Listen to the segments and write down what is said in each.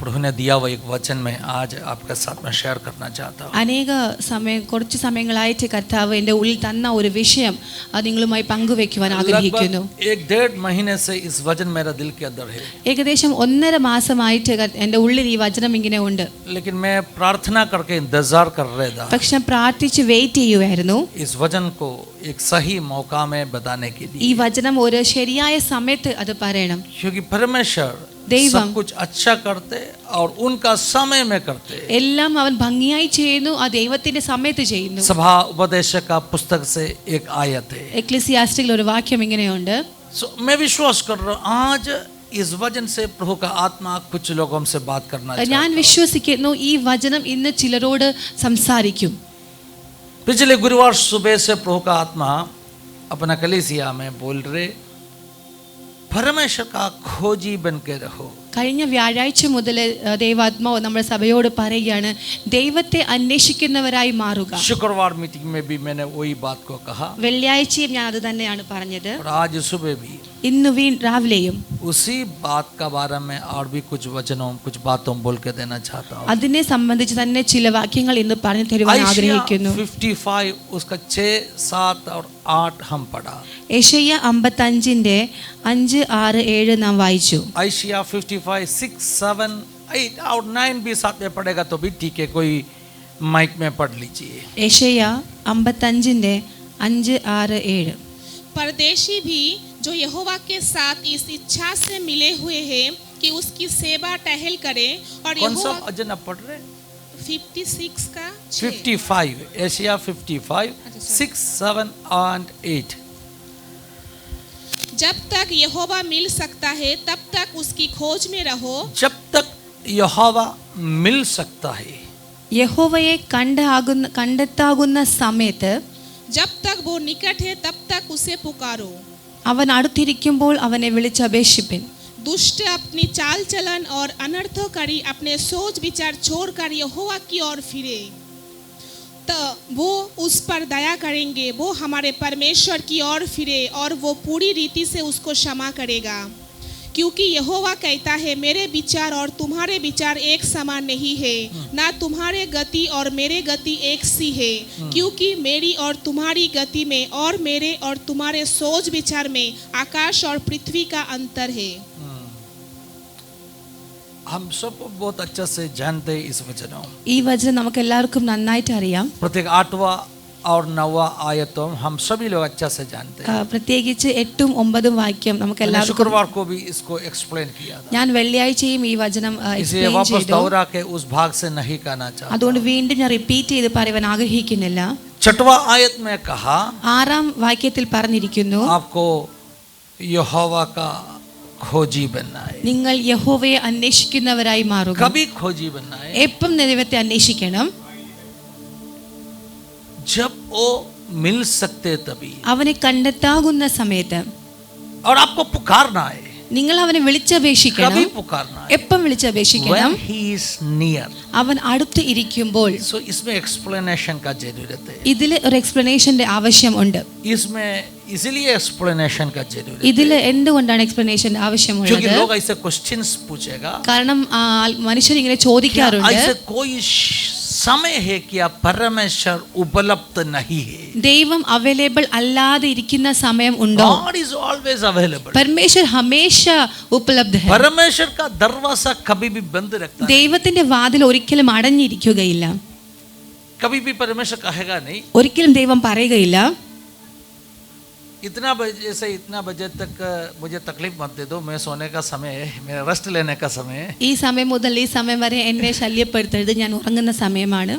प्रभु ने दिया हुआ एक वचन मैं आज आपके साथ में शेयर करना चाहता हूँ. കുറച്ച് സമയങ്ങളായിട്ട് കർത്താവ് എൻ്റെ ഉള്ളിൽ തന്ന ഒരു വിഷയം അത് നിങ്ങളുമായി പങ്കുവെക്കുവാൻ ആഗ്രഹിക്കുന്നു. एक 1.5 महीने से इस वचन मेरा दिल के अंदर है. ഏകദേശം 1.5 മാസമായിട്ട് എൻ്റെ ഉള്ളിൽ ഈ വചനം ഇങ്ങനെ ഉണ്ട്. लेकिन मैं प्रार्थना करके इंतजार कर रहा था. പക്ഷെ പ്രാർത്ഥിച്ച് വെയിറ്റ് ചെയ്യുമായിരുന്നു इस वचन को एक सही मौका में बताने के लिए. ഈ വചനം ഒരു ശരിയായ സമയത്ത് അത് പറയണം. क्योंकि परमेश्वर सब कुछ अच्छा करते और उनका समय में करते. എല്ലാം അവൻ ഭംഗിയായി ചെയ്യുന്നു, ആ ദൈവത്തിന്റെ സമയത്ത് ചെയ്യുന്നു. सभा उपदेशक का पुस्तक से एक आयत है. എക്ലീസിയാസ്റ്റിൽ ഒരു വാക്യം ഇങ്ങനെയുണ്ട്. मैं विश्वास कर रहा हूँ आज इस वचन से प्रभु का आत्मा कुछ लोगों से बात करना चाहता है. ഞാൻ വിശ്വസിക്കുന്നു ഈ വചനം ഇന്ന് ചിലരോട് സംസാരിക്കും. पिछले गुरुवार सुबह से प्रभु का आत्मा अपना कलीसिया में बोल रहे परमेश्वर का खोजी बन के रहो. കഴിഞ്ഞ വ്യാഴാഴ്ച മുതൽ ദൈവാത്മാവ് നമ്മുടെ സഭയോട് പറയുകയാണ്, ദൈവത്തെ അന്വേഷിക്കുന്നവരായി മാറുക. शुक्रवार मीटिंग में भी मैंने वही बात को कहा. വെള്ളിയാഴ്ചയും ഞാൻ അത് തന്നെയാണ് പറഞ്ഞത്. और आज सुबह भी ഇന്ന് രാവിലെയും उसी बात का बारे में और भी कुछ वचनों कुछ बातों बोल के देना चाहता हूँ. അതിനെ സംബന്ധിച്ച് തന്നെ ചില വാക്യങ്ങൾ ഇന്ന് പറഞ്ഞു തരുവാൻ ആഗ്രഹിക്കുന്നു. 55 उसका 6, 7 और 8 हम पढ़ा. യെശയ്യാ 55ന്റെ 5, 6, 7 നാം വായിച്ചു. आयशिया 55, 6, 7, 8 और 9 भी साथ में पढ़ेगा तो भी ठीक है, कोई माइक में पढ़ लीजिए. യെശയ്യാ 55ന്റെ 5, 6, 7. परदेशी भी जो यहोवा के साथ इस इच्छा से मिले हुए हैं कि उसकी सेवा टहल करे और कौन सा अजन आप पढ़ रहे? 56 का 55 एशिया 55 6, 7 and 8. जब तक यहोवा मिल सकता है तब तक उसकी खोज में रहो. जब तक यहोवा मिल सकता है, യഹോവയെ കണ്ടെത്താകുന്ന സമയത്ത്, जब तक वो निकट है तब तक उसे पुकारो. അവൻ അടുത്തിരിക്കുമ്പോൾ അവനെ വിളിച്ചപേക്ഷിപ്പിൻ. दुष्ट अपनी चाल चलन और अनर्थकारी अपने सोच विचार छोड़कर यहोवा की ओर फिरे तो वो उस पर दया करेंगे. वो हमारे परमेश्वर की ओर फिरे और वो पूरी रीति से उसको क्षमा करेगा. क्योंकि यहोवा कहता है, मेरे विचार और तुम्हारे विचार एक समान नहीं है, ना तुम्हारे गति और मेरे गति एक सी है. क्योंकि मेरी और तुम्हारी गति में और मेरे और तुम्हारे सोच विचार में आकाश और पृथ्वी का अंतर है. हम सब बहुत अच्छा से जानते हैं इस वचनों. ഈ വചനം നമുക്ക് എല്ലാവർക്കും നന്നായിട്ട് അറിയാം. प्रत्येक 8वां और 9वां आयतों हम सभी लोग अच्छा से जानते हैं. പ്രത്യേകിച്ച് 8ഉം 9ഉം വാക്യം നമുക്ക് എല്ലാവർക്കും. शुक्रवार को भी इसको एक्सप्लेन किया था. ഞാൻ വെള്ളിയാഴ്ചയും ഈ വചനം इसे वापस दोहरा के उस भाग से नहीं कहना चाहता. അതുകൊണ്ട് വീണ്ടും ഞാൻ റിപ്പീറ്റ് ചെയ്ത് പറയുവാൻ ആഗ്രഹിക്കുന്നില്ല. 6वां आयत में कहा, 6ാം വാക്യത്തിൽ പറഞ്ഞിരിക്കുന്നു, आपको यहोवा का खोजी बनना है. നിങ്ങൾ യഹോവയെ അന്വേഷിക്കുന്നവരായി മാറുക. कभी खोजी बनना है എപ്പം ദൈവത്തെ അന്വേഷിക്കണം? जब वो मिल सकते तभी. അവനെ കണ്ടെത്താകുന്ന സമയത്ത്. और आपको पुकारना है. നിങ്ങൾ അവനെ വിളിച്ചപേക്ഷിക്കണം. कभी पुकारना है എപ്പം വിളിച്ചപേക്ഷിക്കണം? when he is near. അവൻ അടുത്ത് ഇരിക്കുമ്പോൾ. so इसमें एक्सप्लेनेशन का जरूरत है. ഇതിൽ ഒരു എക്സ്പ്ലനേഷന്റെ ആവശ്യമുണ്ട്. इसमें इसलिए एक्सप्लेनेशन का जरूरत ഇതിൽ है എന്തുകൊണ്ടാണ് എക്സ്പ്ലനേഷന്റെ ആവശ്യമുള്ളത്? क्योंकि लोग ऐसे क्वेश्चंस पूछेगा. കാരണം മനുഷ്യർ ഇങ്ങനെ ചോദിക്കാറുണ്ട്, ऐसे कोई समय है कि परमेश्वर उपलब्ध नहीं है. ദൈവം അവൈലബിൾ അല്ലാതെ ഇരിക്കുന്ന സമയം ഉണ്ടോ? God is always available. परमेश्वर हमेशा उपलब्ध है. परमेश्वर का दरवाजा कभी भी बंद रखता है. ദൈവത്തിന്റെ വാതിൽ ഒരിക്കലും അടഞ്ഞിരിക്കുകയില്ല. कभी भी परमेश्वर कहेगा नहीं, ഒരിക്കലും ദൈവം പറയുകയില്ല, इतना बजे से इतना बजे तक मुझे तकलीफ मत दे दो, मैं सोने का समय है, मेरा रेस्ट लेने का समय है. ഈ സമയം മുതൽ ഈ സമയം വരെ എന്നെ ശല്യപ്പെടുത്തരുത്, ഞാൻ ഉറങ്ങുന്ന സമയമാണ്.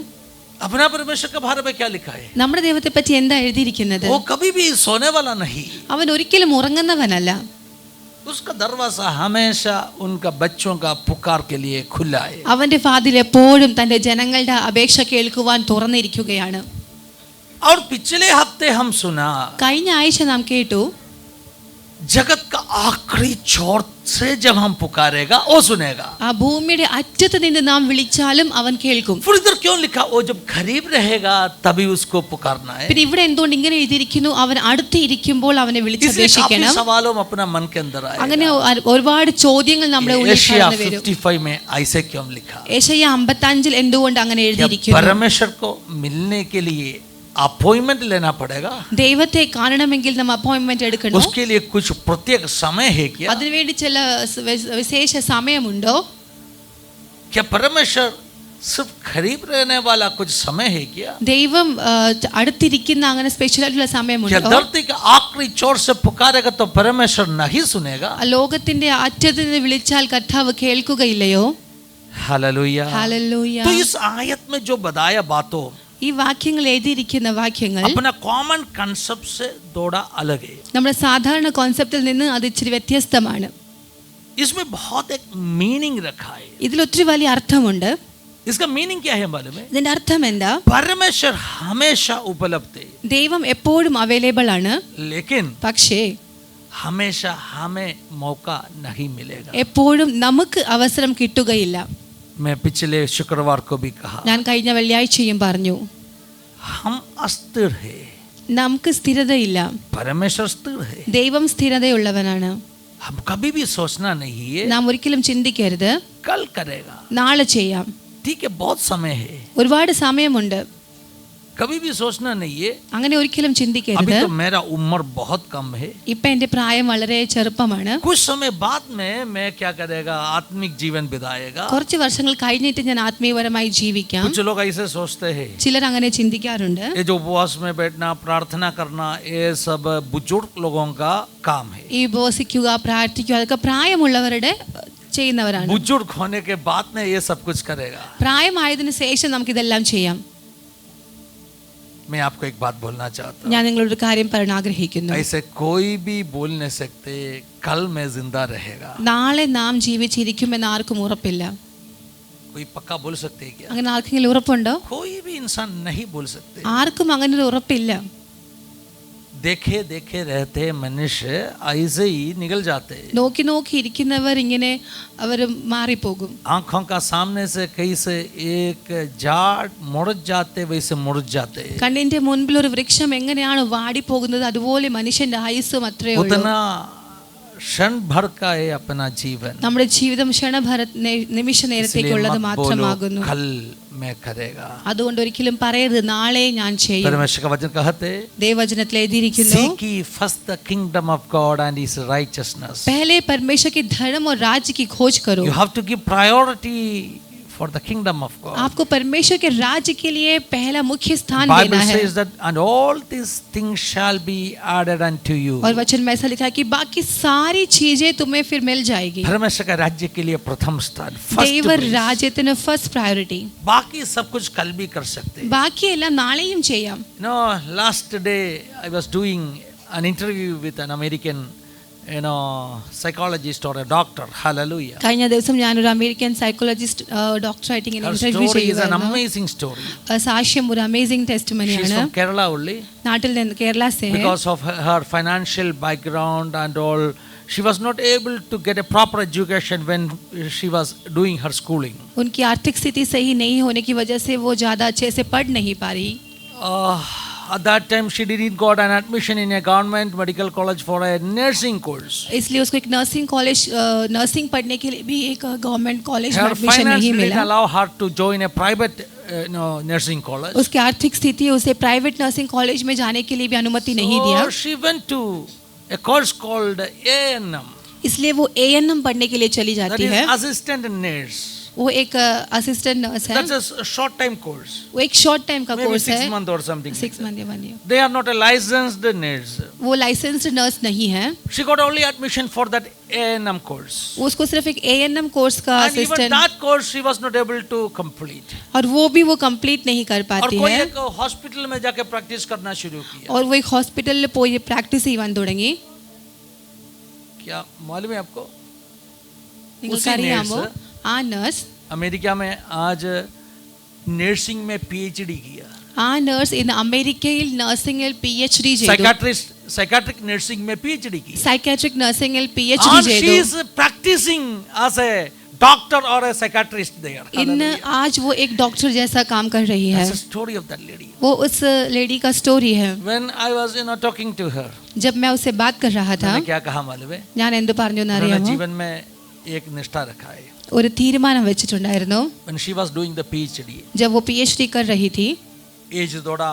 अपना परमेश्वर के बारे में क्या लिखा है? നമ്മുടെ ദൈവത്തെ പറ്റി എന്താ എഴുതിയിരിക്കുന്നത്? वो कभी भी सोने वाला नहीं. അവൻ ഒരിക്കലും ഉറങ്ങുന്നവനല്ല. उसका दरवाजा हमेशा उनका बच्चों का पुकार के लिए खुला है. അവന്റെ വാതിൽ എപ്പോഴും തന്റെ ജനങ്ങളുടെ അപേക്ഷ കേൾക്കുവാൻ തുറന്നിരിക്കുകയാണ്. और पिछले हफ्ते हम सुना, കഴിഞ്ഞ ആഴ്ച നാം കേട്ടു, जगत का आखिरी छोर से जब हम पुकारेगा वो सुनेगा। ആ ഭൂമിയുടെ അറ്റത്ത് നിന്ന് നാം വിളിച്ചാലും അവൻ കേൾക്കും. फिर इधर क्यों लिखा वो जब करीब रहेगा तभी उसको पुकारना है? പിന്നെ ഇവിടെ എന്തുകൊണ്ട് ഇങ്ങനെ എഴുതിയിരിക്കുന്നു? അവൻ അടുത്ത് ഇരിക്കുമ്പോൾ അവനെ इसलिए काफी വിളിച്ചപേക്ഷിക്കണം. सवालों अपना मन के अंदर आए। അങ്ങനെ ഒരുപാട് ചോദ്യങ്ങൾ നമ്മുടെ ഉള്ളിൽ एशिया കടന്നു വരും. 55 में ऐसे क्यों लिखा? യേശയ്യ 55 എന്തുകൊണ്ട് അങ്ങനെ क्या എഴുതിയിരിക്കുന്നു? परमेश्वर को मिलने के लिए अपॉइंटमेंट लेना पड़ेगा? ദൈവത്തെ കാണണമെങ്കിൽ നാം അപ്പോയിന്റ്മെന്റ് എടുക്കണം. उसके लिए कुछ प्रत्येक समय है क्या? അതിനുവേണ്ടി ചില വിശേഷ സമയമുണ്ടോ? क्या परमेश्वर सिर्फ करीब रहने वाला कुछ समय है क्या? ദൈവം അടുത്തിരിക്കുന്ന അങ്ങനെ സ്പെഷ്യൽ ആയിട്ടുള്ള क्या സമയമുണ്ടോ? धरती के आखिरी छोर से पुकारेगा तो परमेश्वर नहीं सुनेगा? ലോകത്തിന്റെ അറ്റത്ത് നിന്ന് വിളിച്ചാൽ കർത്താവ് കേൾക്കുകയില്ലയോ? हालेलुया। ഹല്ലേലൂയ. तो इस आयत में जो बताया बातों ഈ വാക്യങ്ങൾ എഴുതിയിരിക്കുന്ന വാക്യങ്ങൾ अपना कॉमन कंसेप्ट से थोड़ा अलग है। നമ്മുടെ സാധാരണ കോൺസെപ്റ്റിൽ നിന്ന് അത് ഇച്ചിരി വ്യത്യസ്തമാണ്. इसमें बहुत एक मीनिंग रखा है। ഇതിൽ ഒത്തിരി വലിയ അർത്ഥമുണ്ട്. इसका मीनिंग क्या है मालूम है? ഇതിന്റെ അർത്ഥം എന്താ? परमेश्वर हमेशा उपलब्ध है, ദൈവം എപ്പോഴും അവൈലബിൾ ആണ്. लेकिन പക്ഷേ हमेशा हमें मौका नहीं मिलेगा। എപ്പോഴും നമുക്ക് അവസരം കിട്ടുകയില്ല. मैं पिछले शुक्रवार को भी कहा, ഞാൻ കഴിഞ്ഞ വെള്ളിയാഴ്ചയും പറഞ്ഞു, हम अस्थिर है, നമുക്ക് സ്ഥിരതയില്ല. परमेश्वर स्थिर है। ദൈവം സ്ഥിരതയുള്ളവനാണ്. हम कभी भी सोचना नहीं है നാം ഒരിക്കലും ചിന്തിക്കരുത് कल करेगा, നാളെ ചെയ്യാം. ठीक है बहुत समय है। ഒരുപാട് സമയമുണ്ട്. कभी भी सोचना नहीं है അങ്ങനെ ഒരിക്കലും अभी ചിന്തിക്കരുത്. तो मेरा उम्र बहुत कम है, ഇപ്പൊ എന്റെ പ്രായം വളരെ ചെറുപ്പമാണ്. कुछ समय बाद में मैं क्या करेगा आत्मिक जीवन बिताएगा। കുറച്ച് വർഷങ്ങൾ കഴിഞ്ഞിട്ട് ഞാൻ ആത്മീയപരമായി ജീവിക്കാം. कुछ लोग ऐसे सोचते हैं ചിലർ അങ്ങനെ ചിന്തിക്കാറുണ്ട്. ये जो उपवास में बैठना प्रार्थना करना ये सब बुजुर्ग लोगों का काम है। ഈ ഉപവസിക്കുക പ്രാർത്ഥിക്കുക അതൊക്കെ പ്രായമുള്ളവരുടെ ചെയ്യുന്നവരാണ്. बुजुर्ग होने के बाद में ये सब कुछ करेगा। പ്രായമായതിനു ശേഷം നമുക്ക് ഇതെല്ലാം ചെയ്യാം. मैं आपको एक बात बोलना चाहता हूँ, ഞാൻ നിങ്ങളോട് ഒരു കാര്യം പറയാൻ ആഗ്രഹിക്കുന്നു. ऐसे कोई भी बोल नहीं सकते कल मैं जिंदा रहेगा। നാളെ നാം ജീവിച്ചിരിക്കുമെന്ന് ആർക്കും ഉറപ്പില്ല. कोई पक्का बोल सकते हैं क्या? അങ്ങനെ ആർക്കെങ്കിലും ഉറപ്പുണ്ടോ? कोई भी इंसान नहीं बोल सकते। ആർക്കും അങ്ങനെ ഒരു ഉറപ്പില്ല. देखे देखे रहते मनुष्य ऐसे ही निकल जाते हैं। നോക്കി നോക്കി ഇരിക്കുന്നവർ ഇങ്ങനെ അവർ മാറിപ്പോകും. आंखों का सामने से कैसे एक झाड़ मुड़ जाते वैसे मुड़ जाते हैं। കണ്ണിന്റെ മുൻപിൽ ഒരു വൃക്ഷം എങ്ങനെയാണ് വാടിപ്പോകുന്നത് അതുപോലെ മനുഷ്യന്റെ ആയുസ്സും അത്രയേ ഉള്ളൂ. उतना क्षण भर का है अपना जीवन। നമ്മുടെ ജീവിതം നിമിഷ നേരത്തേക്കുള്ളത് इसलिए मत മാത്രമാകുന്നു. बोलो कल मैं करेगा। അതുകൊണ്ട് ഒരിക്കലും പറയരുത് നാളെ ഞാൻ ചെയ്യും. परमेश्वर का वचन कहते ദൈവവചനത്തിൽ എഴുതിയിരിക്കുന്നു, seek ye first the kingdom of God and his righteousness। पहले परमेश्वर के धर्म और राज्य की खोज करो. You have to give priority for the kingdom of God। आपको परमेश्वर के राज्य के लिए पहला मुख्य स्थान Bible देना है. says that and all these things shall be added unto you। और वचन में ऐसा लिखा है कि बाकी सारी चीजें तुम्हें फिर मिल जाएगी. परमेश्वर का राज्य के लिए प्रथम स्थान first ദൈവ place। രാജ്യത്തിന് ഫസ്റ്റ് പ്രയോറിറ്റി. बाकी सब कुछ कल भी कर सकते हैं। ബാക്കിയെല്ലാം നാളെയും ചെയ്യാം. No, last day I was doing an interview with an American psychologist or a doctor. Hallelujah. കഴിഞ്ഞ ദിവസം ഞാനൊരു അമേരിക്കൻ സൈക്കോളജിസ്റ്റ് ഡോക്ടറായിട്ട് ഇങ്ങനെ Her interview story is an ചെയ്യുന്നു. amazing story. സാക്ഷ്യം ഒരു amazing She is ടെസ്റ്റിമണിയാണ്. from Kerala only. നാട്ടിൽ നിന്ന് Kerala say Because of her financial background and all, she was not able to get a proper education when she was doing her schooling. उनकी आर्थिक स्थिति सही नहीं होने की वजह से वो ज़्यादा अच्छे से पढ़ नहीं पा रही. At that time she didn't got an admission in a government medical college for a nursing course. इसलिए उसको एक नर्सिंग कॉलेज नर्सिंग पढ़ने के लिए भी एक गवर्नमेंट कॉलेज में Her एडमिशन finance नहीं didn't मिला. allow her to join a private nursing college. उसकी आर्थिक स्थिति उसे प्राइवेट नर्सिंग कॉलेज में जाने के लिए भी अनुमति नहीं दिया. So she went to a course called ANM. इसलिए वो ANM पढ़ने के लिए चली That जाती is है. assistant nurse. वो एक असिस्टेंट नर्स है. That's a short time course. वो एक शॉर्ट टाइम का Maybe कोर्स 6 है. months or something. 6 मंथ या 1 year. They are not a licensed nurse. वो लाइसेंस्ड नर्स नहीं है. She got only admission for that ANM course. वो उसको सिर्फ एक ANM कोर्स का And even assistant that course she was not able to complete. और वो भी वो कंप्लीट नहीं कर और पाती कोई है. एक हॉस्पिटल में जाके प्रैक्टिस करना शुरू किया. और वो एक हॉस्पिटल പോയി പ്രാക്ടീസ് ചെയ്യാൻ തുടങ്ങി. क्या मालूम है आपको? നിങ്ങൾക്കറിയാമോ ആ നഴ്സ് अमेरिका में आज नर्सिंग में PhD किया. ആ നഴ്സ് ഇന്ന് അമേരിക്കയിൽ നഴ്സിംഗിൽ PhD ചെയ്തു. साइकेट्रिक नर्सिंग में पीएचडी की സൈക്കാട്രിക് നഴ്സിംഗിൽ PhD and she ചെയ്തു. is practicing as a doctor or a psychiatrist there. ഇന്ന് आज वो एक डॉक्टर जैसा काम कर रही है. That's the story of that lady. वो उस लेडी का स्टोरी है. When I was talking to her, जब मैं उससे बात कर रहा था, मैंने क्या कहा मालूम है? ഞാൻ എന്ത് പറഞ്ഞു उन्होंने എന്നറിയാമോ? जीवन में एक निष्ठा रखा है. ഒരു തീരുമാനം വെച്ചിട്ടുണ്ടായിരുന്നു. When she was doing the PhD, जब वो PhD कर रही थी, एज थोड़ा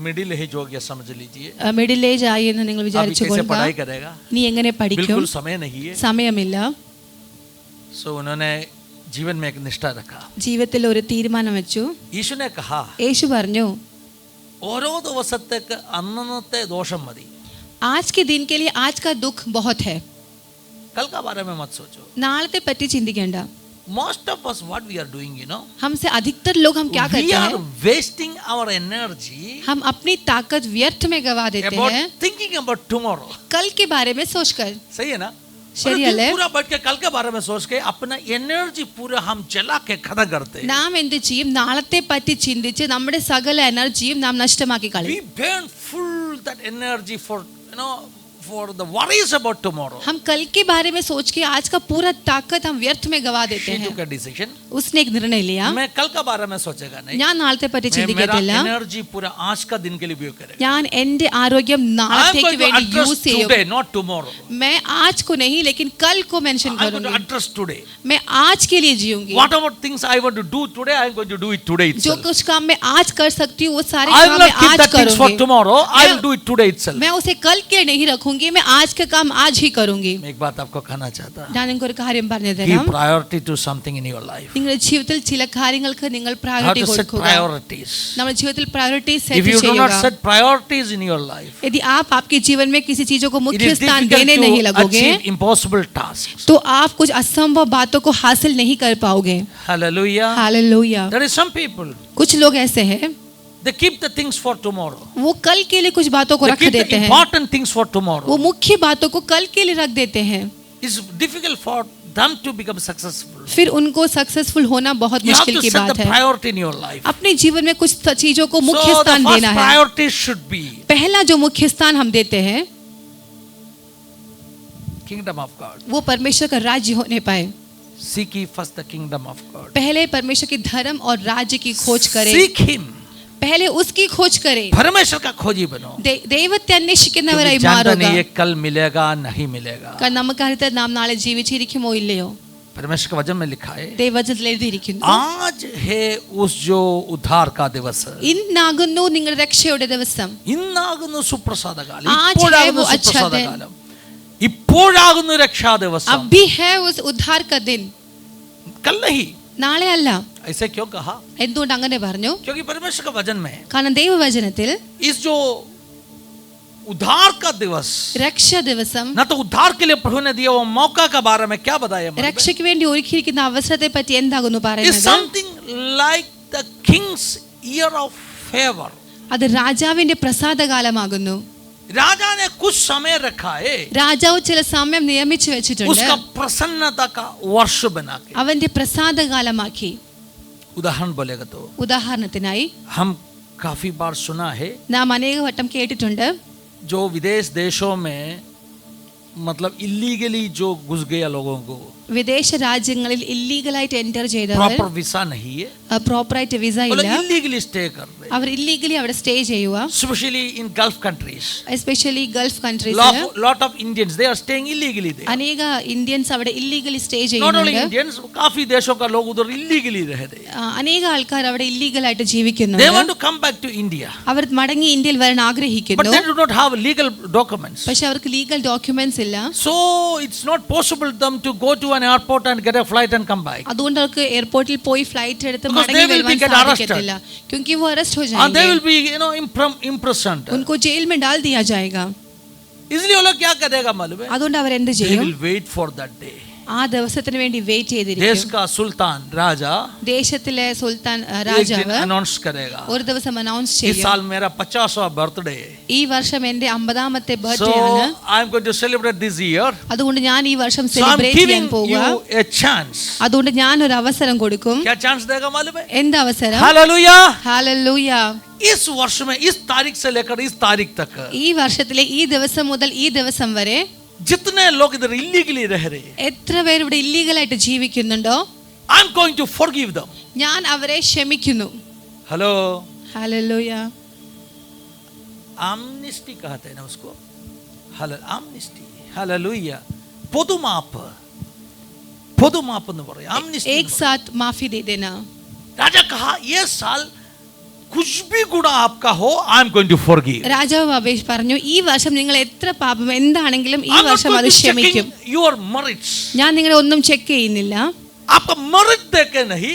मिडिल एज हो गया समझ लीजिए. മിഡിൽ ഏജ് ആയി എന്ന് നിങ്ങൾ अभी വിചാരിച്ചു कैसे കൊള്ളുക. पढ़ाई करेगा? നീ എങ്ങനെ പഠിക്കും? बिल्कुल समय नहीं है. സമയമില്ല. सो उन्होंने जीवन में एक निष्ठा रखा. ജീവിതത്തിൽ ഒരു തീരുമാനം വെച്ചു. यीशु ने कहा യേശു പറഞ്ഞു, ഓരോ ദിവസത്തേക്ക് അന്നന്നത്തെ ദോഷം മതി. आज के दिन के लिए आज का दुख बहुत है. कल का बारे में मत सोचो. നാളത്തെ പറ്റി ചിന്തിക്കേണ്ട. Most of us what we are doing, हमसे अधिकतर लोग हम क्या we करते are हैं? wasting our energy हम अपनी ताकत व्यर्थ में गवा देते about हैं thinking about tomorrow. कल के बारे में सोचकर. सही है ना? ശരിയല്ലേ? पूरा बैठ के कल के बारे में सोच के अपना एनर्जी पूरा हम जला के खत्म करते हैं. നാം എന്ത് ചെയ്യും? നാളത്തെ പറ്റി ചിന്തിച്ച് നമ്മുടെ സകല എനർജിയും നാം നഷ്ടമാക്കി We കളയും. burn full that energy for for the worries about tomorrow. हम कल के बारे में सोच के आज का पूरा ताकत हम व्यर्थ में गवा देते She हैं. took a decision. उसने एक निर्णय लिया, मैं कल का बारे में सोचेगा नहीं. ഞാൻ നാളത്തെ പറ്റി मैं मेरा ചിന്തിക്കത്തില്ല. एनर्जी पूरा आज का दिन के लिए उपयोग करेगा. ഞാൻ എൻ്റെ ആരോഗ്യം I am നാളത്തേക്ക് going to വേണ്ടി address യൂസ് ചെയ്യും. today, not tomorrow. मैं आज को नहीं लेकिन कल को mention I am going to करूंगी. address today. मैं आज के लिए जीऊंगी. Whatever things I want to do today, I am going to do it today जो itself. कुछ काम मैं आज कर सकती हूँ वो सारे I will काम not मैं keep आज the things for करूंगी. tomorrow. I will do it today itself. मैं उसे कल के लिए नहीं रखूंगी, मैं आज का काम आज ही करूंगी. मैं एक बात आपको कहना चाहता हूँ. ഞാൻ നിങ്ങൾക്ക് ഒരു കാര്യം പറഞ്ഞു Give തരാം. priority to something in your life. നിങ്ങളുടെ ജീവിതത്തിൽ ചില കാര്യങ്ങൾക്ക് നിങ്ങൾ You have priority to set കൊടുക്കുക. priorities. നമ്മുടെ ജീവിതത്തിൽ priority If set you do not ചെയ്യുക. set priorities in your life, यदि आप आपके जीवन में किसी चीजों को it मुख्य is स्थान difficult देने नहीं to लगोगे achieve impossible tasks. तो आप कुछ असंभव बातों को हासिल नहीं कर पाओगे. Hallelujah. Hallelujah. There is some people, कुछ लोग ऐसे हैं, they keep the things for tomorrow. वो कल के लिए कुछ बातों को They रख keep the देते हैं. important things for वो tomorrow. मुख्य बातों को कल के लिए रख देते हैं. It's difficult for them to become successful. फिर उनको सक्सेसफुल होना बहुत You have मुश्किल to की set बात the है. priority in your life. अपने जीवन में कुछ चीजों को मुख्य So the स्थान first देना है. priority should be पहला जो मुख्य स्थान हम देते हैं kingdom of God. वो परमेश्वर का राज्य होने पाए. Seek ye first the kingdom of God. पहले परमेश्वर के धर्म और राज्य की खोज करें. Seek him. पहले उसकी खोज करें. परमेश्वर का खोजी बनो. ദൈവത്തെ അന്വേഷിക്കുന്നവരായി क्योंकि जानता മാറുക. नहीं ये कल मिलेगा नहीं मिलेगा. കാരണം നമുക്കറിയാം നാം നാളെ ജീവിച്ചിരിക്കുമോ ഇല്ലയോ. परमेश्वर के वचन में लिखा है ദൈവവചനത്തിൽ എഴുതിയിരിക്കുന്നു, आज है उस जो उद्धार का दिवस. ഇന്നാകുന്നു നിങ്ങളുടെ രക്ഷയുടെ ദിവസം. ഇന്നാകുന്നു സുപ്രസാദ കാലം. आज ഇപ്പോഴാകുന്നു है वो अच्छा സുപ്രസാദ दिन. കാലം. ഇപ്പോഴാകുന്നു രക്ഷാ ദിവസം. अभी है उस उद्धार का दिन. कल नहीं. നാളെ അല്ല. ऐसे क्यों कहा? എന്തുകൊണ്ട് അങ്ങനെ പറഞ്ഞു? क्योंकि परमेश्वर का वचन में കാരണം ദൈവവചനത്തിൽ इस जो उद्धार का दिवस, രക്ഷാ ദിവസം, ना तो उद्धार के लिए प्रभु ने दिया वो मौका के बारे में क्या बताया? രക്ഷയ്ക്ക് വേണ്ടി ഒരുക്കിയിരിക്കുന്ന അവസരത്തെ പറ്റി എന്താകുന്നു It's പറയുന്നത്? something like the king's year of favor. അത് രാജാവിന്റെ പ്രസാദകാലമാകുന്നു. राजा ने कुछ समय रखा है രാജാവ് ചില സമയം നിയമിച്ചു വെച്ചിട്ടുണ്ട്. उसका प्रसन्नता का वर्ष बना के. അവന്റെ പ്രസാദകാലമാക്കി. उदाहरण बोलेगा तो ഉദാഹരണത്തിനായി हम काफी बार सुना है നാം അനേക വട്ടം കേട്ടിട്ടുണ്ട്, जो विदेश देशों में मतलब इलीगली जो घुस गया लोगों को വിദേശ രാജ്യങ്ങളിൽ ഇല്ലീഗലായിട്ട് എൻ്റർ ചെയ്തവർ, प्रॉपर वीसा नहीं है, പ്രോപ്പറായിട്ട് വിസ वो लोग ഇല്ല, इलीगली स्टे कर रहे हैं. അവർ ഇല്ലീഗലി അവിടെ സ്റ്റേ ചെയ്യുക. Especially in Gulf countries, especially Gulf കൺട്രീസിൽ lot of Indians they are staying illegally there. അനേക ഇന്ത്യൻസ് അവിടെ ഇല്ലീഗലി സ്റ്റേ Not only ചെയ്യുന്നുണ്ട്. Indians, काफी देशों का लोग उधर illegally रहते हैं. അനേക ആൾക്കാർ അവിടെ ഇല്ലീഗലായിട്ട് They ജീവിക്കുന്നുണ്ട്. want to come back to India, അവർ മടങ്ങി ഇന്ത്യയിൽ വരാൻ but ആഗ്രഹിക്കുന്നു, they do not have legal documents. പക്ഷെ അവർക്ക് ലീഗൽ ഡോക്യുമെന്റ്സ് ഇല്ല. So it's not possible them to go to an airport and get a flight and come back. അതുകൊണ്ട് അവർക്ക് എയർപോർട്ടിൽ പോയി ഫ്ലൈറ്റ് എടുത്ത് Because മടങ്ങി they will വരുവാൻ be get സാധിക്കത്തില്ല. क्योंकि वो अरेस्ट हो And they जाएंगे, will be imprisoned. उनको जेल में डाल दिया जाएगा. इसलिए वो लोग क्या करेगा मालूम है? അതുകൊണ്ട് അവർ എന്ത് They ചെയ്യും? will wait for that day. ആ ദിവസത്തിന് വേണ്ടി വെയിറ്റ് देश ചെയ്തിരിക്കും. का सुल्तान राजा ദേശത്തിലെ സുൽത്താൻ एक दिन രാജാവ് अनाउंस करेगा, ഒരു ദിവസം അനൗൺസ് इस ചെയ്യും, साल मेरा 50वां बर्थडे है, ഈ വർഷം എന്റെ 50ാമത്തെ so ബർത്ത്ഡേ ആണ്, I am going to celebrate this year, അതുകൊണ്ട് ഞാൻ ഈ വർഷം so I am സെലിബ്രേറ്റ് ചെയ്യാൻ giving പോവുക. you a chance. അതുകൊണ്ട് ഞാൻ ഒരു അവസരം കൊടുക്കും. क्या चांस देगा मालूम है? എന്ത് അവസരം? हालेलुया। ഹല്ലേലൂയ. इस वर्ष में इस तारीख से लेकर इस तारीख तक ഈ വർഷത്തിലെ ഈ ദിവസം മുതൽ ഈ ദിവസം വരെ जितने लोग इधर इलीगली रह रहे हैं, എത്ര പേര് ഇവിടെ ഇല്ലീഗലായിട്ട് ജീവിക്കുന്നുണ്ടോ, I am going to forgive them. ഞാൻ അവരെ ക്ഷമിക്കുന്നു. Hello, hallelujah. आमनिस्टी कहते हैं ना उसको, आमनिस्टी, हालेलुया, പൊതുമാപ്പ്, പൊതുമാപ്പ് എന്ന് പറയും, आमनिस्टी. एक साथ माफी दे देना. राजा कहा ये साल कुछ भी गुनाह आपका हो, I am going to forgive. രാജാവ് അപേക്ഷ പറഞ്ഞു, ഈ വർഷം നിങ്ങൾ എത്ര പാപം എന്താണെങ്കിലും ഈ I am not വർഷം going അത് to ക്ഷമിക്കും. checking your merits. ഞാൻ നിങ്ങളെ ഒന്നും ചെക്ക് ചെയ്യുന്നില്ല. आपका merit देखे नहीं,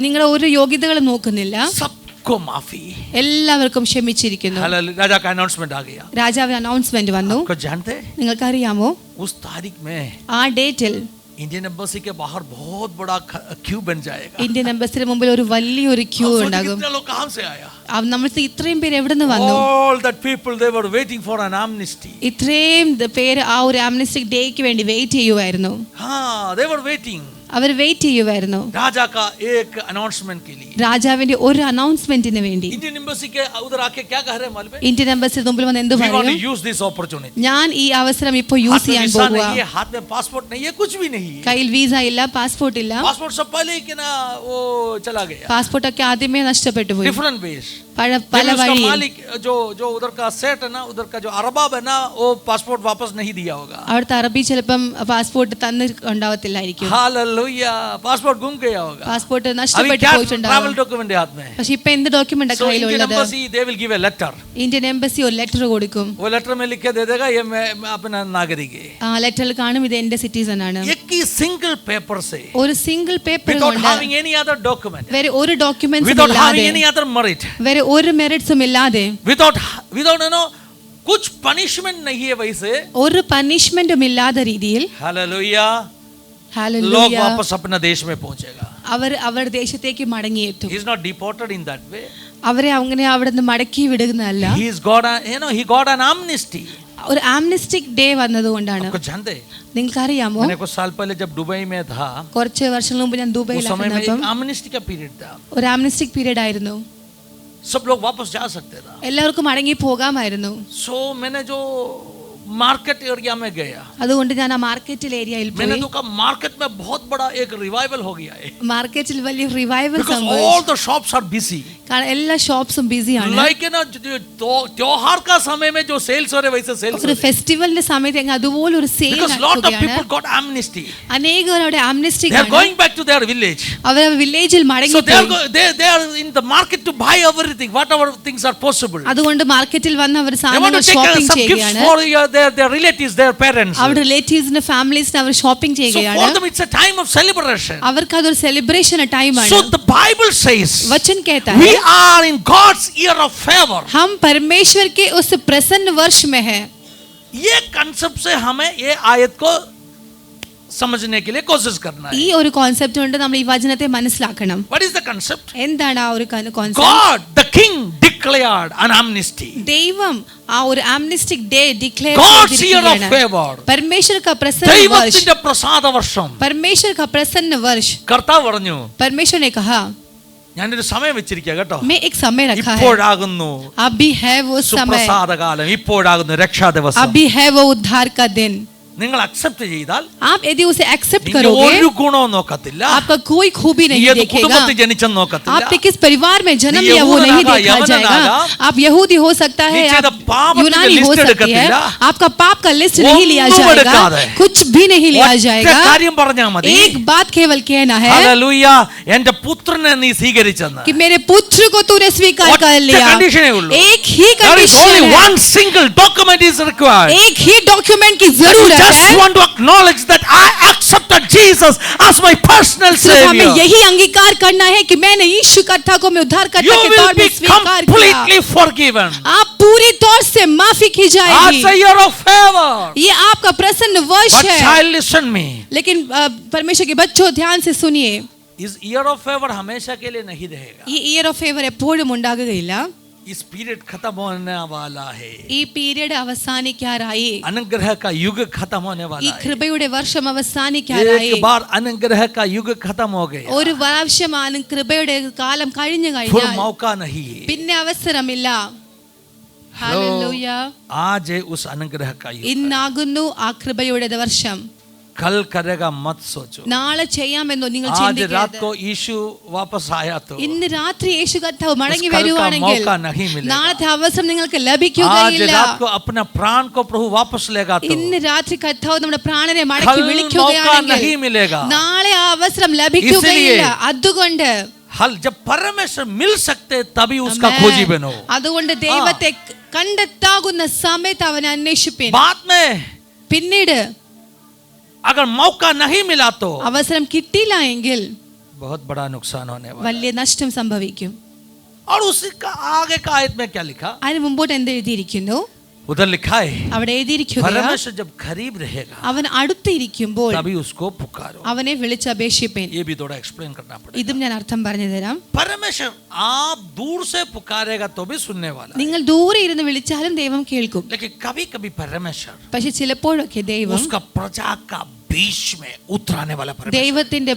നിങ്ങളുടെ ഒരു യോഗ്യതകളും നോക്കുന്നില്ല. सबको माफी. എല്ലാവർക്കും ക്ഷമിച്ചിരിക്കുന്നു. हालेलुया। राजा का अनाउंसमेंट आ गया। രാജാവ് അനൗൺസ്മെന്റ് വന്നു. आपको जानते हैं നിങ്ങൾക്കറിയാമോ, उस तारीख में ആ ഡേറ്റിൽ इंडियन एम्बेसी के बाहर बहुत बड़ा क्यू बन जाएगा। ഇന്ത്യൻ എംബസിന് മുമ്പിൽ ഒരു വലിയൊരു ക്യൂ आप सोचिए ഉണ്ടാകും. कितने लोग कहां से आया? നമ്മൾ ഇത്രയും പേര് എവിടെ നിന്ന് വന്നു? All that people they were waiting for an amnesty. ഇത്രയും പേര് ആ ഒരു ആംനസ്റ്റിക് ഡേക്ക് വേണ്ടി വെയിറ്റ് ചെയ്യുമായിരുന്നു. हाँ, they were waiting. അവർ വെയിറ്റ് ചെയ്യുമായിരുന്നു राजा का एक अनाउंसमेंट के लिए। രാജാവിന്റെ ഒരു അനൗൺസ്മെന്റിന് വേണ്ടി. इंडियन एम्बेसी के उधर आके क्या कह रहे हैं मालूम है? ഇന്ത്യൻ എംബസിന് മുമ്പിൽ വന്ന് എന്ത് We want പറയും? to use this opportunity. ഞാൻ ഈ അവസരം ഇപ്പോൾ हाथ യൂസ് में ചെയ്യാൻ वीसा പോകുക. नहीं है, हाथ में पासपोर्ट नहीं है, कुछ भी नहीं है। കയ്യിൽ വീസ ഇല്ല, പാസ്പോർട്ട് ഇല്ല. पासपोर्ट सब पहले ही कि ना वो चला गया। പാസ്പോർട്ട് ഒക്കെ ആദ്യമേ നഷ്ടപ്പെട്ടു പോയി. Different ways. പല उसका വഴിയിൽ. मालिक जो उधर का सेट है ना, उधर का जो अरबाब है ना, वो पासपोर्ट वापस नहीं दिया होगा। അവിടുത്തെ അറബി ചിലപ്പം പാസ്പോർട്ട് തന്നു ഉണ്ടാവത്തില്ലായിരിക്കും. हालेलुया, पासपोर्ट गुम गया होगा। പാസ്പോർട്ട് अभी നഷ്ടപ്പെട്ടു क्या പോയിട്ടുണ്ടാവും. ट्रैवल डॉक्यूमेंट है हाथ में? പക്ഷെ ഇപ്പൊ എന്ത് ഡോക്യുമെന്റ് So Indian കയ്യിലുള്ളത്? embassy they will give a letter. Indian embassy ഒരു ലെറ്റർ കൊടുക്കും. वो लेटर में लिख के दे देगा ये मैं अपना नागरिक है। ആ ലെറ്ററിൽ കാണും ഇത് എന്റെ സിറ്റിസൺ ആണ്. एक ही सिंगल पेपर से, ഒരു സിംഗിൾ പേപ്പർ without കൊണ്ട്, having any other document, വേറെ ഒരു ഡോക്യുമെന്റ്സും without ഇല്ലാതെ, having any other merit, വേറെ ഒരു മെറിറ്റ്സും ഇല്ലാതെ, without you know कुछ punishment नहीं है वैसे। ഒരു പണിഷ്മെന്റും ഇല്ലാത്ത രീതിയിൽ हालेलुया, लोग ഹല്ലേലൂയ वापस अपना देश में पहुंचेगा। അവർ ദേശത്തേക്ക് മടങ്ങിയെത്തും. He is not deported in that way. അവരെ അങ്ങനെ അവിടെ നിന്ന് മടക്കി വിടുന്നതല്ല. He is got he got an amnesty. ഒരു ആംനസ്റ്റിക് ഡേ വന്നതുകൊണ്ടാണ്. आपको जानते हैं, നിങ്ങൾക്കറിയാമോ, मैंने कुछ साल पहले जब दुबई में था, കുറച്ച് വർഷങ്ങൾക്ക് മുമ്പ് ഞാൻ उस समय में ദുബൈയിലായിരുന്നപ്പം एक amnesty का पीरियड था। ഒരു ആംനസ്റ്റിക് പീരീഡ് ആയിരുന്നു. सब लोग वापस जा सकते था। എല്ലാവർക്കും മടങ്ങി പോകാമായിരുന്നു. सो मैंने जो मार्केट एरिया में गया, അതുകൊണ്ട് ഞാൻ ആ മാർക്കറ്റിൽ ഏരിയയിൽ मैंने പോയി. देखा मार्केट में बहुत बड़ा एक रिवाइवल हो गया है, മാർക്കറ്റിൽ വലിയ റിവൈവൽ because സംഭവിച്ചു. all the shops are busy. കാരണം എല്ലാ ഷോപ്സും ബിസിയാണ്. Like ना त्योहार का समय में जो सेल्स हो रहे वैसे सेल्स, ഒരു ഫെസ്റ്റിവലിന്റെ സമയത്ത് അങ്ങ് അതുപോലെ ഒരു സെയിൽ because lot of നടക്കുകയാണ്. people got amnesty. അനേകർ അവിടെ ആംനസ്റ്റിക് They are ആണ്. going back to their village. അവർ വില്ലേജിൽ So മടങ്ങി they are പോയി. they are in the market to buy everything, whatever things are possible. അതുകൊണ്ട് മാർക്കറ്റിൽ വന്ന് അവർ They want to സാധനങ്ങൾ take ഷോപ്പിംഗ് some gifts ചെയ്യുകയാണ്. for their relatives, their parents. അവരുടെ റിലേറ്റീവ്സിന്റെ ഫാമിലീസിന് അവർ ഷോപ്പിംഗ് So ചെയ്യുകയാണ്. for them it's a time of celebration. അവർക്ക് അതൊരു സെലിബ്രേഷൻ ടൈമാണ്. So the Bible says वचन कहता we है are in God's year of favor. हम परमेश्वर के उस प्रसन्न वर्ष में है. ये कंसेप्ट से हमें ये आयत को समझने के लिए कोशिश करना है. ഈ ഒരു കോൺസെപ്റ്റ് കൊണ്ട് നമ്മൾ ഈ വചനത്തെ മനസ്സിലാക്കണം. What is the concept? എന്താണ് ആ ഒരു concept? God the king declared an amnesty. ദൈവം ആ ഒരു amnestic day declare God's year of ചെയ്തിരിക്കുകയാണ്. favor. परमेश्वर का प्रसन्न वर्ष, ദൈവത്തിന്റെ പ്രസാദ വർഷം. परमेश्वर का प्रसन्न वर्ष. കർത്താവ് പറഞ്ഞു, परमेश्वर ने कहा ഞാനൊരു സമയം വെച്ചിരിക്കുക കേട്ടോ, मैं एक समय रखा है, ഇപ്പോഴാകുന്നു अभी है वो समय, സുപ്രസാദകാലം, ഇപ്പോഴാകുന്നു രക്ഷാദിവസം. अभी है वो उद्धार का दिन. നിങ്ങൾ അക്സെപ്റ്റ് ചെയ്താൽ आप यदि उसे एक्सेप्ट നിങ്ങൾ करोगे, ഒരു ഗുണവും നോക്കത്തില്ല, आपका कोई खूबी നീ नहीं ഏത് देखेगा, കുടുംബത്തിൽ ജനിച്ചെന്ന് നോക്കത്തില്ല, आपने किस परिवार में जन्म നീ लिया वो नहीं യഹൂദനാകാം, देखा जाएगा. യവനനാകാം, आप यहूदी हो सकता है, നീ ചെയ്ത आप പാപത്തിന്റെ यूनानी हो ലിസ്റ്റ് सकती है, എടുക്കത്തില്ല, आपका पाप का लिस्ट नहीं लिया ഒന്നും जाएगा, എടുക്കാതെ कुछ भी नहीं लिया ഒറ്റ जाएगा. കാര്യം പറഞ്ഞാൽ മതി, एक बात केवल कहना है ഹല്ലേലൂയ, എന്റെ പുത്രനെ നീ സ്വീകരിച്ചെന്ന്. कि मेरे पुत्र को तूने स्वीकार कर ഒറ്റ लिया. കണ്ടീഷനേ ഉള്ളൂ. एक ही There is only कंडीशन है, one single document is required. एक ही डॉक्यूमेंट की That you जरूरत just want to acknowledge that I accepted Jesus as my personal सिर्फ हमें savior. यही अंगीकार करना है कि मैंने यीशु कर्ता को मैं You उद्धारकर्ता के will तौर be में स्वीकार किया। completely forgiven. आप पूरी तौर से माफी की That's जाएगी। a year of favor. ये आपका प्रसन्न वर्ष But है। child, listen me. लेकिन परमेश्वर के बच्चों ध्यान से सुनिए, इस ईयर ऑफ फेवर हमेशा के लिए नहीं रहेगा. ഈ ഇയർ ഓഫ് ഫേവർ എപ്പോഴും ഉണ്ടാകുകയില്ല. इस पीरियड खत्म होने वाला है. ഈ പീരീഡ് അവസാനിക്കാറായി, अनुग्रह का युग खत्म होने ഈ वाला है. കൃപയുടെ വർഷം അവസാനിക്കാറായി. एक बार अनुग्रह का युग खत्म हो गया. ഒരു പ്രാവശ്യമാണ് കൃപയുടെ കാലം കഴിഞ്ഞു फिर കഴിഞ്ഞാൽ मौका नहीं है. പിന്നെ അവസരമില്ല. ഹല്ലേലൂയ. आज है उस अनुग्रह का युग. ഇന്നാകുന്നു ആ കൃപയുടെ വർഷം. कल करेगा मत सोचो. നാളെ ചെയ്യാമെന്നോ നിങ്ങൾ आज रात ചിന്തിക്കരുത്. को यीशु वापस आया तो ഇന്ന് രാത്രി യേശു കർത്താവ് മടങ്ങി उस कल का വരുവാണെങ്കിൽ मौका नहीं मिलेगा. നാളത്തെ അവസരം നിങ്ങൾക്ക് आज ലഭിക്കുകയില്ല. रात को अपने प्राण को प्रभु वापस लेगा तो ഇന്ന് രാത്രി കർത്താവ് നമ്മുടെ പ്രാണനെ कल മടക്കി मौका വിളിക്കുകയാണെങ്കിൽ नहीं मिलेगा. നാളെ ആ അവസരം ലഭിക്കുകയില്ല. इसलिए അതുകൊണ്ട് हल जब परमेश्वर मिल सकते तभी उसका ആമേൻ. खोजी बनो. അതുകൊണ്ട് ദൈവത്തെ കണ്ടെത്താകുന്ന സമയത്ത് അവനെ അന്വേഷിപ്പിൻ. बाद में പിന്നീട് अगर मौका नहीं मिला तो അവസരം കിട്ടിയില്ല എങ്കിൽ बहुत बड़ा नुकसान होने वाला. വലിയ നഷ്ടം സംഭവിക്കും. और उसका आगे का आयत में क्या लिखा? അതിന് മുമ്പോട്ട് എന്ത് എഴുതിയിരിക്കുന്നു? उधर लिखा है അവിടെ എഴുതിയിരിക്കുക, परमेश्वर जब करीब रहेगा അവൻ അടുത്തിരിക്കുമ്പോൾ तभी उसको पुकारो. അവനെ വിളിച്ചപേക്ഷിപ്പിൻ. ये भी थोड़ा एक्सप्लेन करना पड़ेगा. ഇതും ഞാൻ അർത്ഥം പറഞ്ഞു തരാം. परमेश्वर आप दूर से पुकारेगा तो भी सुनने वाला है. നിങ്ങൾ ദൂരെ ഇരുന്ന് വിളിച്ചാലും ദൈവം കേൾക്കും. लेकिन कभी कभी परमेश्वर പക്ഷെ ചിലപ്പോഴൊക്കെ ദൈവം उसका प्रजा का बीच में उतराने वाला परमेश्वर. ദൈവത്തിന്റെ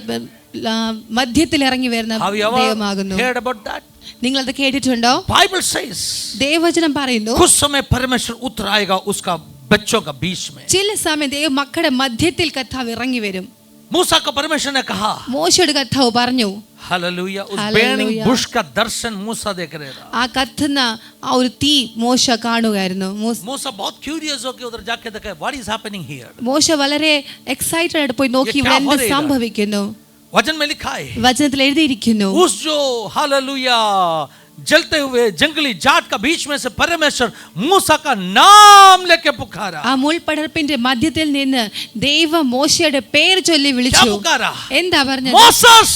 മധ്യത്തിൽ ഇറങ്ങി വരുന്ന Have you ever ദൈവമാകുന്നു. heard about that? നിങ്ങൾ അത് കേട്ടിട്ടുണ്ടോ? Bible says ദൈവവചനം പറയുന്നു, कुछ समय परमेश्वर उतर आएगा उसका बच्चों का बीच में. ചില സമയം ദൈവ മക്കളുടെ മധ്യത്തിൽ കർത്താവ് ഇറങ്ങി വരും. मूसा को परमेश्वर ने कहा മോശയോട് കർത്താവ് പറഞ്ഞു, हालेलुया. उस Hallelujah. burning bush का दर्शन मूसा देख रहा था. ആ കത്തുന്ന ആ ഒരു തീ മോശ കാണുകയായിരുന്നു. मूसा बहुत क्यूरियस होकर उधर जाके देखा व्हाट इज हैपनिंग हियर. മോശ വളരെ എക്സൈറ്റഡ് ആയിട്ട് പോയി നോക്കി ഇവിടെ എന്ത് സംഭവിക്കുന്നു. वचन में लिखा है വചനത്തിൽ എഴുതിയിരിക്കുന്നു, उस जो हालेलुया जलते हुए जंगली जाट का बीच में से परमेश्वर मूसा का नाम लेके पुकारा. ആ മുൾപടർപ്പിന്റെ മധ്യത്തിൽ നിന്ന് ദൈവം മോശയുടെ പേര് ചൊല്ലി क्या വിളിച്ചു. पुकारा? എന്താ പറഞ്ഞത്? मोसेस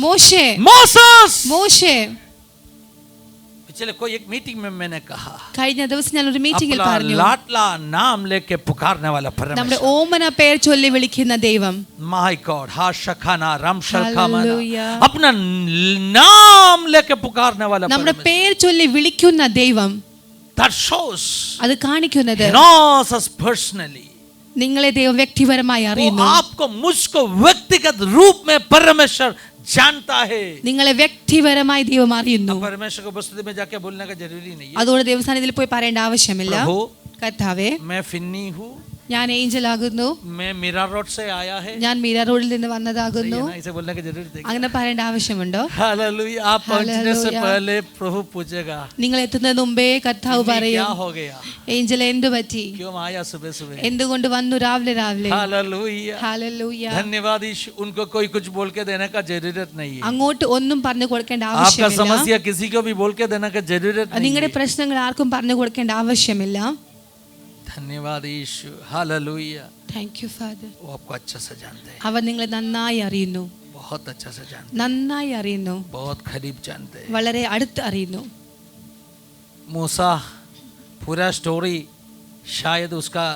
മോശേ, मोसेस. മോശേ. पिछले कोई एक मीटिंग में मैंने कहा കഴിഞ്ഞ ദിവസം ഞാൻ ഒരു മീറ്റിംഗിൽ अपना പറഞ്ഞു, लाडला नाम लेके पुकारने वाला നമ്മുടെ परमेश्वर. ഓമന പേര് ചൊല്ലി വിളിക്കുന്ന ദൈവം. माय गॉड हा शखाना राम शखाना Hallelujah. अपना नाम लेके पुकारने वाला നമ്മുടെ परमेश्वर. പേര് ചൊല്ലി വിളിക്കുന്ന ദൈവം. That shows അത് കാണിക്കുന്നത് he knows us personally. നിങ്ങളെ ദൈവം വ്യക്തിപരമായി वो അറിയുന്നു. आपको मुझको व्यक्तिगत रूप में परमेश्वर जानता है. നിങ്ങളെ വ്യക്തിപരമായി ദൈവം അറിയുന്നു. परमेश्वर को उपस्थिति में जाके बोलने का जरूरी नहीं है. അതുകൊണ്ട് ദൈവസ്ഥാനത്തിൽ പോയി പറയേണ്ട ആവശ്യമില്ല. प्रभु കർത്താവേ, मैं फिन्नी हूँ, ഞാൻ ഏഞ്ചൽ ആകുന്നു, मैं मीरा रोड से आया है. ഞാൻ മീര റോഡിൽ നിന്ന് सही വന്നതാകുന്നു. है ना? इसे बोलने की जरूरत है. അങ്ങനെ പറയേണ്ട ആവശ്യമുണ്ടോ? हालेलुया. आप पहुंचने से Hallelujah. पहले प्रभु पूछेगा നിങ്ങൾ എത്തുന്നതിന് മുമ്പേ കർത്താവ് फिन्नी പറയും, क्या हो गया, ഏഞ്ചൽ എന്തു പറ്റി, क्यों आया सुबह सुबह. എന്തുകൊണ്ട് വന്നു രാവിലെ രാവിലെ. हालेलुया. ഹല്ലേലൂയ. धन्यवाद यीशु. उनको कोई कुछ बोल के देने का जरूरत नहीं है. അങ്ങോട്ട് ഒന്നും പറഞ്ഞു കൊടുക്കേണ്ട आपका ആവശ്യമില്ല. समस्या किसी को भी बोल के देने का जरूरत नहीं നിങ്ങളുടെ है. പ്രശ്നങ്ങൾ ആർക്കും പറഞ്ഞു കൊടുക്കേണ്ട ആവശ്യമില്ല. धन्यवाद यीशु. हालेलुया. Thank you father. वो आपको अच्छा से जानते हैं, അവൻ നിങ്ങളെ നന്നായി അറിയുന്നു, बहुत अच्छा से जानते നന്നായി അറിയുന്നു, हैं, बहुत करीब जानते हैं. വളരെ അടുത്ത് അറിയുന്നു. मूसा पूरा स्टोरी शायद उसका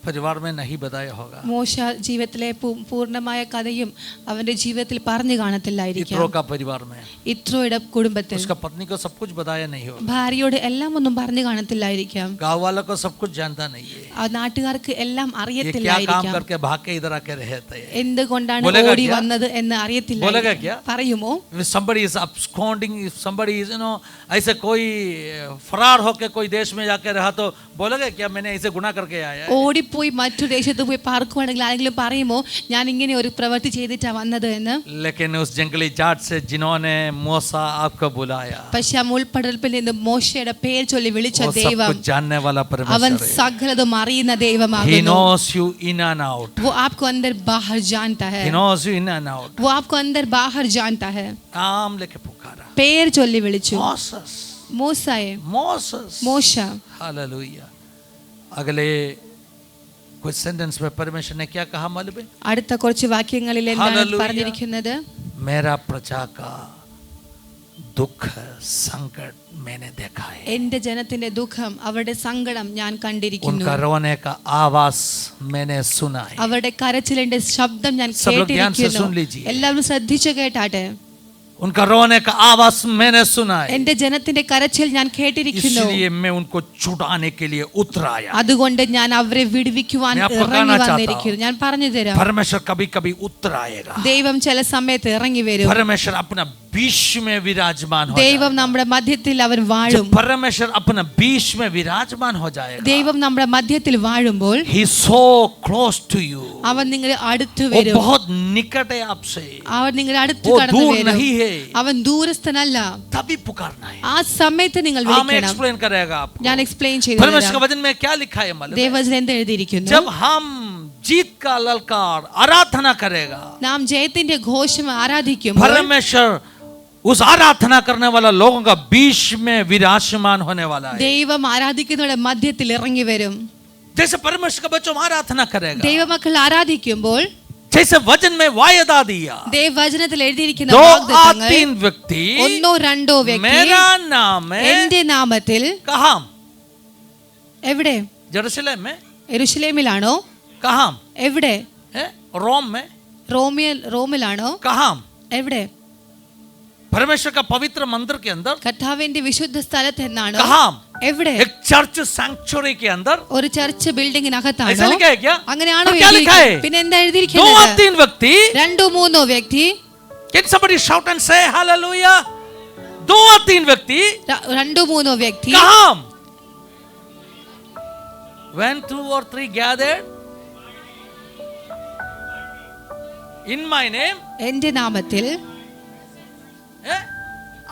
परिवार में नहीं बताया होगा. മോശ ജീവിതത്തിലെ പൂർണ്ണമായ കഥയും അവന്റെ ജീവിതത്തിൽ പറഞ്ഞു കാണത്തില്ലായിരിക്കാം. इत्रो का परिवार में ഇത്രോയുടെ കുടുംബത്തിൽ उसका पत्नी को सब कुछ बताया नहीं होगा. ഭാര്യയോട് എല്ലാം ഒന്നും പറഞ്ഞു കാണത്തില്ലായിരിക്കാം. गांव वालों को सब कुछ जानता नहीं है. ആ നാട്ടുകാർക്ക് എല്ലാം ये क्या काम അറിയത്തില്ലായിരിക്കാം. करके भाग के इधर आके रहते हैं. എന്തുകൊണ്ടാണ് बोलेगा ഓടി क्या? വന്നത് എന്ന് बोलेगा അറിയത്തില്ല. क्या? പറയുമോ? If somebody is absconding, if somebody is ऐसे कोई फरार होके कोई देश में जाके रहा तो बोलेगा क्या मैंने ऐसे गुनाह करके आया है. ഓടിപ്പോയി മറ്റു ദേശത്ത് പോയി പാർക്കുവാണെങ്കിൽ ആരെങ്കിലും പറയുമോ ഞാൻ ഇങ്ങനെ ഒരു പ്രവൃത്തി ചെയ്തിട്ടാ വന്നത് എന്ന്? लेकिन उस जंगली जाट से जिन्होंने मूसा आपको बुलाया, പക്ഷെ ആ മുൾപടർപ്പിൽ നിന്ന് മോശയുടെ പേര് ചൊല്ലി വിളിച്ച वो सब ദൈവം, कुछ जानने वाला അവൻ परमेश्वर है. സകലതും അറിയുന്ന He ദൈവമാകുന്നു. knows you in and out. वो आपको अंदर बाहर जानता है. He knows you in and out. वो आपको अंदर बाहर जानता है. नाम लेके पुकारा. പേര് ചൊല്ലി വിളിച്ചു. Moses. മൂസായെ, Moses. മോശ. हालेलुया. अगले कुछ सेंटेंस में परमेश्वर ने क्या कहा मालूम है? അടുത്ത കുറച്ച് വാക്യങ്ങളിൽ എന്താണ് Hallelujah. പറഞ്ഞിരിക്കുന്നത്? मेरा प्रजा का दुख संकट मैंने देखा है, എന്റെ ജനത്തിന്റെ ദുഃഖം, അവരുടെ സങ്കടം ഞാൻ കണ്ടിരിക്കുന്നു. उनका रोने का आवाज मैंने सुना है. അവരുടെ കരച്ചിലിന്റെ ശബ്ദം ഞാൻ सब लोग ध्यान से കേട്ടിരിക്കുന്നു. सुन लीजिए. എല്ലാവരും ശ്രദ്ധിച്ചു കേട്ടാട്ടെ. उनका रोने का आवाज मैंने सुना है, എന്റെ ജനത്തിന്റെ കരച്ചിൽ ഞാൻ കേട്ടിരിക്കുന്നു. इसलिए मैं उनको छुड़ाने के लिए उतर आया. അതുകൊണ്ട് ഞാൻ അവരെ വിടുവിക്കുവാൻ मैं आपको ഇറങ്ങി कहना വന്നിരിക്കുന്നു. ഞാൻ പറഞ്ഞു തരാം. परमेश्वर कभी कभी उतर आएगा. ദൈവം ചില സമയത്ത് ഇറങ്ങി വരും. परमेश्वर अपना बीच में विराजमान हो ദൈവം जाएगा. നമ്മുടെ മധ്യത്തിൽ അവൻ जब വാഴും. परमेश्वर अपना बीच में विराजमान हो जाएगा, ദൈവം നമ്മുടെ മധ്യത്തിൽ വാഴുമ്പോൾ he is so close to you. അവൻ നിങ്ങളുടെ അടുത്ത് वो വരും. बहुत निकट है आपसे, അവൻ നിങ്ങളുടെ അടുത്ത് वो കടന്നു दूर വരും. नहीं है. അവൻ ദൂരസ്ഥനല്ല. तभी पुकारना है. ആ സമയത്ത് നിങ്ങൾ हाँ, मैं വിളിക്കണം. एक्सप्लेन करेगा आपको. ഞാൻ എക്സ്പ്ലെയിൻ ചെയ്തു परमेश्वर के തരാം. वचन में क्या लिखा है मालूम है? ദൈവവചനം എന്ത് എഴുതിയിരിക്കുന്നു? जब हम जीत का ललकार आराधना करेगा, നാം ജയത്തിന്റെ ഘോഷം ആരാധിക്കുമ്പോൾ परमेश्वर उस आराधना करने वाला लोगों का बीच में विराजमान होने वाला है. ദൈവം ആരാധിക്കുന്നവരുടെ മധ്യത്തിൽ ഇറങ്ങി വരും. जैसे परमेश्वर का बच्चों आराधना करेगा, ദൈവമക്കൾ ആരാധിക്കുമ്പോൾ जैसे वचन में वायदा दिया, ദൈവവചനത്തിൽ എഴുതിയിരിക്കുന്ന 2 या വാഗ്ദത്തങ്ങൾ 3 व्यक्ति ഒന്നോ രണ്ടോ വ്യക്തി मेरा नाम है, എന്റെ നാമത്തിൽ कहाँ? എവിടെ? जेरूसलम में. യെരൂശലേമിലാണോ? कहाँ? എവിടെ? रोम में. റോമിലാണോ? कहाँ? എവിടെ? परमेश्वर का पवित्र मंदिर के अंदर. കർത്താവിന്റെ വിശുദ്ധ സ്ഥലത്ത് എന്നാണോ? कहाँ? എവിടെ? एक चर्च सैंक्चुअरी के अंदर. ഒരു ചർച്ച് ബിൽഡിങ്ങിനകത്താണോ? ऐसा लिखा है क्या? അങ്ങനെയാണോ तो क्या लिखा है? എഴുതിയിരിക്കുന്നത്? പിന്നെ എന്താ 2 या എഴുതിയിരിക്കുന്നത്? 3 व्यक्ति. രണ്ടോ മൂന്നോ വ്യക്തി. Can somebody shout and say hallelujah? 2 या 3 व्यक्ति. രണ്ടോ മൂന്നോ വ്യക്തി. कहाँ? When 2 or 3 gathered in my name, എന്റെ നാമത്തിൽ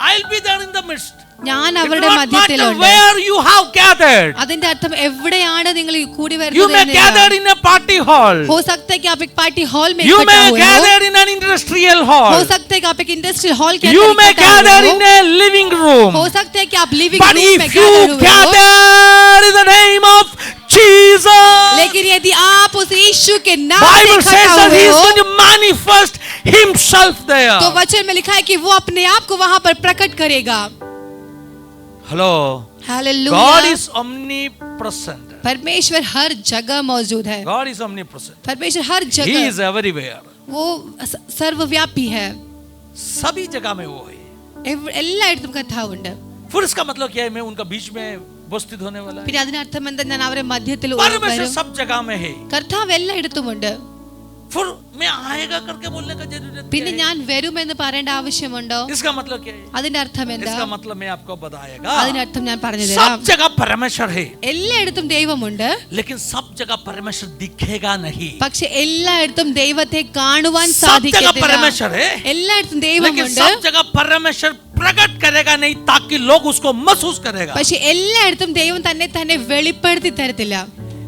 I'll be there in the midst. ഞാൻ It അവരുടെ will not matter മധ്യത്തിലുണ്ട്. where you have gathered. അതിന്റെ അർത്ഥം എവിടെയാണ് നിങ്ങൾ കൂടി You may വരുന്നത് gather in a party hall. हो सकता है कि आप एक पार्टी हॉल में You इकट्ठा may हुए gather हो. in an industrial हो hall. सकता है कि आप एक इंडस्ट्रियल हॉल के You अंदर may इकट्ठा gather हुए in हो. a living room. हो सकता है कि आप लिविंग But रूम में if you गैदर हुए हो. gather in the name of Jesus, लेकिन यदि आप उस यीशु के नाम से Bible says इकट्ठा that हुए He is हो, going to manifest Himself there. तो वचन में लिखा है कि वो अपने आप को वहां पर प्रकट करेगा. Hello. God hallelujah. is omnipresent. परमेश्वर हर जगह मौजूद है. God is omnipresent. परमेश्वर हर He जगह is everywhere. वो सर्वव्यापी है. सभी जगह में वो है. എല്ലായിടത്തും കർത്താവുണ്ട്. फिर इसका मतलब क्या है? मैं उनका बीच में उपस्थित होने वाला है. പിന്നെ അതിനർത്ഥം എന്താ? ഞാൻ അവരെ മധ്യത്തിൽ परमेश्वर വരും. सब जगह में है. കർത്താവ് എല്ലായിടത്തും ഉണ്ട്. फिर मैं आएगा करके बोलने का जरूरत പിന്നെ क्या है? ഞാൻ വരുമെന്ന് പറയേണ്ട ആവശ്യമുണ്ടോ? इसका मतलब क्या है? അതിന്റെ അർത്ഥം എന്താ? इसका मतलब मैं आपको बताएगा. അതിനർത്ഥം ഞാൻ പറഞ്ഞു सब തരാം. जगह परमेश्वर है, എല്ലായിടത്തും ദൈവമുണ്ട്. लेकिन सब जगह परमेश्वर दिखेगा नहीं. പക്ഷെ എല്ലായിടത്തും ദൈവത്തെ കാണുവാൻ सब जगह സാധിക്കത്തില്ല. परमेश्वर है, എല്ലായിടത്തും लेकिन ദൈവമുണ്ട്. सब जगह परमेश्वर प्रकट करेगा नहीं, ताकि लोग उसको महसूस करेगा. പക്ഷെ എല്ലായിടത്തും ദൈവം തന്നെ വെളിപ്പെടുത്തി തരത്തില്ല.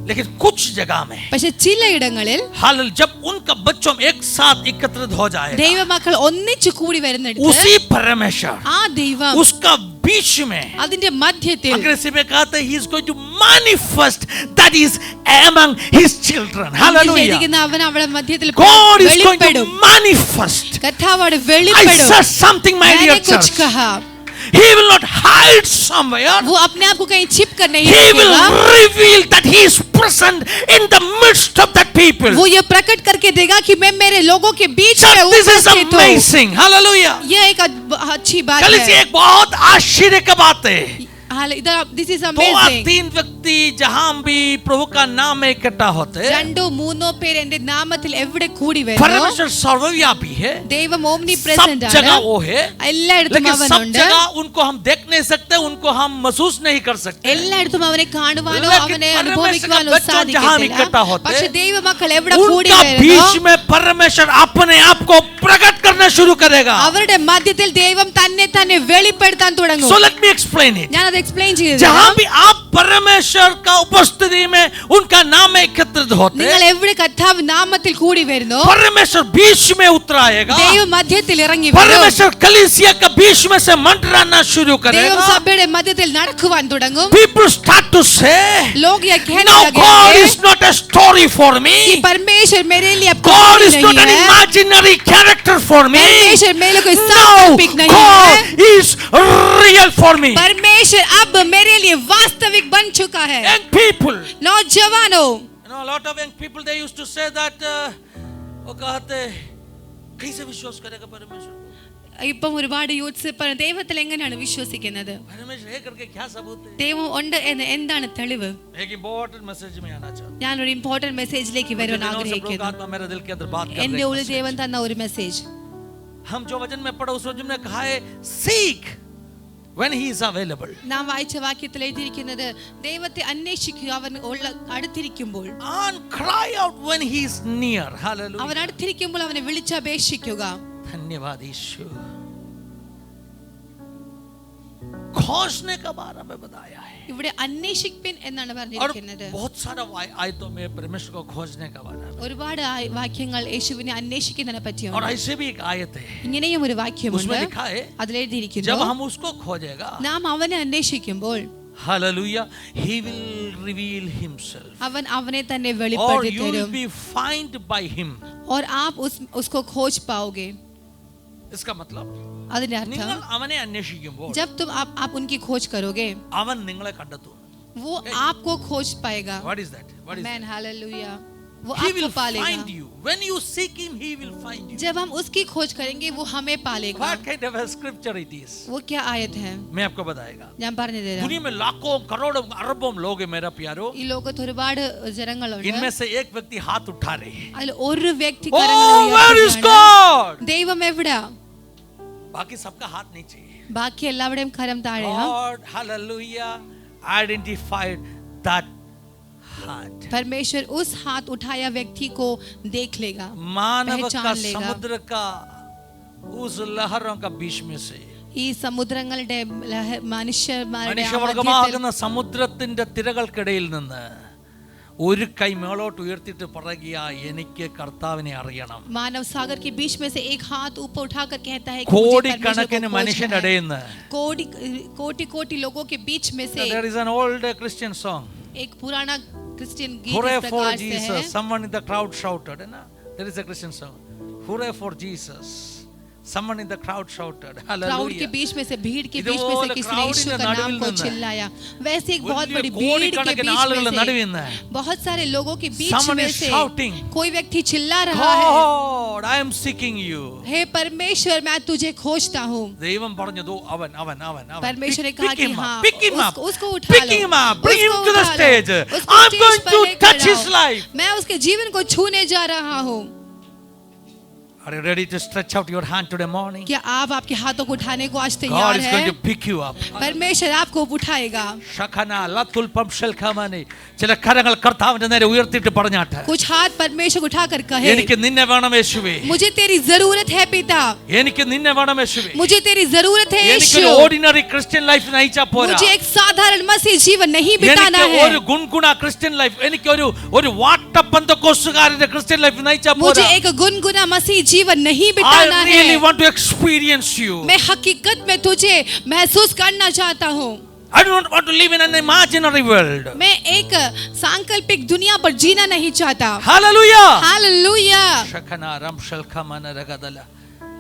लेकिन कुछ जगह में പക്ഷെ ചിലയിടങ്ങളിൽ हाल जब उनका बच्चों एक साथ एकत्रित हो जाएगा, ദൈവമക്കൾ ഒന്നിച്ചു കൂടി വരുന്നിടത്ത് उसी परमेश्वर ആ ദൈവം उसका बीच में അതിന്റെ മധ്യത്തിൽ अंग्रेजी में कहते हैं he is going to manifest that is among his children. Hallelujah. അവൻ അവിടെ മധ്യത്തിൽ God is going to വെളിപ്പെടും. manifest. കർത്താവ് അവിടെ I വെളിപ്പെടും. said something, my dear मैंने कुछ church. कहा. He will not hide somewhere. वो अपने आप को कहीं छिप कर नहीं He will रखेगा. reveal that he is present in the midst of that people. वो ये प्रकट करके देगा कि मैं मेरे लोगों के बीच में Church, this is उपस्थित हूँ. amazing. Hallelujah. ये एक अच्छी बात कलीसिया है. एक बहुत आश्चर्य की बात है. इधर दिस इज 2 या अमेजिंग. 3 व्यक्ति जहां भी प्रभु का नाम में इकट्ठा होते हैं, രണ്ടോ മൂന്നോ പേര് എന്റെ നാമത്തിൽ എവിടെ കൂടി വരുന്നു. परमेश्वर सर्वव्यापी है, ദൈവം ഓംനി सब പ്രസന്റ് जगह ആണ്. वो है, എല്ലായിടത്തും लेकिन सब അവനുണ്ട്. जगह उनको हम देख नहीं सकते, उनको हम महसूस नहीं कर सकते. എല്ലായിടത്തും അവനെ കാണുവാനോ लेकिन അവനെ परमेश्वर അനുഭവിക്കുവാനോ का बच्चों जहां इकट्ठा സാധിക്കത്തില്ല. होते, പക്ഷെ ദൈവമക്കൾ എവിടെ കൂടി उनका बीच വരുന്നു में परमेश्वर अपने आप को प्रकट करना शुरू करेगा. അവരുടെ മധ്യത്തിൽ ദൈവം തന്നെ വെളിപ്പെടുത്താൻ തുടങ്ങും. So let me explain it. ഞാൻ അത് എക്സ്പ്ലെയിൻ ചെയ്തു जहां भी आप परमेश्वर का उपस्थिति में उनका नाम में एकत्रित एकत्रित होते നിങ്ങൾ എവിടെ കർത്താവ് നാമത്തിൽ കൂടി വരുന്നു, परमेश्वर बीच में उतर आएगा, ദൈവം മധ്യത്തിൽ ഇറങ്ങി വരും. परमेश्वर कलीसिया का बीच में से मंडराना शुरू ദൈവം करेगा. സഭയുടെ മധ്യത്തിൽ നടക്കുവാൻ തുടങ്ങും. People start to say, लोग ये कहने now God लगेंगे is not a story for कि me, परमेश्वर मेरे लिए अब God कहानी is not an नहीं है, imaginary character for me, परमेश्वर मेरे लिए कोई now सांकल्पिक नहीं God है, is real for me. परमेश्वर अब मेरे लिए वास्तविक बन चुका है. Young people, नौजवानों, you know, a lot of young people, they used to say that वो कहते कैसे विश्वास करेगा परमेश्वर को, ഇപ്പം ഒരുപാട് യൂത്ത്സ് ദൈവത്തിൽ എങ്ങനെയാണ് വിശ്വസിക്കുന്നത്, परमेश्वर है करके क्या सबूत है. ദൈവം ഉണ്ട് എന്ന് എന്താണ് തെളിവ്? एक इम्पोर्टेंट मैसेज में आना चाहता हूं. ഞാനൊരു ഇമ്പോർട്ടന്റ് മെസ്സേജിലേക്ക് कुछ വരാൻ दिनों से प्रभु का ആഗ്രഹിക്കുന്നു. आत्मा मेरे दिल के अंदर बात कर എന്റെ रही ഉള്ളിൽ है. ദൈവം തന്ന ഒരു മെസ്സേജ്, हम जो वचन में पढ़ा उस वचन में कहा है seek when he is available, നാം വായിച്ച വാക്യത്തിൽ എഴുതിയിരിക്കുന്നത് ദൈവത്തെ അന്വേഷിക്കുക അവൻ അടുത്തിരിക്കുമ്പോൾ, and cry out when he is near. Hallelujah. അവൻ അടുത്തിരിക്കുമ്പോൾ അവനെ വിളിച്ചപേക്ഷിക്കുക. धन्यवाद यीशु. खोजने का बारे में बताया है, ഇവിടെ അന്വേഷിപ്പിൻ എന്നാണ് और പറഞ്ഞിരിക്കുന്നത്. बहुत सारा आयतों में परमेश्वर को खोजने का बारे में, ഒരുപാട് വാക്യങ്ങൾ യേശുവിനെ അന്വേഷിക്കുന്നതിനെ और പറ്റിയാണ്. ऐसे भी एक आयत है ഇങ്ങനെയും ഒരു उसमें വാക്യമുണ്ട്, लिखा है जब അതിലെഴുതിയിരിക്കുന്നു हम उसको खोजेगा, നാം അവനെ അന്വേഷിക്കുമ്പോൾ hallelujah, he will reveal himself, അവൻ അവനെ തന്നെ or വെളിപ്പെടുത്തി you will തരും, be find by him. और आप उसको खोज पाओगे. इसका मतलब അതിന്റെ നിങ്ങൾ അർത്ഥം, അവനെ അന്വേഷിക്കുമ്പോൾ जब तुम आप उनकी खोज करोगे, അവൻ നിങ്ങളെ കണ്ടെത്തും. वो आपको खोज पाएगा. What is that? What is Amen, that? Hallelujah. वो He आपको will पालेगा. find you. When you seek him, he will find you. जब हम उसकी खोज करेंगे वो हमें पालेगा. What kind of a scripture it is? वो क्या आयत है, मैं आपको बताएगा. ഞാൻ പറഞ്ഞു തരാം. दुनिया में लाखों करोड़ों अरबों लोग हैं मेरा प्यारो. ഈ ലോകത്ത് ഒരുപാട് ജനങ്ങളുണ്ട്. इनमें से एक व्यक्ति हाथ उठा रहे हैं. അതിൽ ഒരു വ്യക്തി Oh, കരങ്ങൾ where is ഉയർത്തുകയാണ്. God? ദൈവം എവിടെയാ? बाकी सबका हाथ नीचे. ബാക്കി എല്ലാവരുടെയും കരം താഴെയാ. God, hallelujah, identified that heart. परमेश्वर उस हाथ उठाया व्यक्ति को देख लेगा, मानव का पहचान लेगा. समुद्र का उस लहरों का बीच में से ഈ സമുദ്രങ്ങളുടെ മനുഷ്യന്മാരുടെ മനുഷ്യവർഗമാകുന്ന സമുദ്രത്തിന്റെ തിരകൾക്കിടയിൽ നിന്ന് ഒരു കൈ മേളോട്ട് ഉയർത്തിയിട്ട് പറയുക, എനിക്ക് കർത്താവിനെ അറിയണം. मानव सागर के बीच में से एक हाथ ऊपर उठाकर कहता है कि കോടിക്കണക്കിന് മനുഷ്യന്റെ ഇടയിൽ നിന്ന്, कोटि कोटि लोगों के बीच में से there is an old Christian song, एक पुराना क्रिश्चियन गीत hooray इस for प्रकार से Jesus, है. someone in the crowd shouted, है ना? There is a Christian song, hooray for Jesus, someone in the crowd shouted, crowd के hallelujah. बीच में से, भीड़ के बीच में ഇതുപോലെ से किसी ने यीशु crowd-ന്റെ का नाम നടുവിൽ को നിന്ന്, चिल्लाया. वैसे एक बहुत വലിയ बड़ी भीड़ के കോടിക്കണക്കിന് बीच ആളുകളുടെ में നടുവിൽ से, നിന്ന് बहुत सारे लोगों के बीच someone में is से shouting, कोई व्यक्ति चिल्ला रहा है, God, I am seeking you. हे परमेश्वर मैं तुझे खोजता हूँ. ദൈവം പറഞ്ഞു, ദോ അവൻ परमेश्वर ने कहा pick कि him हाँ, up, pick him up, उसको उठा pick लो, him up, bring him उसको to the उठा लो, stage. उसको I'm स्टेज going पर to लेकर touch his आओ. life. मैं उसके जीवन को छूने जा रहा हूँ. Are you ready to stretch out your hand today morning? क्या आप आपके हाथों को उठाने को आज God तैयार is going है? to pick you up. परमेश्वर आपको उठाएगा. ഷഖന ലത്തുൽ പംശൽഖമനി, ചില കരങ്ങൾ കർത്താവിന്റെ നേരെ ഉയർത്തിയിട്ട് പറഞ്ഞാട്ടെ, कुछ हाथ परमेश्वर उठाकर कहे, എനിക്ക് നിന്നെ വേണം യേശുവേ, मुझे तेरी जरूरत है पिता, എനിക്ക് നിന്നെ വേണം യേശുവേ. मुझे तेरी जरूरत है എനിക്ക് यीशु. ഓർഡിനറി ക്രിസ്ത്യൻ ലൈഫ് നയിച്ചാ പോരാ, मुझे एक साधारण मसीह जीवन नहीं बिताना എനിക്ക് है. ഒരു ഗുൺഗുണ ക്രിസ്ത്യൻ ലൈഫ്, എനിക്ക് ഒരു വാട്ടപ്പന്തക്കോസ്തുകാരന്റെ ക്രിസ്ത്യൻ ലൈഫ് നയിച്ചാ मुझे പോരാ. एक गुनगुना मसीह जीवन नहीं I बिताना really है. want to experience you. मैं हकीकत में तुझे महसूस करना चाहता हूँ. I don't want to live in an imaginary world. मैं एक सांकल्पिक दुनिया पर जीना नहीं चाहता. Hallelujah. हालेलुया. ഷഖന റംശൽഖമന രഗദല.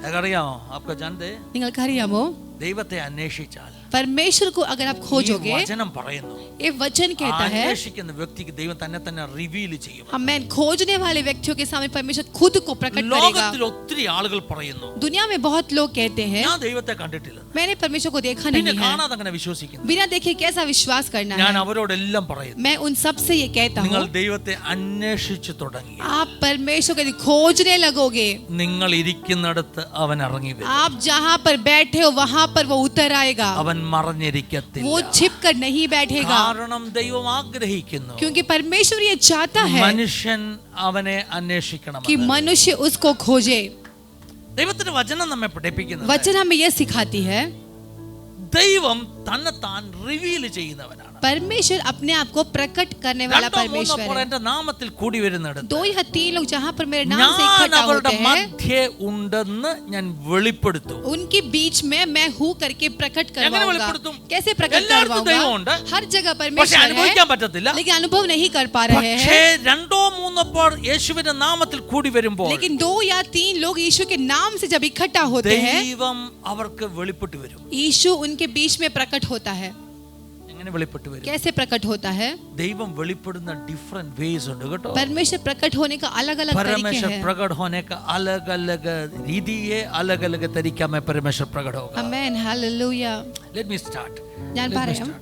എങ്ങറിയാമോ, आपको जानते, നിങ്ങൾക്കറിയാമോ, ദൈവത്തെ അന്വേഷിച്ചാൽ परमेश्वर को अगर आप ഈ खोजोगे, വചനം പറയുന്നു, ये वचन कहता है, അന്വേഷിക്കുന്ന വ്യക്തിക്ക് ദൈവം തന്നെ റിവീൽ ചെയ്യും. हमें खोजने वाले व्यक्तियों के सामने परमेश्वर खुद को प्रकट करेगा. ലോകത്തിൽ ഒത്തിരി ആളുകൾ പറയുന്നു, दुनिया में बहुत लोग कहते हैं ഞാൻ ദൈവത്തെ കണ്ടിട്ടില്ല, मैंने परमेश्वर को देखा പിന്നെ नहीं है. കാണാതെ അങ്ങനെ വിശ്വസിക്കുന്നു. बिना देखे कैसा विश्वास करना ഞാൻ है. അവരോടെല്ലാം പറയുന്നു, मैं उन सब से ये कहता നിങ്ങൾ हूँ, ദൈവത്തെ അന്വേഷിച്ചു തുടങ്ങി, आप परमेश्वर को यदि खोजने लगोगे, നിങ്ങൾ ഇരിക്കുന്നിടത്ത് അവൻ ഇറങ്ങി വരും. आप जहाँ पर बैठे हो वहाँ पर वो उतर आएगा. അവൻ മറഞ്ഞിരിക്കത്തില്ല. वो छिप कर नहीं बैठेगा, കാരണം ദൈവം ആഗ്രഹിക്കുന്നു क्योंकि परमेश्वर ये चाहता है മനുഷ്യൻ അവനെ അന്വേഷിക്കണം. कि मनुष्य उसको खोजे. ദൈവത്തിന്റെ വചനം നമ്മെ പഠിപ്പിക്കുന്നത്, वचन हमें यह सिखाती है, ദൈവം തന്നെത്താൻ റിവീൽ ചെയ്യുന്നവനാണ്. परमेश्वर अपने आप को प्रकट करने वाला परमेश्वर है. എന്റെ നാമത്തിൽ കൂടി വരുന്നിടത്ത് 2 या 3 लोग जहाँ पर मेरे नाम से ഞാൻ इकट्ठा അവരുടെ होते हैं, മധ്യേ ഉണ്ടെന്ന് ഞാൻ വെളിപ്പെടുത്തും. उनके बीच में मैं हूँ करके प्रकट എങ്ങനെ करवाऊंगा. വെളിപ്പെടുത്തും? कैसे प्रकट എല്ലായിടത്തും ദൈവമുണ്ട്. करवाऊंगा? हर जगह പക്ഷെ परमेश्वर അനുഭവിക്കാൻ है, പറ്റത്തില്ല. लेकिन अनुभव नहीं कर पा रहे പക്ഷേ हैं. 2-3 പേർ യേശുവിന്റെ നാമത്തിൽ കൂടി വരുമ്പോൾ लेकिन 2 या 3 लोग यीशु के नाम से जब इकट्ठा होते हैं, ദൈവം അവർക്ക് വെളിപ്പെട്ടു വരും. यीशु उनके बीच में प्रकट होता है. എങ്ങനെ വെളിപ്പെട്ടു വരും? कैसे प्रकट होता है? ദൈവം വെളിപ്പെടുന്ന ഡിഫറെന്റ് വേസ് ഉണ്ട് കേട്ടോ. परमेश्वर प्रकट होने का अलग अलग तरीके परमेश्वर हैं. प्रकट होने का अलग अलग रीति है, अलग अलग तरीका में परमेश्वर प्रकट होगा. आमेन, हालेलुया. Let me start. जान पा रहे हैं?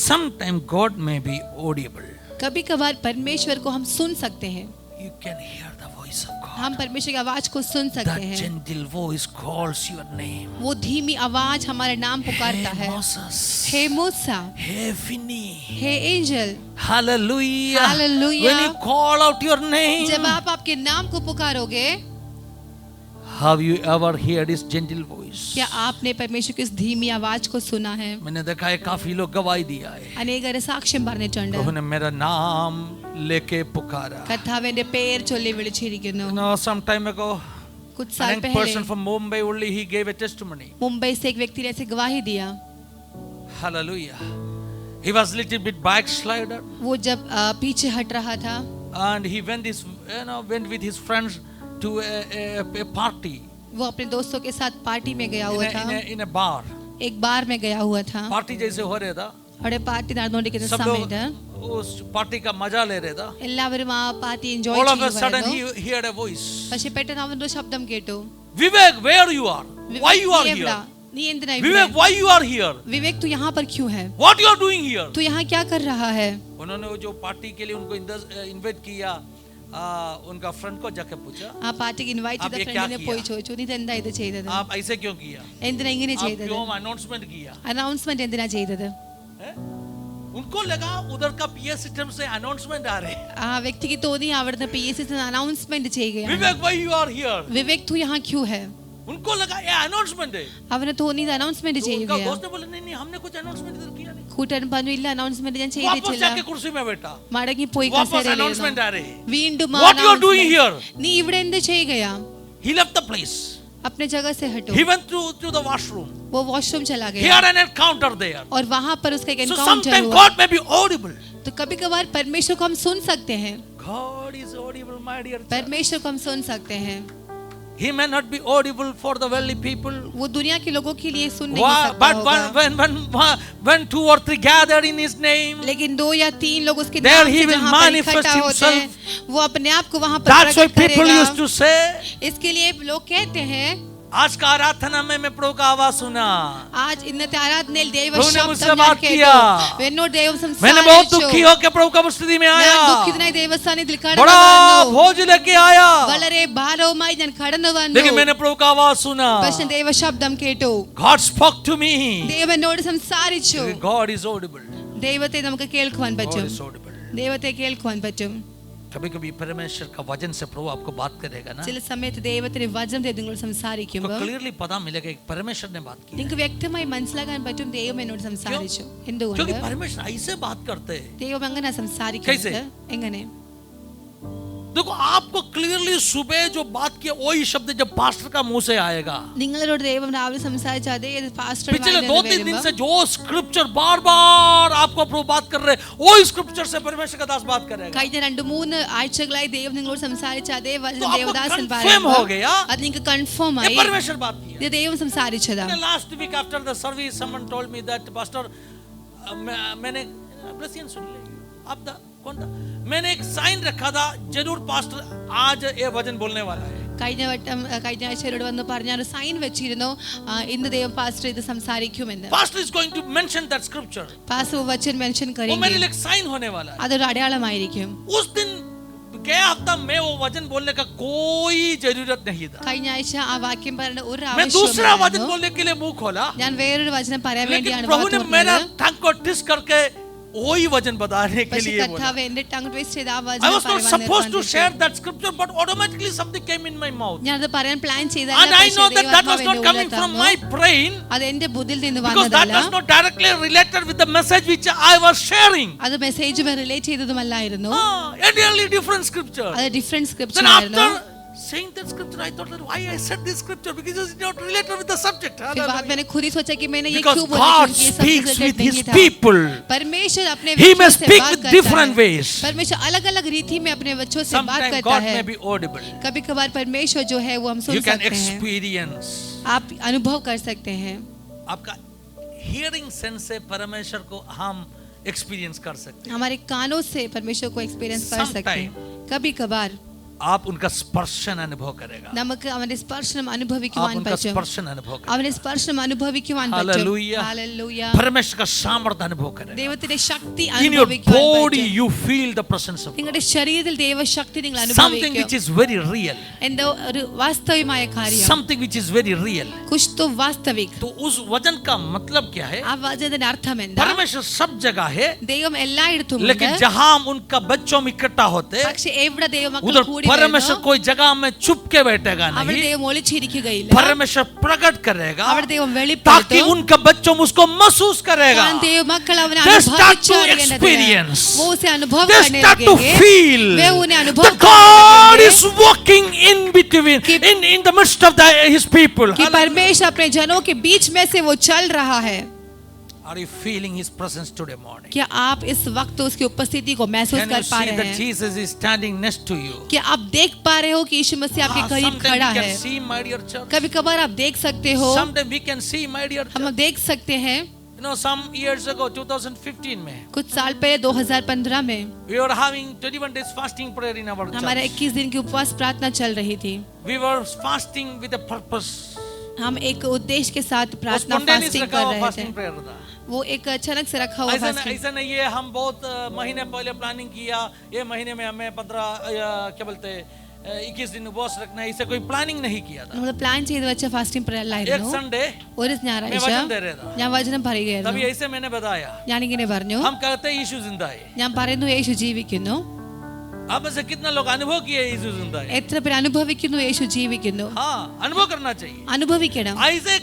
Sometimes God may be audible. कभी कभार परमेश्वर को हम सुन सकते हैं. You can hear the voice of God. हम परमेश्वर की आवाज को सुन सकते That हैं. gentle voice calls your name. वो धीमी आवाज हमारे नाम पुकारता Hey है. Moses. हे मूसा, Hey Finney. हे angel. Hallelujah. Hallelujah. When you call out your name. जब आप आपके नाम को पुकारोगे, Have you ever heard his gentle voice? क्या आपने परमेश्वर की इस धीमी आवाज को सुना है? मैंने देखा है काफी लोग गवाही दिया है. അനേകരെ സാക്ഷ്യം പറഞ്ഞിട്ടുണ്ട്. प्रभु ने मेरा नाम लेके पुकारा. കർത്താവിന്റെ പേര് ചൊല്ലി വിളിച്ചിരിക്കുന്നു. You know, some time ago, कुछ a साल young पहले person from Mumbai only he gave a testimony. Mumbai से एक व्यक्ति ने ऐसे गवाही दिया. Hallelujah. He was little bit backslider वो जब पीछे हट रहा था, and he went with his friends to a party वो अपने दोस्तों के साथ पार्टी में गया हुआ था. in a bar. एक बार में गया हुआ था. पार्टी जैसे हो रहा था. അവിടെ പാർട്ടി നടന്നുകൊണ്ടിരിക്കുന്ന सब लोग സമയത്ത് उस पार्टी का मजा ले रहे था. എല്ലാവരും ആ party enjoy All of a sudden ചെയ്യുമായിരുന്നു. he heard a voice. പക്ഷെ പെട്ടെന്ന് അവനൊരു ശബ്ദം കേട്ടു. Vivek, where you are? Why you are നീ എവിടാ? here? നീ എന്തിനാ ഇവിടെ? Vivek, why you are here? विवेक तू यहाँ पर क्यों है? What you are doing here? तू यहाँ क्या कर रहा है? उन्होंने वो जो पार्टी के लिए उनको इनवाइट किया, उनका फ्रेंड को जाके पूछा, ആ പാർട്ടിക്ക് ഇൻവൈറ്റ് आप ചെയ്ത ये क्या ഫ്രണ്ടിനെ किया? പോയി ചോദിച്ചു, നീ ഇതെന്താ ഇത് ചെയ്തത്? आप ऐसे क्यों किया? എന്തിനാ ഇങ്ങനെ आप ചെയ്തത്? क्यों अनाउंसमेंट किया? അനൗൺസ്മെന്റ് എന്തിനാ ചെയ്തത്? हैं? उनको लगा उधर का पीए सिस्टम से अनाउंसमेंट आ रहे. ആ വ്യക്തിക്ക് തോന്നി അവിടുന്ന് PSC അനൗൺസ്മെന്റ് ചെയ്യുകയാണ്. विवेक, why you are here? विवेक तू यहाँ क्यों है? उनको लगा ये अनाउंसमेंट है. അവന് തോന്നി ഇത് അനൗൺസ്മെന്റ് तो उनका ചെയ്യുകയാണ്. दोस्त ने बोला नहीं हमने कुछ अनाउंसमेंट इधर किया नहीं. കൂട്ടുകാരൻ പറഞ്ഞു ഇല്ല അനൗൺസ്മെന്റ് ഞാൻ वापस ചെയ്തിട്ടില്ല. जाके कुर्सी में बैठा. മടങ്ങി പോയി वापस കസേരയിൽ अनाउंसमेंट ഇരുന്നു. आ रहे. വീണ്ടും What you are doing here? നീ ഇവിടെ എന്ത് ചെയ്യുകയാ? He left the place. अपने जगह से हटो. He went to the washroom. वो वॉशरूम चला He गया had an encounter there. और वहां पर उसका एक So एनकाउंटर sometimes हुआ. God may be audible. तो कभी कभार परमेश्वर को हम सुन सकते हैं. God is audible, my dear child. परमेश्वर को हम सुन सकते हैं. He may not be audible for the worldly people. वो दुनिया के लोगों के लिए सुन नहीं Why? सकता But होगा. when 2 or 3 gathered in His name, लेकिन 2 या 3 लोग उसके There नाम he से will जहाँ पर manifest इकट्ठा होते हैं, himself. वो अपने आप को वहाँ पर that's why प्रकट people used करेगा. to say, इसके लिए लोग कहते हैं, आज का आराधना में मैं प्रभु का आवाज सुना. आज इन्नते आराधनेल देव प्रभु ने शब्द मुझसे बात ഞാൻ किया. കേട്ടു. വെന്നോ ദൈവം मैंने बहुत സംസാരിച്ചു. दुखी होकर प्रभु का उपस्थिति में ഞാൻ आया. ദുഃഖിതനായി ദൈവസ്ഥാനത്തിൽ കടന്നു बड़ा വന്നു. भोज लेके आया. വളരെ ഭാരവുമായി ഞാൻ കടന്നു വന്നു. लेकिन मैंने प्रभु का आवाज सुना. പക്ഷേ ദൈവ ശബ്ദം കേട്ടു. God spoke to me. ദൈവം എന്നോട് സംസാരിച്ചു. God is audible. ദൈവത്തെ നമുക്ക് കേൾക്കുവാൻ God പറ്റും. is audible. ദൈവത്തെ കേൾക്കുവാൻ പറ്റും. कभी-कभी परमेश्वर का वचन से प्रभु आपको बात करेगा ना. ചില സമയത്ത് ദൈവത്തിന്റെ വചനം നിങ്ങളോട് तो സംസാരിക്കുമ്പോൾ क्लियरली पता मिलेगा कि परमेश्वर ने बात की. നിങ്ങൾക്ക് വ്യക്തമായി മനസ്സിലാക്കാൻ പറ്റും ദൈവം എന്നോട് സംസാരിച്ചു. എന്തുകൊണ്ട്? क्योंकि परमेश्वर ऐसे बात करते हैं. ദൈവം അങ്ങനെ സംസാരിക്കുന്നത് कैसे? എങ്ങനെ? देखो आपको क्लियरली सुबह जो बात किया वही शब्द जब पास्टर का मुंह से आएगा. നിങ്ങളോട് ദൈവം രാവിലെ സംസാരിച്ച അതേ പാസ്റ്റർ पिछले 2-3 दिन से जो स्क्रिप्चर बार-बार आपको प्रभु बात कर रहे वही स्क्रिप्चर से परमेश्वर का दास बात करेगा. കഴിഞ്ഞ 2-3 ആഴ്ചകളായി ദൈവം നിങ്ങളോട് സംസാരിച്ച അതേ വചനം तो आपको ദേവദാസൻ confirm हो गया. അത് നിങ്ങൾക്ക് കൺഫേം ये ആയി. परमेश्वर बात किया. ഇത് ദൈവം സംസാരിച്ചതാ. Last week after the service someone told me that pastor मैंने ब्लेसिंग सुन ली. आप कौन था? मैंने एक साइन रखा था जरूर पास्टर आज ये वचन बोलने वाला है. കഴിഞ്ഞ ആഴ്ച എന്നോട് വന്ന് പറഞ്ഞ ഒരു സൈൻ വെച്ചിരുന്നു, ഇന്ന് ദൈവം പാസ്റ്റർ ഇത് സംസാരിക്കുമെന്ന്. Pastor is going to mention that scripture. Pastor വചൻ മെൻഷൻ वो मेरे करेंगे. लिए एक साइन होने वाला है. അതൊരു അടയാളമായിരിക്കും. उस दिन गया हफ्ता में वो वचन बोलने का कोई जरूरत नहीं था. കഴിഞ്ഞ ആഴ്ച ആ വാക്യം പറയേണ്ട ഒരു मैं दूसरा वचन ആവശ്യമില്ല. बोलने के लिए मुंह खोला. ഞാൻ വേറൊരു വചനം പറയാൻ लेकिन വേണ്ടിയാണ് प्रभु ने मेरा വാക്ക് टंग को ट्विस्ट करके वही वचन बताने के പക്ഷെ लिए बोला. കർത്താവ് എന്റെ ടങ് ട്വിസ്റ്റ് ചെയ്ത് ആ I വചനം was not പറയുവാൻ supposed to share നിർബന്ധിച്ചു. that scripture, but automatically something came in my mouth. ഞാനത് പറയാൻ പ്ലാൻ ചെയ്തല്ല, And I പക്ഷേ know that was ദൈവാത്മാവ് not എന്റെ coming ഉള്ളിൽ from തന്നു. my brain, അത് എന്റെ ബുദ്ധിയിൽ നിന്ന് because that വന്നതല്ല, was not directly related with the message which I was sharing. അത് മെസ്സേജുമായി റിലേറ്റ് ചെയ്തതുമല്ലായിരുന്നു, Entirely different scripture. അത് ഡിഫറെന്റ് Then സ്ക്രിപ്ചർ ആയിരുന്നു. after saying that scripture, I thought that why I said this scripture, because it is not related with the subject. फिर बाद मैंने खुद ही सोचा कि मैंने ये Because क्यों बोला, God क्योंकि ये speaks सबसे with related His नहीं था. people. परमेश्वर अपने He बच्चों may से speak बात with करता different है. ways. परमेश्वर अलग अलग रीति में अपने बच्चों से बात Sometimes करता God है. may be audible. कभी कभार परमेश्वर जो है वो हम सुन You can सकते हैं, experience. आप अनुभव कर सकते हैं. आपका hearing sense से परमेश्वर को हम experience कर सकते हैं. हमारे कानों से परमेश्वर को एक्सपीरियंस कर सकते हैं. कभी कभार आप उनका स्पर्शन अनुभव करेगा. നമുക്ക് അവന്റെ സ്പർശനം അനുഭവിക്കുവാൻ आप उनका പറ്റും. स्पर्शन अनुभव करेगा. അവന്റെ സ്പർശനം അനുഭവിക്കുവാൻ പറ്റും. Hallelujah. ഹല്ലേലൂയ. परमेश्वर का सामर्थ्य अनुभव करेगा. ദൈവത്തിന്റെ ശക്തി In your അനുഭവിക്കുവാൻ body പറ്റും. you feel the presence of God. നിങ്ങളുടെ ശരീരത്തിൽ ദൈവശക്തി നിങ്ങൾ Something which അനുഭവിക്കും. is very real. എന്തോ ഒരു വാസ്തവികമായ കാര്യം, Something which is very real. कुछ तो वास्तविक. तो उस वचन का मतलब क्या है? ആ വചനത്തിന്റെ അർത്ഥം എന്താ? परमेश्वर सब जगह है, ദൈവം എല്ലായിടത്തും लेकिन ഉണ്ട്. जहां हम उनका बच्चों में इकट्ठा होते, പക്ഷെ എവിടെ ദൈവമക്കൾ उधर കൂടി परमेश्वर വരുന്നു, कोई जगह में चुप के बैठेगा അവിടെ नहीं. ദൈവം ഒളിച്ചിരിക്കുകയില്ല. परमेश्वर प्रकट करेगा അവിടെ ദൈവം ताकि വെളിപ്പെടുത്തും. उनका बच्चों उसको महसूस करेगा. കാരണം ദൈവമക്കൾ അവനെ They start to അനുഭവിച്ചറിയേണ്ടതിന്, experience. वो उसे अनुभव They करने start to लगेंगे. feel वे उन्हें अनुभव that करने God लगेंगे is walking in between, in the midst of His people. कि परमेश्वर अपने जनों के बीच में से वो चल रहा है. Are you feeling His presence today morning? क्या आप इस वक्त उसकी उपस्थिति को महसूस Can you कर पा see रहे that हैं? Jesus is standing next to you? क्या आप देख पा रहे हो कि यीशु मसीह आपके करीब Sometimes खड़ा we can है? see, my dear church. कभी कभार आप देख सकते हो, Sometimes we can see, my dear हम church. देख सकते हैं. You know, some years ago, 2015 में, कुछ साल पहले 2015 में we were having 21 days fasting prayer in our हमारा church. 21 दिन की उपवास प्रार्थना चल रही थी. We were fasting with a purpose. हम एक उद्देश्य के साथ वो प्रार्थना spontaneous फास्टिंग रखा कर हुआ रहे थे. fasting prayer था. वो एक अचानक से रखा हुआ फास्टिंग. ऐसा नहीं है, हम बहुत महीने पहले प्लानिंग किया, ये महीने में हमें 15 क्या बोलते हैं 21 दिन उपवास रखना है, इसे कोई प्लानिंग नहीं किया था. നമ്മൾ പ്ലാൻ ചെയ്ത് വെച്ച ഫാസ്റ്റിംഗ് പ്രയർ एक ആയിരുന്നു. संडे ഒരു मैं ഞായറാഴ്ച वचन दे रहा था, ഞാൻ വചനം तभी പറയുകയായിരുന്നു. ऐसे मैंने बताया, ഞാനിങ്ങനെ പറഞ്ഞു, हम कहते हैं यीशु जिंदा है. ഞാൻ പറയുന്നു യേശു ജീവിക്കുന്നു. आप में से कितना लोग अनुभव किए यीशु जिंदा है? എത്ര പേർ അനുഭവിക്കുന്നു യേശു ജീവിക്കുന്നു? हाँ, अनुभव करना चाहिए. അനുഭവിക്കണം. ऐसे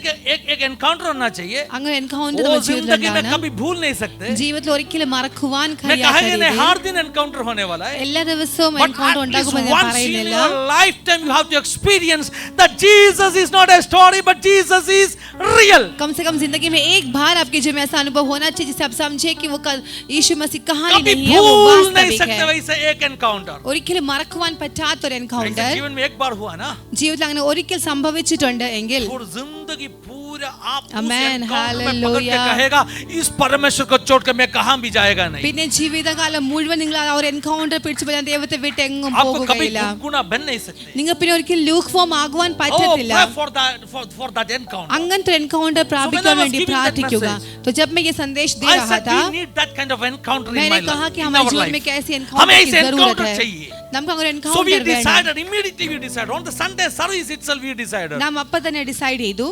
एक एनकाउंटर होना चाहिए. അങ്ങനെ എൻകൗണ്ടർ वो നമ്മുടെ जिंदगी में ജീവിതത്തിലുണ്ടാകണം. कभी भूल नहीं सकते. ജീവിതത്തിൽ ഒരിക്കലും മറക്കുവാൻ मैं കഴിയാത്ത कहेंगे नहीं, രീതിയിൽ हर दिन एनकाउंटर होने वाला है. എല്ലാ ദിവസവും But എൻകൗണ്ടർ at least ഉണ്ടാകുമെന്ന് ഞാൻ once in പറയുന്നില്ല. your lifetime you have to experience that Jesus is not a story but Jesus is real. कम से कम जिंदगी में एक बार आपके जीवन में ऐसा अनुभव होना चाहिए जिससे आप समझे कि वो यीशु मसीह कहानी कभी नहीं है, वो भूल नहीं वास्तविक सकते है. वैसे एक एनकाउंटर. ഒരിക്കലും മറക്കുവാൻ പറ്റാത്തൊരു ऐसे എൻകൗണ്ടർ जीवन में एक बार हुआ ना, ജീവിതത്തിൽ അങ്ങനെ ഒരിക്കൽ സംഭവിച്ചിട്ടുണ്ട് എങ്കിൽ और जिंदगी पूरा आप उस Amen, एनकाउंटर में पकड़ के hallelujah. कहेगा इस परमेश्वर को छोड़ के मैं कहां भी जाएगा नहीं. പിന്നെ ജീവിതകാലം മുഴുവൻ നിങ്ങൾ ആ ഒരു എൻകൗണ്ടർ പിടിച്ചു പോയാൽ ദൈവത്തെ വിട്ട് എങ്ങും आपको कभी പോകുകയില്ല. गुना बन नहीं सकते. നിങ്ങൾ പിന്നെ ഒരിക്കലും ലൂക്ക് ഫോം ആകുവാൻ Oh, പറ്റത്തില്ല. pray for that encounter. അങ്ങനത്തെ എൻകൗണ്ടർ പ്രാപിക്കാൻ when I was വേണ്ടി giving that प्रार्थിക്കുക. message, तो जब मैं ये संदेश दे I रहा said था, we need that kind of encounter in मैंने my कहा life, कि in हमारे our जीवन life. में कैसे हमें एनकाउंटर की ऐसे जरूरत encounter है. चाहिए. നമുക്ക് അങ്ങനെ So we എൻകൗണ്ടർ വേണം. decided, immediately we decided, on the Sunday service itself we decided, നാം അപ്പം തന്നെ ഡിസൈഡ് ചെയ്തു,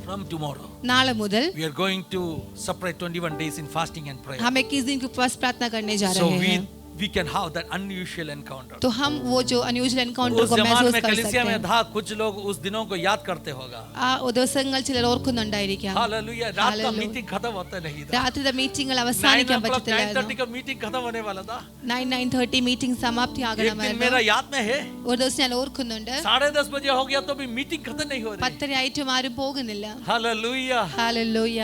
from tomorrow നാളെ മുതൽ we are going to separate 21 days in fasting and prayer. हम 21 दिन की उपवास प्रार्थना करने जा So रहे हैं. we can have that unusual encounter. तो हम वो जो अनयूजुअल एनकाउंटर उस को जमाने महसूस में कर सकते कलीसिया में हैं. था, कुछ लोग उस दिनों को याद करते होगा. ആ ദിവസങ്ങൾ ചിലർ ഓർക്കുന്നുണ്ടായിരിക്കാം. हालेलुया. रात का Hallelujah. मीटिंग खत्म होता नहीं था. രാത്രിയുടെ മീറ്റിംഗുകൾ അവസാനിക്കാൻ 9:30 പറ്റത്തില്ലായിരുന്നു. का मीटिंग खत्म होने वाला था. 9:30 മീറ്റിംഗ് एक दिन സമാപ്തിയാകണമായിരുന്നു. मेरा याद में है, ഒരു ദിവസം ഞാൻ ഓർക്കുന്നുണ്ട്, 10:30 बजे हो गया तो भी मीटिंग खत्म नहीं हो रही. 10:30 ആരും പോകുന്നില്ല. हालेलुया. ഹല്ലേലൂയ.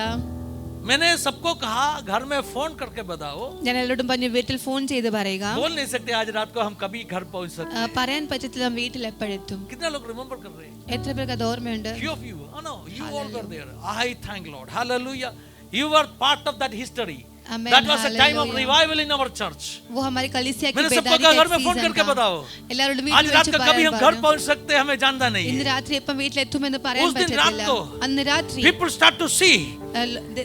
मैंने सबको कहा घर में फोन करके बताओ. ഞാൻ എല്ലാവരോടും പറഞ്ഞു വീട്ടിൽ ഫോൺ ചെയ്ത് പറയുക. बोल नहीं सकते आज रात को हम कभी घर पहुंच सकते. പറയാൻ പറ്റത്തില്ല വീട്ടിൽ എപ്പോഴെത്തും. कितना लोग रिमेंबर कर रहे हैं? എത്ര പേർക്ക് അത് ഓർമ്മയുണ്ട്? Few of you. Oh no, you all were there. I thank Lord. Hallelujah. You were part of that history. Amen, That was a time of hallelujah. revival in our church. वो हमारी कलीसिया की मैंने सबको बेदारी कहा का घर में एक फोन सीजन करके था. बताओ. എല്ലാവരോടും आज വീട്ടിൽ रात വെച്ച് को कभी हम പറയാൻ घर പറഞ്ഞു. पहुंच सकते हैं हमें जानना नहीं ഇന്ന് है. രാത്രി എപ്പം വീട്ടിലെത്തുമെന്ന് പറയാൻ उस दिन പറ്റത്തില്ല. रात को അന്ന് രാത്രി People start to see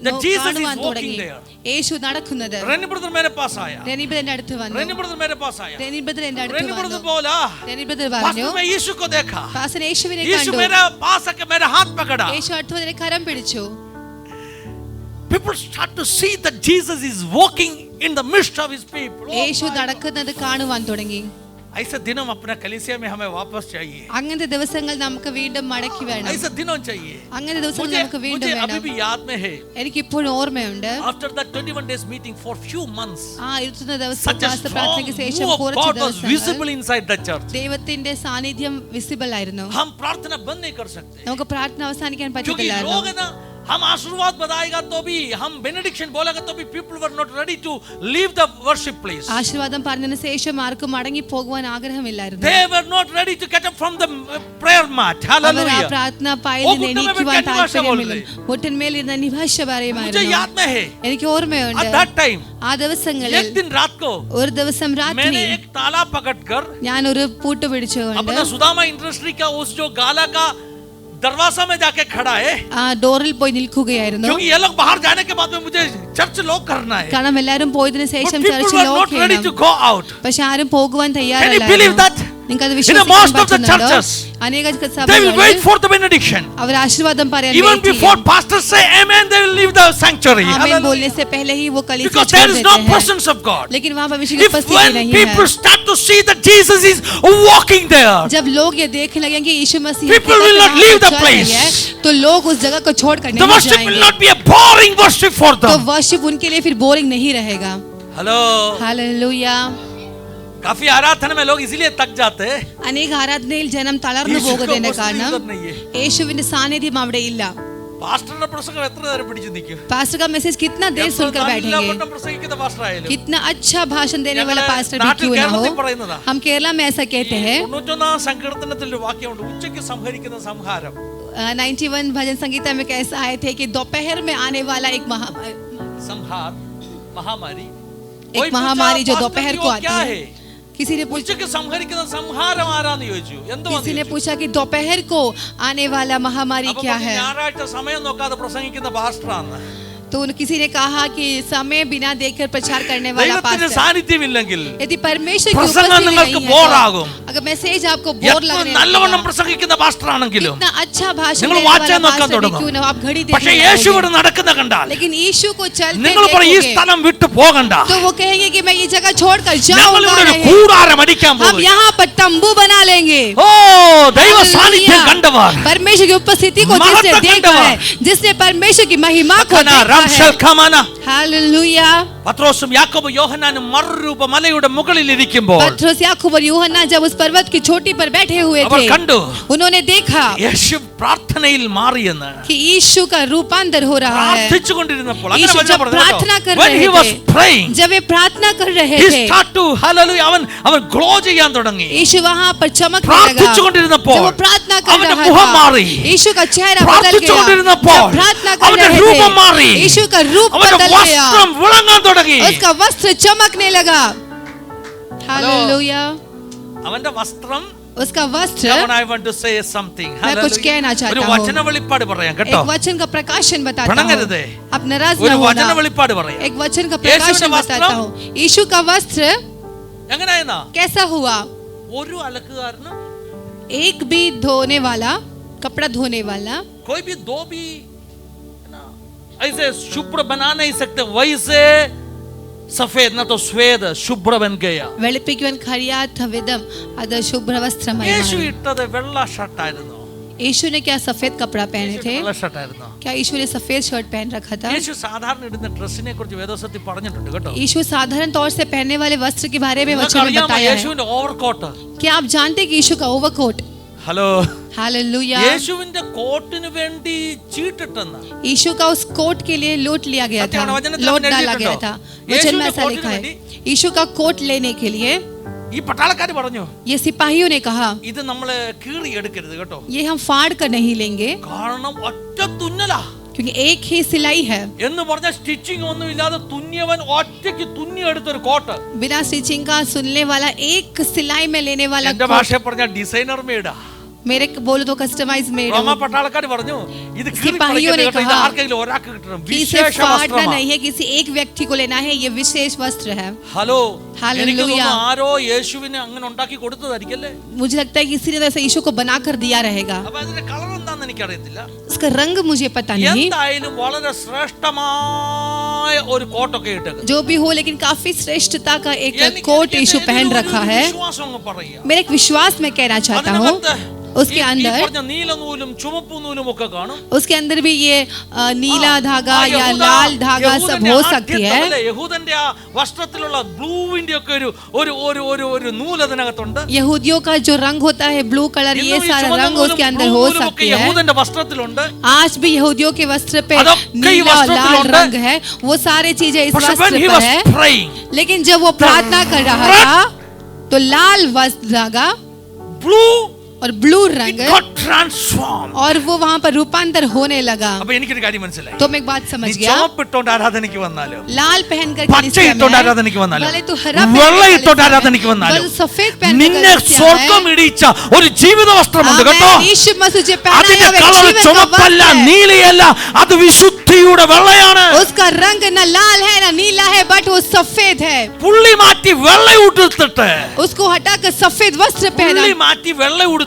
that Jesus is കാണുവാൻ walking തുടങ്ങി there. യേശു നടക്കുന്നത്. रेनी ब्रदर मेरे पास आया. റെനി ബ്രദറിന്റെ അടുത്ത് വന്നു. रेनी ब्रदर मेरे पास आया. റെനി ബ്രദർ എന്റെ അടുത്ത് रेनी ब्रदर വന്നു. बोला, റെനി ബ്രദർ പറഞ്ഞു, पास्टर मैं यीशु को देखा. പാസ്റ്റർ യേശുവിനെ यीशु കണ്ടു. मेरे पास आके मेरा हाथ पकड़ा. യേശു അടുത്ത് വന്ന് എന്നെ കരം പിടിച്ചു. People start to see that Jesus is walking in the midst of his people. യേശു നടക്കുന്നത് കാണുവാൻ തുടങ്ങി. ऐसे दिन हम अपना कलीसिया में हमें वापस चाहिए. അങ്ങനത്തെ ദിവസങ്ങൾ നമുക്ക് വീണ്ടും മടക്കി വേണം. ऐसे दिनों चाहिए. അങ്ങനത്തെ ദിവസങ്ങൾ നമുക്ക് വീണ്ടും मुझे വേണം. अभी भी याद में है. എനിക്ക് ഇപ്പോഴും ഓർമ്മയുണ്ട്. After that 21 days meeting for few months. ആ 21 ദിവസം Such a strong പ്രാർത്ഥനയ്ക്ക് ശേഷം move of കുറച്ച് God was visible ദിവസങ്ങൾ inside the church. ദൈവത്തിന്റെ സാന്നിധ്യം വിസിബിൾ ആയിരുന്നു. हम प्रार्थना बंद नहीं कर सकते. നമുക്ക് പ്രാർത്ഥന അവസാനിക്കാൻ क्योंकि പറ്റില്ലായിരുന്നു. लोग है ना, हम आशीर्वाद बताएगा तो भी, हम बेनेडिक्शन बोलेगा तो भी, people were not ready to leave the worship place. ആശീർവാദം പറഞ്ഞതിന് ശേഷം ആർക്കും മടങ്ങി പോകുവാൻ ആഗ്രഹമില്ലായിരുന്നു. They were not ready to get up from the prayer mat. അവർ ആ Hallelujah. പ്രാർത്ഥന പായയിൽ നിന്ന് എണീക്കുവാൻ താല്പര്യമില്ല. മുട്ടിന്മേൽ ഇരുന്ന് നിഭാഷ मुझे പറയുമായിരുന്നു. याद में है, എനിക്ക് ഓർമ്മയുണ്ട്. at that time, ആ ദിവസങ്ങളിൽ एक दिन रात को ഒരു ദിവസം രാത്രി मैंने एक ताला पकड़कर ഞാൻ ഒരു പൂട്ട് പിടിച്ചുകൊണ്ട് अपना सुदामा इंडस्ट्री का उस जो गाला का दरवाजा में जाके खड़ा है, ആ ഡോറിൽ പോയി നിൽക്കുകയായിരുന്നു. क्योंकि ये लोग बाहर जाने के बाद में मुझे चर्च लॉक करना है. കാരണം എല്ലാവരും പോയതിനു But ശേഷം people church were lock not ready to ചെയ്യണം. go out. പക്ഷെ ആരും പോകുവാൻ Can you believe തയ്യാറല്ലായിരുന്നു. that? നിങ്ങൾക്ക് അത് In വിശ്വസിക്കാൻ most of the പറ്റുന്നുണ്ടോ? churches, അനേക they will സഭകളിൽ wait for the benediction. അവർ ആശീർവാദം പറയാൻ Even wait ചെയ്യും. before pastors say amen, they will leave the sanctuary. आमीन Hallelujah. बोलने से पहले ही वो कलीसिया Because छोड़ there is देते no हैं. presence of God. लेकिन वहाँ भविष्य की If उपस्थिति when नहीं people है. start to see that Jesus is walking there, जब लोग ये देखने लगेंगे कि यीशु मसीह people will not leave the place. तो लोग उस जगह को छोड़कर the नहीं worship will जाएंगे. not be a boring worship for तो them. वर्शिप उनके लिए फिर बोरिंग नहीं रहेगा. Hello. हालेलुया. काफी आराधना में लोग इसीलिए थक जाते हैं. अनेक ആരാധനയിൽ ജനം തളർന്നു യേശുവിന്റെ പോകുന്നതിന്റെ ഉപസ്ഥിതി കാരണം ഇതൊന്നും नहीं है. യേശുവിന്റെ സാന്നിധ്യം അവിടെ ഇല്ല. പാസ്റ്ററുടെ പ്രസംഗം എത്ര നേരം പിടിച്ചു നിൽക്കും? पास्टर का मैसेज कितना देर सुनकर बैठेंगे. നല്ലവണ്ണം പ്രസംഗിക്കുന്ന പാസ്റ്റർ ആയാലും कितना अच्छा भाषण देने वाला ഞങ്ങള് पास्टर भी നാട്ടിൽ क्यों ना हो. കേരളത്തിൽ പറയുന്നതാ. हम केरला में ऐसा कहते हैं. 91 സങ്കീർത്തനത്തിൽ ഒരു വാക്യമുണ്ട്, ഉച്ചയ്ക്ക് സംഹരിക്കുന്ന സംഹാരം. 91 भजन संगीता में कैसा आए थे कि दोपहर में आने वाला एक संहार, महामारी. एक महामारी जो दोपहर को आती क्या है. किसी ने पूछा, ഉച്ചയ്ക്ക് സംഹരിക്കുന്ന സംഹാരം ആരാന്ന് ചോദിച്ചു. किसी ने पूछा कि दोपहर को आने वाला महामारी क्या है. ഞായറാഴ്ച സമയം നോക്കാതെ പ്രസംഗിക്കുന്ന പാസ്റ്ററാണ്. तो किसी ने कहा कि समय बिना देखकर प्रचार करने वाला ദൈവത്തിന്റെ पास्टर. സാന്നിധ്യമില്ലെങ്കിൽ यदि परमेश्वर की പ്രസംഗം उपस्थिति നിങ്ങൾക്ക് नहीं ബോർ है ആകും. तो अगर मैसेज आपको बोर എത്ര लगने നല്ലവണ്ണം लगेगा, പ്രസംഗിക്കുന്ന പാസ്റ്ററാണെങ്കിലും कितना अच्छा भाषण നിങ്ങൾ देने വാച്ചാൻ वाला നോക്കാൻ पास्टर भी തുടങ്ങും. क्यों ना हो, आप घड़ी പക്ഷേ देखने യേശു ഇവിടെ लगोगे. നടക്കുന്ന കണ്ടാൽ लेकिन यीशु को चलते നിങ്ങൾ പറയും ഈ देखोगे, സ്ഥലം വിട്ടു പോകണ്ട, तो वो कहेंगे कि मैं ये जगह छोड़कर ഞങ്ങൾ ഇവിടെ ഒരു जाऊंगा. കൂടാരം അടിക്കാൻ हम പോകും. यहाँ पर तंबू बना लेंगे. ഓ ദൈവ സാന്നിധ്യം हालेलुया. കണ്ടവർ परमेश्वर की उपस्थिति को जिसने महत्व देखा कंडवा। है, जिसने परमेश्वर की महिमा को കന देखा റംശൽ है. ഖമാന. हालेलुया. പത്രോസും യാക്കോബും യോഹന്നാനും മറുരൂപ മലയുടെ മുകളിൽ ഇരിക്കുമ്പോൾ पतरस याकूब और यूहन्ना जब उस पर्वत की चोटी पर बैठे हुए അവർ थे, കണ്ടു उन्होंने देखा യേശു പ്രാർത്ഥനയിൽ മാറിയെന്ന്. कि यीशु का रूपांतर हो रहा है. പ്രാർത്ഥിച്ചുകൊണ്ടിരുന്നപ്പോൾ അങ്ങനെ यीशु വചനം जब പറഞ്ഞു प्रार्थना कर കേട്ടോ. When रहे he was थे, praying, जब वे प्रार्थना कर रहे he थे, start to hallelujah, അവൻ ഗ്ലോ ചെയ്യാൻ തുടങ്ങി. यीशु वहां पर चमकने लगा. പ്രാർത്ഥിച്ചുകൊണ്ടിരുന്നപ്പോൾ जब वो प्रार्थना कर അവന്റെ रहा മുഖം था, മാറി. यीशु का चेहरा बदल गया. പ്രാർത്ഥിച്ചുകൊണ്ടിരുന്നപ്പോൾ जब प्रार्थना कर അവന്റെ रहे രൂപം മാറി. थे, यीशु का रूप അവന്റെ बदल गया. വസ്ത്രം വിളങ്ങാൻ തുടങ്ങി. उसका वस्त्र चमकने लगा. हालेलुया. അവന്റെ വസ്ത്രം उसका वस्त्र. Come on, I want to say something. मैं कुछ Hallelujah. कहना चाहता ഒരു हूं. വചന വെളിപ്പാട് പറയാം കേട്ടോ. एक वचन का प्रकाशन बताता പിണങ്ങരുതേ. हूँ. आप नाराज ഒരു न വചന होना. വെളിപ്പാട് പറയാം. एक वचन का യേശുവിന്റെ प्रकाशन बताता वस्त्रം. हूँ. यीशु का वस्त्र എങ്ങനെയായിരുന്നാ? कैसा हुआ? ഒരു അലക്കുകാരന് एक भी धोने वाला, कपड़ा धोने वाला, कोई भी दो भी ना ऐसे शुभ्र बना नहीं सकते, वैसे सफेद ना तो श्वेत शुभ्र बन गया. വെളുപ്പിക്കുവാൻ കഴിയാത്ത വിധം അത് ശുഭ്രവസ്ത്രമായി യേശു മാറി. ഇട്ടത് വെള്ള ഷർട്ടായിരുന്നു. यीशु ने क्या सफेद कपड़ा पहने थे? വെള്ള ഷർട്ടായിരുന്നു. क्या यीशु ने सफेद शर्ट पहन रखा था? യേശു സാധാരണ ഇടുന്ന ഡ്രസ്സിനെ കുറിച്ച് വേദോസത്തിൽ പറഞ്ഞിട്ടുണ്ട് കേട്ടോ. यीशु साधारण तौर से पहनने वाले वस्त्र के बारे में वचन में നിങ്ങൾക്കറിയാമോ बताया है. യേശുവിന്റെ ഓവർകോട്ട്? क्या आप जानते हैं कि यीशु का ओवरकोट? Hello, hallelujah. യേശുവിന്റെ കോട്ടിന് വേണ്ടി ചീട്ടിട്ടെന്ന്. यीशु का उस कोट के लिए लूट लिया गया था, सत्य वचनത്തിൽ लूट അവൻ डाला गया എഴുതിയിട്ടുണ്ടോ? था. वचन में യേശുവിന്റെ ऐसा लिखा है. കോട്ടിന് यीशु का कोट लेने के लिए ഈ പട്ടാളക്കാർ പറഞ്ഞു, ये सिपाहियों ने कहा, ഇത് നമ്മള് കീറി എടുക്കരുത് കേട്ടോ. ये हम फाड़ कर नहीं लेंगे കാരണം ഒറ്റ തുന്നലാ. क्योंकि एक ही सिलाई है. എന്ന് പറഞ്ഞ സ്റ്റിച്ചിങ് ഒന്നും ഇല്ലാതെ തുന്നിയവൻ ഒറ്റയ്ക്ക് തുന്നിയെടുത്തൊരു കോട്ട്. बिना स्टिचिंग का सुनने वाला, एक सिलाई में लेने वाला എന്റെ कोट. ഭാഷ പറഞ്ഞ ഡിസൈനർ മെയ്ഡാ. मेरे बोलो तो कस्टमाइज मेड റോമ പട്ടാളക്കാർ പറഞ്ഞു, ഇത് കീറി സിപ്പാഹിയോं ने കളയരുത് കേട്ടോ, ഇത് कहा ആർക്കെങ്കിലും ഒരാൾക്ക് കിട്ടണം. कि इसे വിശേഷ फाड़ना വസ്ത്രമാണ്. नहीं है, किसी एक व्यक्ति को लेना है, ये विशेष वस्त्र है. Hello, Hallelujah. എനിക്ക് തോന്നുന്നു ആരോ യേശുവിനെ അങ്ങനെ ഉണ്ടാക്കി കൊടുത്തതായിരിക്കല്ലേ. मुझे लगता है कि इसी तरह से यीशु को बनाकर दिया रहेगा. അപ്പൊ അതിന്റെ കളർ എന്താന്ന് എനിക്കറിയത്തില്ല. उसका रंग मुझे पता नहीं. എന്തായാലും വളരെ ശ്രേഷ്ഠമായ ശ്രേഷ്ഠമായ ഒരു കോട്ടൊക്കെ ഇട്ടേക്കുന്നത്. जो भी हो, लेकिन काफी श्रेष्ठता का एक कोट यीशु पहन रखा है. വിശ്വാസം അങ്ങ് പറയുക. मेरे एक विश्वास में कहना चाहता हूँ, उसके अंदर നീല നൂലും ചുവപ്പ് നൂലും ഒക്കെ കാണും. उसके अंदर भी ये नीला धागा या लाल धागा सब हो सकती है. യഹൂദന്റെ ആ വസ്ത്രത്തിലുള്ള ബ്ലൂവിന്റെ ഒക്കെ ഒരു നൂൽ അതിനകത്തുണ്ട്. यहूदियों का जो रंग होता है ब्लू कलर, ये सारा रंग उसके अंदर हो सकती है. യഹൂദന്റെ വസ്ത്രത്തിലുണ്ട്. आज भी यहूदियों के वस्त्र पे नीला और लाल रंग है. वो सारे चीजें इस वस्त्र पर है. लेकिन जब वो प्रार्थना कर रहा था तो लाल वस्त्र धागा, ब्लू और ब्लू रंग, ट्रांसफॉर्म, और वो वहां पर रूपांतर होने लगा. अब എനിക്കൊരു കാര്യം മനസ്സിലായി. तो मैं एक बात समझ गया. ചുവപ്പിട്ടോണ്ട് ആരാധനയ്ക്ക് വന്നാലോ, लाल पहनकर പച്ച ഇട്ടോണ്ട് ആരാധനയ്ക്ക് വന്നാലോ, भले तू हरा വെള്ള ഇട്ടോണ്ട് ആരാധനയ്ക്ക് വന്നാലോ, सफेद पहन നിന്നെ സ്വർഗ്ഗം ഇടിച്ച ഒരു ജീവിത വസ്ത്രമുണ്ട് കേട്ടോ. यीशु मसीह जो അതിന്റെ पहनाया കളർ जीवन का ചുവപ്പല്ല, वस्त्र है. നീലയല്ല, അത് വിശുദ്ധിയുടെ വെള്ളയാണ്. उसका रंग ना लाल है ना नीला है, बट वो सफेद है. പുള്ളി മാറ്റി വെള്ള ഉടുത്തിട്ട്, उसको हटाकर सफेद वस्त्र पहना, പുള്ളി മാറ്റി വെള്ള ഉടുത്തിട്ട്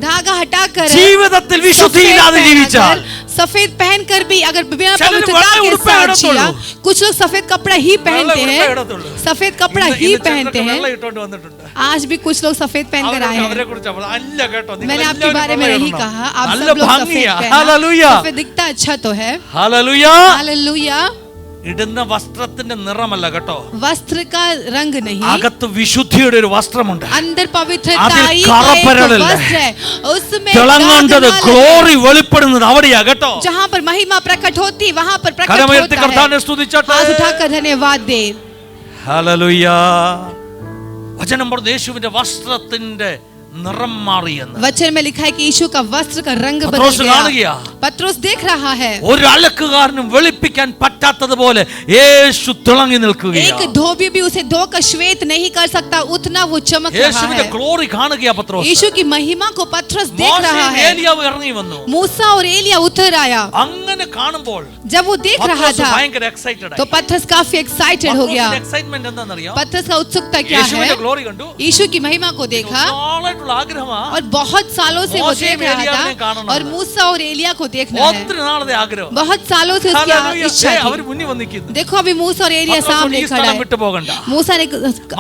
धागा हटाकर ജീവിതത്തിൽ വിശുദ്ധിയില്ലാതെ ജീവിച്ചാൽ, सफेद पहनकर भी अगर बिना चलो, पवित्रता वेला के उड़पे साथ इड़तुल्लू. जिया, कुछ लोग सफेद कपड़ा ही पहनते वेला हैं, उड़पे इड़तुल्लू. सफेद कपड़ा ഇന്ന് ही ചിലരൊക്കെ पहनते हैं. വെള്ള ഇട്ടോണ്ട് വന്നിട്ടുണ്ട്. आज भी कुछ लोग सफेद पहनकर आए हैं. അവരെ കുറിച്ച് അല്ല കേട്ടോ, നിങ്ങൾ मैंने आपके എല്ലാവരും बारे में വെള്ള यही ഇടണം. कहा. आप നല്ല सब लोग सफेद ഭംഗിയാ. पहना. ഹല്ലേലൂയ, सफेद दिखता अच्छा तो है. ഹല്ലേലൂയ. हालेलुया. ഇടുന്ന വസ്ത്രത്തിന്റെ നിറമല്ല കേട്ടോ, वस्त्र का रंग नहीं, അകത്ത് വിശുദ്ധിയുടെ ഒരു വസ്ത്രമുണ്ട്. अंदर അതിൽ पवित्रताई का കറപരളില്ല. एक वस्त्र है. उसमें തിളങ്ങേണ്ടത്, दाग ഗ്ലോറി വെളിപ്പെടുന്നത് അവിടെയാ കേട്ടോ. जहाँ पर महिमा प्रकट होती, वहाँ पर प्रकट കരമുയർത്തി होता കർത്താവിനെ है. സ്തുതിച്ചോട്ടെ. हाथ उठाकर धन्यवाद दे. ഹല്ലേലൂയ. വചനം പറഞ്ഞു യേശുവിന്റെ വസ്ത്രത്തിന്റെ നിറം മാറിയെന്ന്. वचन में लिखा है कि यीशु का वस्त्र का रंग बदल പത്രോസ് കാണുകയാ. गया. पत्रोस देख रहा है. ഒരു അലക്കുകാരനും വെളുപ്പിക്കാൻ പറ്റാത്തതുപോലെ യേശു തിളങ്ങി നിൽക്കുകയാണ്. एक धोबी भी उसे धोकर श्वेत नहीं कर सकता, उतना वो चमक रहा യേശുവിന്റെ है. ഗ്ലോറി കാണുകയാ പത്രോസ്. यीशु की महिमा को पत्रोस देख रहा മോശയും है. ഏലിയാവും ഇറങ്ങി വന്നു. मूसा और एलिया उतर आया. അങ്ങനെ കാണുമ്പോൾ जब वो देख रहा പത്രോസ് था ഭയങ്കര എക്സൈറ്റഡ് तो पत्रोस काफी एक्साइटेड हो गया. എക്സൈറ്റ്മെന്റ് എന്താണെന്നറിയോ? पत्रोस का उत्सुकता क्या യേശുവിന്റെ है? ഗ്ലോറി കണ്ടു. यीशु की महिमा को देखा നാളായിട്ടുള്ള ആഗ്രഹമാ. और बहुत सालों से वो मोशे देख में रहा एलिया ने था കാണണം. और मूसा और एलिया को देखना है. ഒത്തിരി നാളത്തെ ആഗ്രഹം. बहुत सालों से उसकी ഹല്ലേലൂയ. इच्छा അവർ थी. മുന്നിൽ വന്നിരിക്കുന്നു. देखो अभी मूसा और एलिया പത്രോസ് सामने ഈ खड़ा സ്ഥലം है. വിട്ടു പോകണ്ട. मूसा ने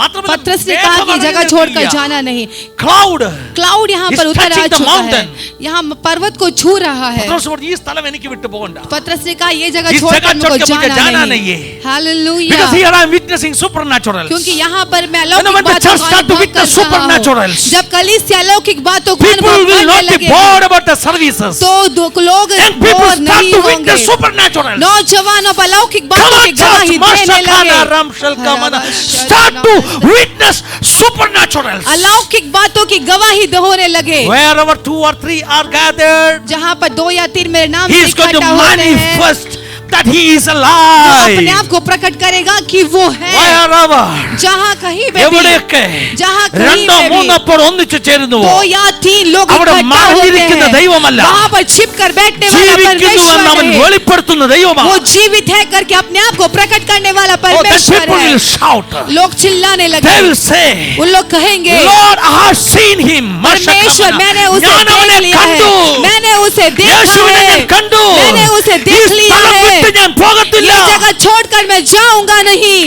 मात्र पत्रस ने मेघ कहा कि बदलने जगह लगी छोड़कर है. जाना नहीं. ക്ലൗഡ് क्लाउड यहाँ He's पर उतर आ touching the चुका है. mountain. यहाँ पर्वत को छू रहा है. പത്രോസ് പറഞ്ഞു ഈ സ്ഥലം എനിക്ക് വിട്ടു പോകണ്ട. पत्रस ने कहा ये जगह इस छोड़कर जगह मुझको छोड़ के मुझे जाना जाना नहीं. नहीं है. Hallelujah. Because here I am witnessing supernatural. क्योंकि यहाँ पर मैं when अलौकिक the बातों church को start to अनुभव witness कर रहा हूँ. supernaturals, जब कलीसिया अलौकिक बातों को people अनुभव will करने not be लगे bored about the services. तो दो लोग And people बोर start नहीं to होंगे. witness supernaturals. नौजवान अब अलौकिक Come बातों on, की church, गवाही देने Mashakana, लगे. Ramshal, Kamana. Start to witness supernaturals. अलौकिक बातों की गवाही होने लगे. Wherever 2 or 3 are gathered, जहाँ पर 2 या 3 मेरे नाम He से is going to इकट्ठा होते हैं, manifest that He is वो alive. अपने आप को प्रकट करेगा कि वो है. Wherever, जहाँ कहीं पे भी, എവിടെയൊക്കെ जहाँ कहीं രണ്ടോ पे भी മൂന്നോ പേർ ഒന്നിച്ചു ചേരുന്നുവോ 2 या 3 लोग അവിടെ इकट्ठा होते മറഞ്ഞിരിക്കുന്ന हैं, ദൈവമല്ല, वहाँ पर छिप कर बैठने वाला ജീവിക്കുന്നുവെന്ന് അവൻ परमेश्वर है. വെളിപ്പെടുത്തുന്ന ദൈവമാണ്. वो जीवित है करके अपने आप को प्रकट करने वाला Oh, then परमेश्वर people है. will shout. लोग चिल्लाने They लगे. will say, उन लोग कहेंगे Lord, I have seen him. परमेश्वर मैंने उसे ഞാൻ देख അവനെ लिया है, കണ്ടു. मैंने उसे देखा യേശുവിനെ है, ഞാൻ കണ്ടു. मैंने उसे ഈ देख लिया സ്ഥലം है. വിട്ട് ഞാൻ പോകത്തില്ല. ये जगह छोड़कर मैं जाऊंगा नहीं.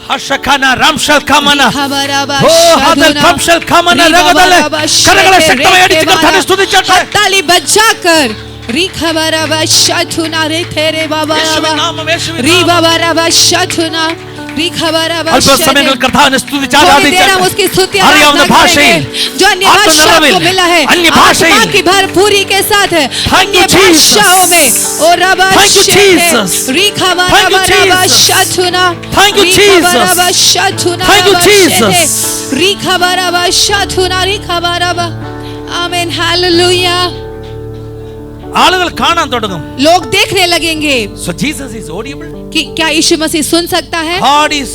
ഹർഷഖാന രാംശൽ കമന खबराबा ഓ ഹദൽ शादुना, കംശൽ കമന രഗദലെ रिबाबाबा കരങ്ങളെ शेते ശക്തമായി അടിച്ച് रेखेवाला, കർത്താവിനെ സ്തുതിച്ചോട്ടെ. हत्ताली बजाकर री खबराबा शाथुना रे तेरे बाबा യേശുവിൻ നാമം, യേശുവിൻ री നാമം. बाबा रबा शाथुना री खबराबा അല്പസമയങ്ങൾ കർത്താവിനെ സ്തുതിച്ച് थोड़ी देर ആരാധിച്ചാട്ടെ. हम उसकी स्तुति അറിയാവുന്ന आराधना ഭാഷയിൽ, करेंगे जो अन्य ആത്മനിറവിൽ, भाषाओं को मिला है, अन्य आत्मा ഭാഷയിൽ. की भरपूरी के साथ Thank you, अन्य भाषाओं में Jesus. O rava Thank you, Jesus. री Thank you, खबराबा rava Jesus. शाथुना Thank you, री Jesus. खबराबा शाथुना Thank you, rava Jesus. शेते, री खबराबा शाथुना री खबराबा. आमीन हालेलुया. ആളുകൾ കാണാൻ തുടങ്ങും. लोग देखने लगेंगे So Jesus is audible. कि क्या यीशु मसीह सुन सकता है. God is,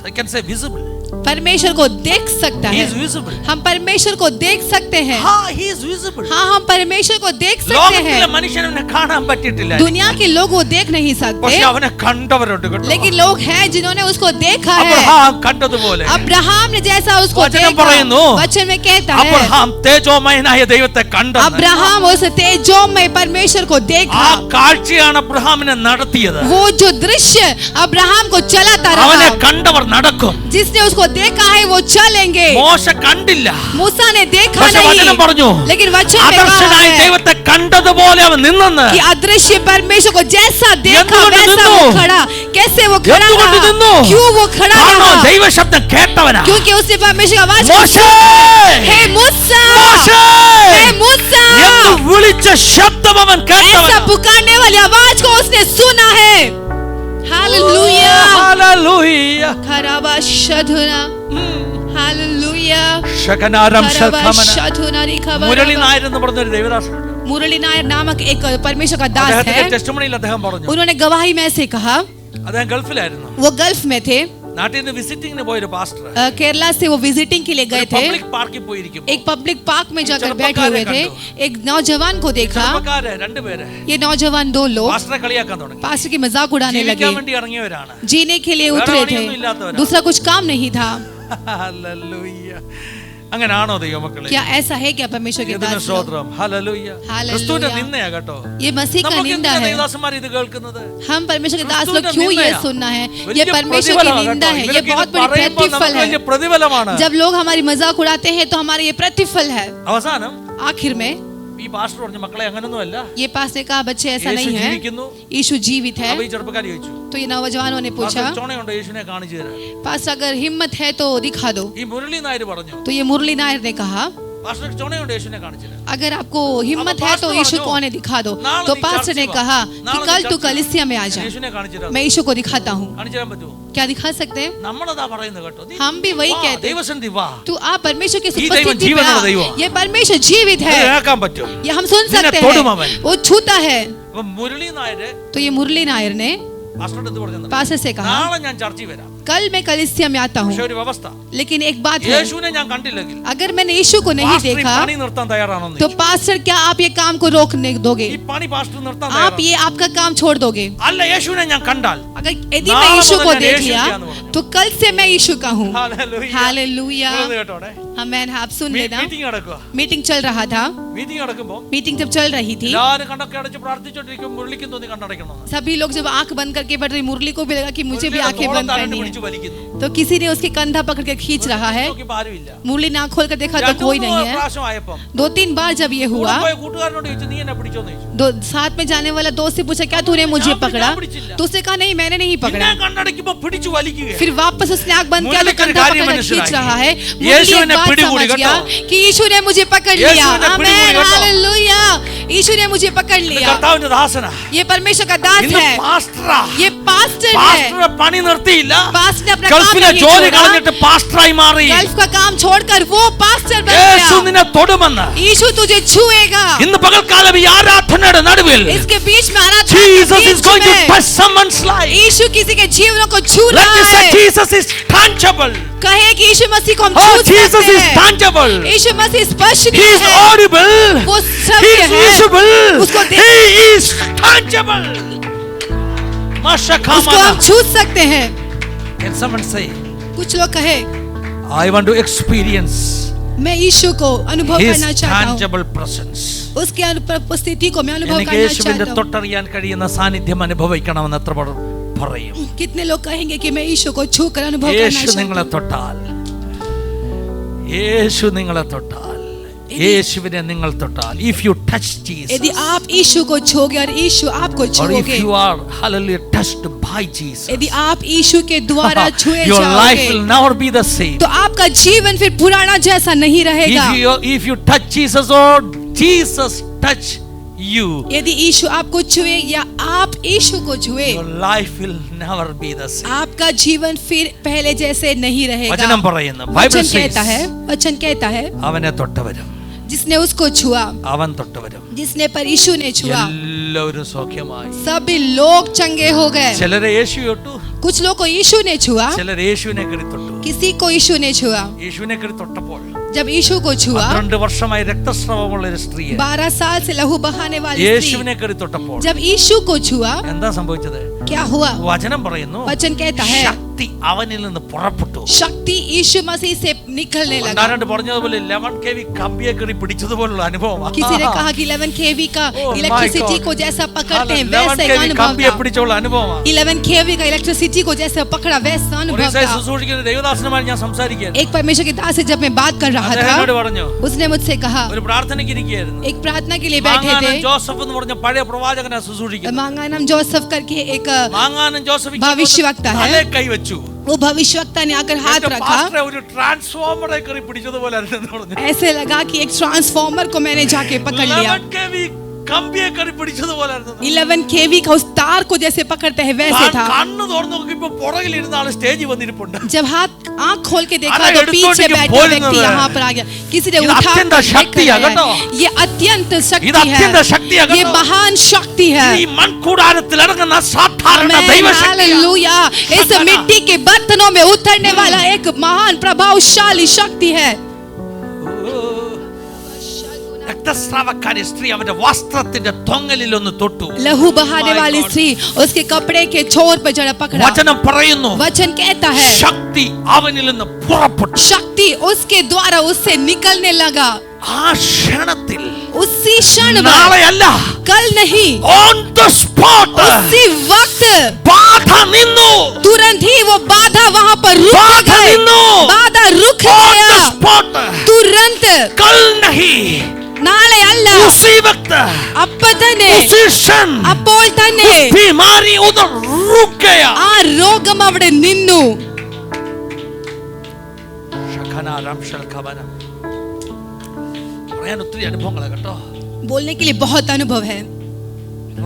I can say, visible. परमेश्वर को देख सकता He है। is visible. हम परमेश्वर को देख सकते हैं। हाँ, he is visible. हाँ, हम परमेश्वर को देख सकते ലോകത്തിലെ हैं। മനുഷ്യനെ കാണാൻ പറ്റിയിട്ടില്ല. दुनिया के लोग वो देख नहीं सकते, പക്ഷെ അവനെ കണ്ടവരുണ്ട് കേട്ടോ. लेकिन लोग हैं जिन्होंने उसको देखा है। അബ്രഹാം കണ്ടതുപോലെ अब्राहम ने जैसा उसको वचन देखा, പറയുന്നു, वचन में कहता है അബ്രഹാം തേജോമയനായ ദൈവത്തെ കണ്ടെന്ന്. अब्राहम उस तेजोमय परमेश्वर को ആ देखा। കാഴ്ചയാണ് അബ്രഹാമിനെ നടത്തിയത്. वो जो दृश्य अब्राहम को चलाता അവനെ रहा, കണ്ടവർ നടക്കും. जिसने उसको देखा है वो चलेंगे। മോശ കണ്ടില്ല, मूसा ने देखा പക്ഷെ വചനം नहीं, പറഞ്ഞു लेकिन वचन में कहा അദർശനായ है ദൈവത്തെ കണ്ടതുപോലെ അവൻ നിന്നെന്ന്. कि अदृश्य परमेश्वर को जैसा देखा എന്തുകൊണ്ട് वैसा നിന്നു? वो खड़ा। कैसे वो खड़ा എന്തുകൊണ്ട് रहा? നിന്നു? क्यों वो खड़ा കാരണം रहा? ദൈവശബ്ദം കേട്ടവനാ. क्योंकि उसने परमेश्वर की आवाज को മോശേ, सुना। हे मूसा, മോശേ हे मूसा, എന്ന് വിളിച്ച ശബ്ദം അവൻ ऐसा കേട്ടവനാ. पुकारने वाली आवाज को उसने सुना है। हालेलुया। ഹല്ലേലൂയ. खराबा शधुना, हालेलुया। ശകനാരം खराबा ശൽഖമന. शधुना री खबर। മുരളി നായർ എന്ന് പറഞ്ഞൊരു ദേവദാസനുണ്ട്. मुरली नायर नामक एक परमेश्वर का दास അദ്ദേഹത്തിന്റെ है। ടെസ്റ്റിമണിയിൽ അദ്ദേഹം പറഞ്ഞു, उन्होंने गवाही में ऐसे कहा, അദ്ദേഹം ഗൾഫിലായിരുന്നു. वो गल्फ में थे, നാട്ടിൽ നിന്ന് വിസിറ്റിംഗിന് പോയൊരു പാസ്റ്റർ केरला से वो विजिटिंग के लिए गए थे। പബ്ലിക് പാർക്കിൽ പോയിരിക്കും. एक पब्लिक पार्क में जाकर चलो बैठे पक्का हुए थे। देखा एक नौजवान को देखा। ചെറുപ്പക്കാര് രണ്ടുപേര് ये नौजवान दो लोग പാസ്റ്ററെ കളിയാക്കാൻ തുടങ്ങി. पास्टर की मजाक उड़ाने ജീവിക്കാൻ लगे। വേണ്ടി ഇറങ്ങിയവരാണ്. जीने के लिए വേറെ उतरे പണിയൊന്നും थे, ഇല്ലാത്തവരാ. दूसरा कुछ काम नहीं था। ഹല്ലേലൂയ. അങ്ങനാണോ ദൈവമക്കളെ? क्या ऐसा है क्या परमेश्वर के ഇതിന് दास लोग? സ്തോത്രം. ഹല്ലേലൂയ. ഹല്ലേലൂയ. ക്രിസ്തുവിന്റെ നിന്ദയാ കേട്ടോ. ये मसीह का നമുക്ക് निंदा എന്തിനാ है। ദേവദാസന്മാർ ഇത് കേൾക്കുന്നത്? हम परमेश्वर के दास लोग ക്രിസ്തുവിന്റെ क्यों ये നിന്ദയാ. सुनना है? വലിയ ये परमेश्वर की പ്രതിഫലമാണ് निंदा കേട്ടോ. है। ये ഇവർക്ക് बहुत ഇത് बड़ी പറയുമ്പോൾ प्रतिफल നമുക്ക് വലിയ है। പ്രതിഫലമാണ്. जब लोग हमारी मजाक उड़ाते हैं तो हमारे ये प्रतिफल है। അവസാനം आखिर में ഈ പാസ്റ്റർ പറഞ്ഞു, മക്കളെ അങ്ങനൊന്നും അല്ല, ये पास ने कहा, बच्चे ऐसा യേശു नहीं है, ജീവിക്കുന്നു. यीशु जीवित है। അപ്പൊ ഈ ചെറുപ്പക്കാരി ചോദിച്ചു, तो ये नौजवानों ने पूछा, പാസ്റ്റർ ചോണയുണ്ടോ യേശുവിനെ കാണിച്ചു തരാൻ? पास अगर हिम्मत है तो दिखा दो। ഈ മുരളി നായർ പറഞ്ഞു, तो ये मुरली नायर ने कहा, പാസ്റ്റർ ചോണയുണ്ടോ യേശുവിനെ കാണിച്ചു തരാൻ? अगर आपको हिम्मत अब है तो पास्टर यीशु हो को उन्हें दिखा दो। नाल तो दी पास्टर ने चर्च कहा नाल कि दी कल तू चर्च कलीसिया में आ जा, യേശുവിനെ കാണിച്ചു തരാം. मैं यीशु को दिखाता हूँ। കാണിച്ചു തരാൻ പറ്റുമോ? क्या दिखा सकते हैं? നമ്മളതാ പറയുന്നത് കേട്ടോ. നീ हम भी वही വാ, कहते हैं। ദൈവസന്നിധി വാ. तू आप परमेश्वर की ये दैव उपस्थिति जीवन में आ। वाला दैव। ये परमेश्वर जीवित ഇത് है, കേൾക്കാൻ പറ്റും. ये हम सुन നിന്നെ सकते തൊടും हैं। അവൻ. वो छूता है। അപ്പൊ മുരളി നായര് तो ये मुरली नायर ने പാസ്റ്ററോട് എന്ത് പറഞ്ഞു? पास्टर से कहा, നാളെ ഞാൻ ചർച്ചിൽ വരാം, कल मैं कलीसिया में आता हूँ, പക്ഷെ ഒരു വ്യവസ്ഥ, लेकिन एक बात है, യേശുവിനെ ഞാൻ കണ്ടില്ലെങ്കിൽ अगर मैंने यीशु को नहीं പാസ്റ്റർ ഈ देखा പണി നിർത്താൻ തയ്യാറാണോ? तो पास्टर क्या आप ये काम को रोकने दोगे? ഈ പണി പാസ്റ്റർ നിർത്താൻ आप തയ്യാറാണോ? ये आपका काम छोड़ दोगे? അല്ല, യേശുവിനെ ഞാൻ കണ്ടാൽ अगर यदि नाम मैं यीशु को बदलना देख यीशु लिया क्या नाम? तो कल से मैं यीशु का हूँ। ഹല്ലേലൂയ. हालेलुया। വെറുതെ കേട്ടോടെ. आमेन। आप सुन लेना। മീറ്റിംഗ് നടക്കുക. मीटिंग चल रहा था। മീറ്റിംഗ് നടക്കുമ്പോ मीटिंग जब चल रही थी, എല്ലാവരും കണ്ണൊക്കെ അടച്ച് പ്രാർത്ഥിച്ചോണ്ടിരിക്കും. മുരളിക്കും തോന്നി കണ്ണടയ്ക്കണമെന്ന്. सभी लोग जब आंख बंद करके बैठ रही, मुरली को भी लगा कि मुझे भी आंखें बंद करनी है। പിടിച്ചു വലിക്കുന്നു. तो किसी ने उसके कंधा पकड़ के खींच रहा है। നോക്കിയപ്പോ ആരുമില്ല. मुरली ना खोल कर देखा तो രണ്ടു कोई മൂന്ന് नहीं है। പ്രാവശ്യം ആയപ്പം 2-3 बार जब ये കൂടെ हुआ, പോയ കൂട്ടുകാരനോട് ചോദിച്ചു, നീ എന്നെ പിടിച്ചോന്ന് ചോദിച്ചു. साथ में जाने वाला दोस्त से पूछा, क्या तूने मुझे पकड़ा? तो उसने कहा, नहीं मैंने नहीं പിന്നെ पकड़ा। കണ്ണടയ്ക്കുമ്പോ പിടിച്ചു വലിക്കുക. फिर वापस उसने आंख बंद किया तो मुरली कंधा कार्य पकड़ मनुष्य खींच आई। रहा है। यीशु मुरली एक ने बात पिड़ीगुड़ी समझ गया कटो। कि यीशु ने मुझे पकड़ यीशु लिया। ने पिड़ीगुड़ी आमेन। कटो। हालेलुया। यीशु ने मुझे पकड़ लिया। കർത്താവിന്റെ ദാസനാ. ये परमेश्वर का दास ഇന്ന് है, പാസ്റ്ററാ. ये पास्टर है। പാസ്റ്റർ പണി നിർത്തിയില്ല. पास्टर ने अपना काम ഗൾഫിലെ नहीं ജോലി छोड़ा। കളഞ്ഞിട്ട് പാസ്റ്ററായി മാറി. गल्फ का काम छोड़कर वो पास्टर बन യേശു गया। നിന്നെ തൊടുമെന്ന് यीशु तुझे छुएगा। ഇന്ന് പകൽക്കാലം ഈ ആരാധനയുടെ നടുവിൽ इसके बीच में आराधना Jesus के is बीच going to में touch someone's life. यीशु किसी के जीवनों को छू Let रहा me say है। Jesus is tangible. कहे कि यीशु मसीह को हम Oh, छू Jesus सकते is हैं। tangible. Yeshu Masih He स्पर्शनीय is है। audible. वो He सत्य is है। visible. उसको He is tangible. उसको Mashakamana. हम छू सकते हैं। Can someone say, कुछ लोग कहे, I want to experience मैं यीशु को अनुभव His करना चाहता हूँ, tangible presence. उसके उपस्थिति को मैं अनुभव എനിക്ക് करना യേശുവിന്റെ चाहता हूँ। തൊട്ടറിയാൻ കഴിയുന്ന സാന്നിധ്യം അനുഭവിക്കണമെന്ന് എത്ര പേർ പറയും? कितने लोग कहेंगे कि मैं यीशु को छू कर अनुभव करना യേശു चाहता നിങ്ങളെ हूँ? തൊട്ടാൽ, യേശു നിങ്ങളെ തൊട്ടാൽ, യേശുവിനെ നിങ്ങൾ തൊട്ടാൽ, if you touch Jesus, यदि आप यीशु को छूओगे और यीशु आपको or if छूओगे, you are hallelujah touched by Jesus, यदि आप यीशु के द्वारा छुए your life will जाओगे never be the same. तो आपका जीवन फिर पुराना जैसा नहीं रहेगा। If you touch Jesus or Jesus touch you, यदि यीशु आपको छुए या आप यीशु को छुए, your life will never be the same. आपका जीवन फिर पहले जैसे नहीं रहेगा। വചനം പറയുന്നു, ബൈബിൾ वचन कहता है, says, वचन कहता है, അവനെ തൊട്ടവരും जिसने उसको छुआ, അവൻ തൊട്ടവരും जिसने पर यीशु ने छुआ, എല്ലാവരും സൗഖ്യമായി. सभी लोग चंगे हो गए। ചിലരെ യേശു തൊട്ടു, कुछ लोग को यीशु ने छुआ, ചിലർ യേശുവിനെ കയറി തൊട്ടു. किसी को यीशु ने छुआ. യേശുവിനെ കയറി തൊട്ടപ്പോൾ जब यीशु को छुआ, 12 വർഷമായി രക്തസ്രാവമുള്ള ഒരു സ്ത്രീയെ 12 साल से लहू बहाने वाली स्त्री, യേശുവിനെ കയറി തൊട്ടപ്പോൾ जब यीशु को छुआ, എന്താ സംഭവിച്ചത്? क्या हुआ? വചനം പറയുന്നു, वचन कहता है ശക്തി അവനിൽ നിന്ന് പുറപ്പെട്ടു. शक्ति यीशु मसीह से निकलने लगा. ആരാണ്ട് പറഞ്ഞതുപോലെ 11 kV കമ്പിയെ കയറി പിടിച്ചതുപോലുള്ള അനുഭവം. किसी ने कहा कि 11 kV का Oh इलेक्ट्रिसिटी को जैसा पकड़ते हैं 11 वैसे kV अनुभव കമ്പിയെ था. പിടിച്ചുള്ള അനുഭവം. 11 kV का इलेक्ट्रिसिटी को जैसे पकड़ा वैसा अनुभव था. ശുശ്രൂഷിക്കുന്ന ദൈവദാസനുമായി ഞാൻ സംസാരിക്കുകയാണ്. एक परमेश्वर के दास से जब मैं बात कर रहा അദ്ദേഹം എന്നോട് था, പറഞ്ഞു, उसने मुझसे कहा, ഒരു പ്രാർത്ഥനയ്ക്ക് ഇരിക്കുകയായിരുന്നു. एक प्रार्थना के लिए बैठे थे. മാങ്ങാനം ജോസഫ് എന്ന് പറഞ്ഞ പഴയ പ്രവാചകനെ ശുശ്രൂഷിക്കുന്നു. मांगानम जोसेफ करके एक മാങ്ങാനം ജോസഫ് भविष्यवक्ता है. തലേ കൈവച്ചു. वो भविष्यवक्ता ने आकर हाथ എന്റെ रखा. പാസ്റ്ററെ ഒരു ട്രാൻസ്ഫോമറെ കയറി പിടിച്ചതുപോലെ ആയിരുന്നു പറഞ്ഞു. ऐसे लगा कि एक ट्रांसफॉर्मर को मैंने जाके पकड़ लिया. 11 kV കമ്പിയെ കയറി പിടിച്ചതുപോലെ ആയിരുന്നു. 11 kV का उस तार को जैसे पकड़ते हैं वैसे था. കണ്ണ് തുറന്നു നോക്കിയപ്പോൾ പുറകിൽ ഇരുന്ന ആള് സ്റ്റേജിൽ വന്നിരിപ്പുണ്ട്. जब हाथ आंख खोल के देखा अरे तो എടുത്തോണ്ട് पीछे के बैठा बोल व्यक्ति रहा है. यहाँ पर आ गया. किसी ने ഇത് उठा അത്യന്ത कर ശക്തിയാ देखा കേട്ടോ. है. ये अत्यंत ഇത് शक्ति അത്യന്ത है. ശക്തിയാ ये കേട്ടോ. महान शक्ति है. ഈ മൺകൂടാരത്തിൽ അടങ്ങുന്ന സാധാരണ आमेन, ദൈവശക്തിയാ. हालेलुया. इस मिट्टी के बर्तनों में उतरने वाला एक महान प्रभावशाली शक्ति है. രക്തസ്രാവക്കാരി സ്ത്രീ അവന്റെ വസ്ത്രത്തിന്റെ തൊങ്ങലിൽ ഒന്ന് തൊട്ടു. लहू बहाने वाली स्त्री उसके कपड़े के छोर पर जरा पकड़ा. വചനം പറയുന്നു, वचन कहता है ശക്തി അവനിൽ നിന്ന് പുറപ്പെട്ടു. शक्ति उसके द्वारा उससे निकलने लगा. ആ ക്ഷണത്തിൽ, उसी क्षण में, നാളെയല്ല, कल नहीं, on the spot उसी वक्त ബാധ നിന്നു. तुरंत ही वो बाधा वहां पर रुक बाधा गई. निन्नु. बाधा रुक On the गया spot. तुरंत. कल नहीं, നാളെ അല്ല, उसी वक्त, അപ്പൊ തന്നെ, उसी क्षण അപ്പോൾ തന്നെ बीमारी उधर रुक गया. ആ രോഗം അവിടെ നിന്നു. പറയാൻ ഒത്തിരി അനുഭവങ്ങളാണ് കേട്ടോ. बोलने के लिए बहुत अनुभव है.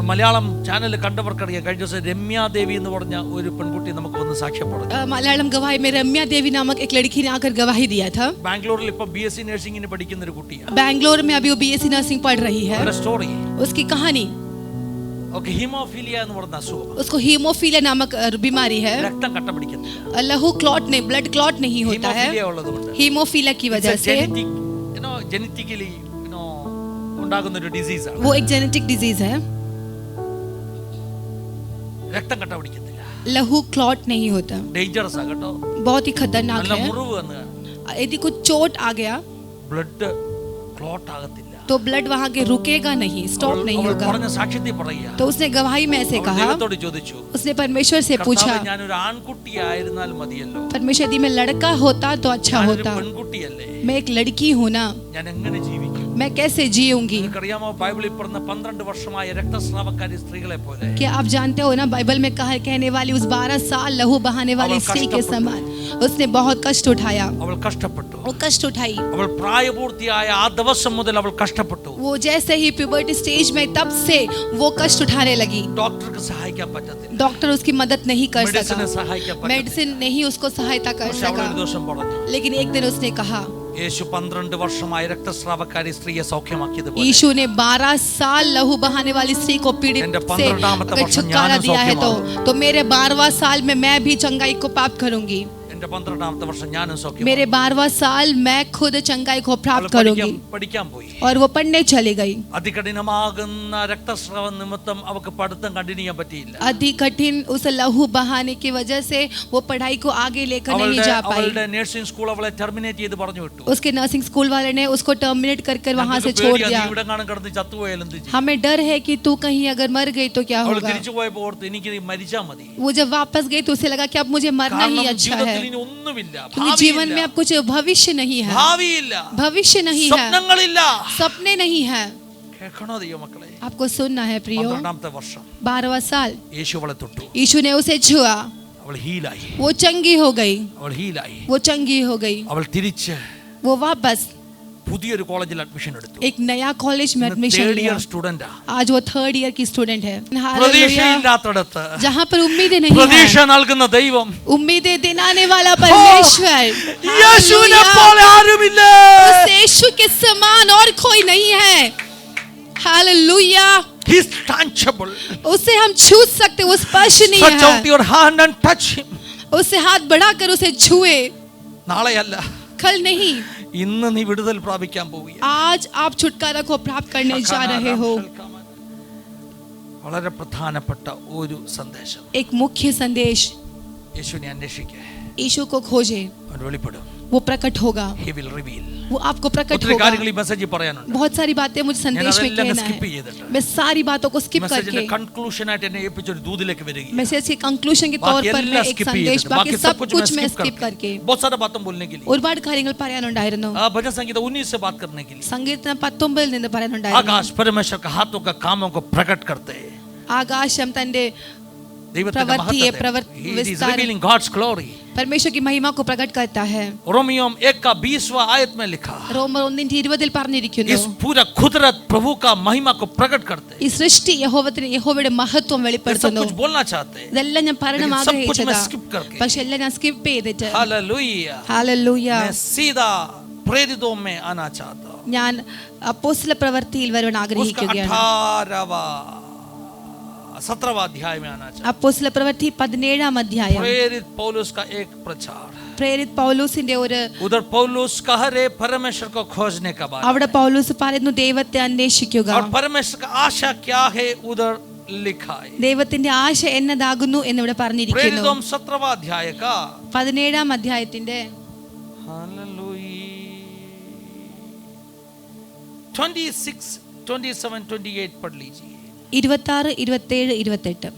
മലയാളം ചാനൽ കണ്ടവർക്കറിയാം, കഴിഞ്ഞ ദിവസം രമ്യാദേവി എന്ന് പറഞ്ഞ ഒരു പെൺകുട്ടി നമുക്ക് വന്ന് സാക്ഷ്യം പറഞ്ഞു. मलयालम गवाही में रम्या देवी नामक एक लड़की ने आकर गवाही दिया था. ബാംഗ്ലൂരിൽ ഇപ്പൊ BSc നഴ്സിംഗിന് പഠിക്കുന്ന ഒരു കുട്ടിയാണ്. बैंगलोर में अभी वो BSc नर्सिंग पढ़ रही है. ഒരു സ്റ്റോറി. उसकी कहानी, ഓക്കെ, ഹീമോഫീലിയ എന്ന് പറഞ്ഞ അസുഖം. उसको हीमोफीलिया नामक बीमारी है. രക്തം കട്ട പിടിക്കുന്നില്ല. लहू क्लॉट नहीं, ब्लड क्लॉट नहीं होता है. ഹീമോഫീലിയ ഉള്ളതുകൊണ്ട് हीमोफीलिया की वजह से ജനറ്റിക്കലി ഉണ്ടാകുന്ന ഒരു ഡിസീസാണ്. वो एक जेनेटिक डिजीज है. രക്തം കട്ട പിടിക്കുന്നില്ല. लहू क्लॉट नहीं होता. ഡേഞ്ചറസ് ആ കേട്ടോ. बहुत ही खतरनाक നല്ല है. മുറിവ് വന്ന് यदि कुछ चोट आ गया ബ്ലഡ് ക്ലോട്ട് ആകത്തില്ല. तो ब्लड वहां के रुकेगा नहीं, स्टॉप नहीं അവൾ होगा. പറഞ്ഞ സാക്ഷ്യത്തിൽ പറയുക, तो उसने गवाही में ऐसे അവൾ कहा, ദൈവത്തോട് ചോദിച്ചു, उसने परमेश्वर से पूछा, കർത്താവേ, ഞാനൊരു ആൺകുട്ടിയായിരുന്നാൽ മതിയല്ലോ, परमेश्वर यदि मैं लड़का होता तो अच्छा ഞാനൊരു होता. പെൺകുട്ടിയല്ലേ, मैं एक लड़की हूं ना, ഞാൻ എങ്ങനെ ജീവിക്കും? मैं कैसे जीऊंगी? നിങ്ങൾക്കറിയാമോ, ബൈബിളിൽ പറഞ്ഞ 12 വർഷമായ രക്തസ്രാവക്കാരി സ്ത്രീകളെ പോലെ क्या आप जानते हो ना, बाइबल में कहा कहने वाली उस 12 साल लहू बहाने वाली അവൾ स्त्री के समान उसने बहुत कष्ट उठाया. അവൾ കഷ്ടപ്പെട്ടു. वो कष्ट उठाई. അവൾ പ്രായപൂർത്തിയായ ആ ദിവസം മുതൽ അവൾ കഷ്ടപ്പെട്ടു. वो जैसे ही प्यूबर्टी स्टेज में तब से वो कष्ट उठाने लगी. ഡോക്ടർക്ക് സഹായിക്കാൻ പറ്റത്തില്ല. डॉक्टर उसकी मदद नहीं कर മെഡിസിനെ सका. സഹായിക്കാൻ പറ്റത്തില്ല. मेडिसिन नहीं उसको सहायता कर പക്ഷെ അവൾ सका. ഒരു ദിവസം പറഞ്ഞു, लेकिन एक दिन उसने कहा, യേശു 12 വർഷമായ രക്തസ്രാവക്കാരി സ്ത്രീയെ സൗഖ്യമാക്കിയതുപോലെ यीशु ने 12 साल लहू बहाने वाली स्त्री को पीड़ित എന്റെ से 12ാമത്തെ अगर വർഷം छुटकारा ഞാനും दिया है സൗഖ്യമാകും. तो मेरे 12वां साल में मैं भी चंगाई को प्राप्त करूंगी. എന്റെ 12ാമത്തെ വർഷം ഞാനും സൗഖ്യം. मेरे 12वां साल मैं खुद चंगाई को प्राप्त करूंगी. പഠിക്കാൻ പോയി. और वो पढ़ने चली गई. അതികഠിനമാകുന്ന രക്തസ്രാവം നിമിത്തം അവൾക്ക് പഠിത്തം കണ്ടിന്യൂ ചെയ്യാൻ പറ്റിയില്ല. अति कठिन उस लहू बहाने की वजह से वो पढ़ाई को आगे लेकर नहीं जा पाई. അവളുടെ നഴ്സിംഗ് സ്കൂൾ അവളെ ടെർമിനേറ്റ് ചെയ്ത് പറഞ്ഞു വിട്ടു. उसके नर्सिंग स्कूल वाले ने उसको टर्मिनेट कर वहां से छोड़ दिया. ഇവിടെ കാണാൻ കിടന്ന് ചത്തുപോയാൽ എന്ത് ചെയ്യും? हमें डर है कि तू कहीं अगर मर गई तो क्या അവൾ होगा. തിരിച്ചു പോയപ്പോൾ ഓർത്ത് എനിക്ക് മരിച്ചാ മതി. वो जब वापस गई तो उसे लगा कि अब मुझे मरना ही കാരണം अच्छा है, ജീവിതത്തിൽ ഇനി ഒന്നുമില്ല, क्योंकि जीवन में अब कुछ भविष्य नहीं है. ഭാവിയില്ല, भविष्य नहीं है, സ്വപ്നങ്ങളില്ല. सपने नहीं है. കേൾക്കണോ ദൈവമക്കളെ? आपको सुनना है प्रियो. 12ാമത്തെ വർഷം 12वां साल യേശു അവളെ തൊട്ടു. यीशु ने उसे छुआ. അവൾ ഹീലായി. वो चंगी हो गई. അവൾ ഹീലായി. वो चंगी हो गई. അവൾ തിരിച്ച് वो वापस പുതിയൊരു കോളേജിൽ അഡ്മിഷൻ എടുത്തു. एक नया कॉलेज में एडमिशन തേർഡ് लिया. ഇയർ സ്റ്റുഡന്റാ. आज वो 3rd ईयर की स्टूडेंट है. हालेलुया. പ്രതീക്ഷയില്ലാത്തടത്ത് जहाँ पर उम्मीदें नहीं പ്രതീക്ഷ है, നൽകുന്ന ദൈവം, उम्मीदें दिलाने वाला परमेश्वर. യേശുവിനെ हालेलुया. പോലെ ആരുമില്ല. उस यीशु के समान और कोई नहीं है. हालेलुया. He is tangible. उसे हम छू सकते, वो स्पर्शनीय Stretch out है। your hand and touch him. उसे हाथ बढ़ाकर उसे छुए, നാളെയല്ല, कल नहीं, ഇന്ന് നീ വിടുതൽ പ്രാപിക്കാൻ പോവുകയാണ്. आज आप छुटकारा को प्राप्त करने जा रहे हो। വളരെ പ്രധാനപ്പെട്ട ഒരു സന്ദേശം. एक मुख्य संदेश, യേശുവിനെ അന്വേഷിക്കുക. यीशु को खोजे, അവൻ വെളിപ്പെടും. वो प्रकट होगा, He will reveal. वो आपको प्रकट ഒത്തിരി होगा। കാര്യങ്ങൾ ഈ മെസ്സേജിൽ പറയാനുണ്ട്. बहुत सारी बातें मुझे संदेश में ഞാനതെല്ലാം कहना skip है, ചെയ്തിട്ട് मैं सारी बातों को स्किप മെസ്സേജിന്റെ करके കൺക്ലൂഷൻ ആയിട്ട് എന്നെ ഏൽപ്പിച്ച ഒരു ദൂതിലേക്ക് വരികയാണ്. मैसेज के कंक्लूजन के तौर पर मैं एक संदेश, बाकी सब कुछ मैं स्किप करके बहुत सारा बातें बोलने के लिए, ഒരുപാട് കാര്യങ്ങൾ പറയാനുണ്ടായിരുന്നു। भजन संगीत 19 से बात करने के लिए, സംഗീതം 19 നിന്ന് പറയാനുണ്ടായിരുന്നു। आकाश परमेश्वर का हाथों का कामों को प्रकट करते हैं. ആകാശം തന്റെ ദൈവത്തിന്റെ പ്രവൃത്തിയെ മഹത്വത്തെ, He is revealing God's glory. परमेश्वर की महिमा को प्रकट करता है। रोमियो 1 का 20वां आयत में लिखा, റോമർ 1:20 പറഞ്ഞിരിക്കുന്നു, इस पूरा कुदरत प्रभु का महिमा को प्रकट करते हैं. ഈ സൃഷ്ടി യഹോവയുടെ മഹത്വം सब വെളിപ്പെടുത്തുന്നു। कुछ बोलना चाहते हैं, ഇതെല്ലാം ഞാൻ പറയണം लेकिन सब कुछ मैं ആഗ്രഹിച്ചതാ, skip करके, പക്ഷെ എല്ലാം ഞാൻ സ്കിപ്പ് ചെയ്തിട്ട്, हालेलुया, ഹല്ലേലൂയ, मैं सीधा प्रेरितों में आना चाहता हूं. ഞാൻ അപ്പോസ്തല പ്രവൃത്തിയിൽ വരുവാൻ उसका ആഗ്രഹിക്കുകയാണ്। 17वां अध्याय में आना चाहता അപ്പോസ്തല പ്രവൃത്തി 17-ാം हूं. അധ്യായം, प्रेरित पौलुस का एक प्रचार. പ്രേരിത് പൗലോസിന്റെ ഒരു, उधर पौलुस कह रहे परमेश्वर को खोजने का बात, അവിടെ പൗലോസ് പറയുന്നു ദൈവത്തെ അന്വേഷിക്കുക, और परमेश्वर का आशा क्या है उधर लिखा है. ദൈവത്തിന്റെ ആശ എന്നതാകുന്നു എന്നിവിടെ പറഞ്ഞിരിക്കുന്നു। प्रेरितों 17वां अध्याय का 17-ാം അധ്യായത്തിന്റെ 26, 27, 28 पढ़ लीजिए. 26, 27, 28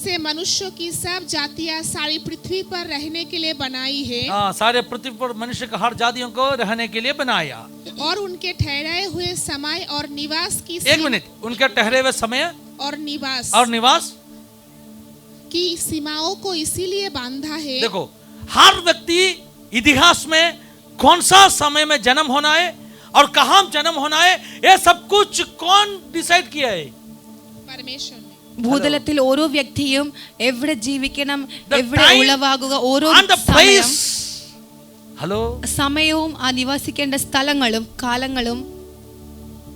से मनुष्यों की सब जातियां सारी पृथ्वी पर रहने के लिए बनाई है, सारे पृथ्वी पर मनुष्य का हर जातियों को रहने के लिए बनाया. और उनके ठहराए हुए समय और निवास की एक मिनट, उनके ठहरे हुए समय और निवास की सीमाओं को इसीलिए बांधा है। देखो, हर व्यक्ति इतिहास में कौन सा समय में जन्म होना है और कहां जन्म होना है, ये सब कुछ कौन डिसाइड किया है? परमेश्वर ने। ഭൂതലത്തിൽ ഓരോ വ്യക്തിയും എവിടെ ജീവിക്കണം, എവിടെ ഉളവാകുക, ഓരോ സമയവും ആ നിവസിക്കേണ്ട സ്ഥലങ്ങളും കാലങ്ങളും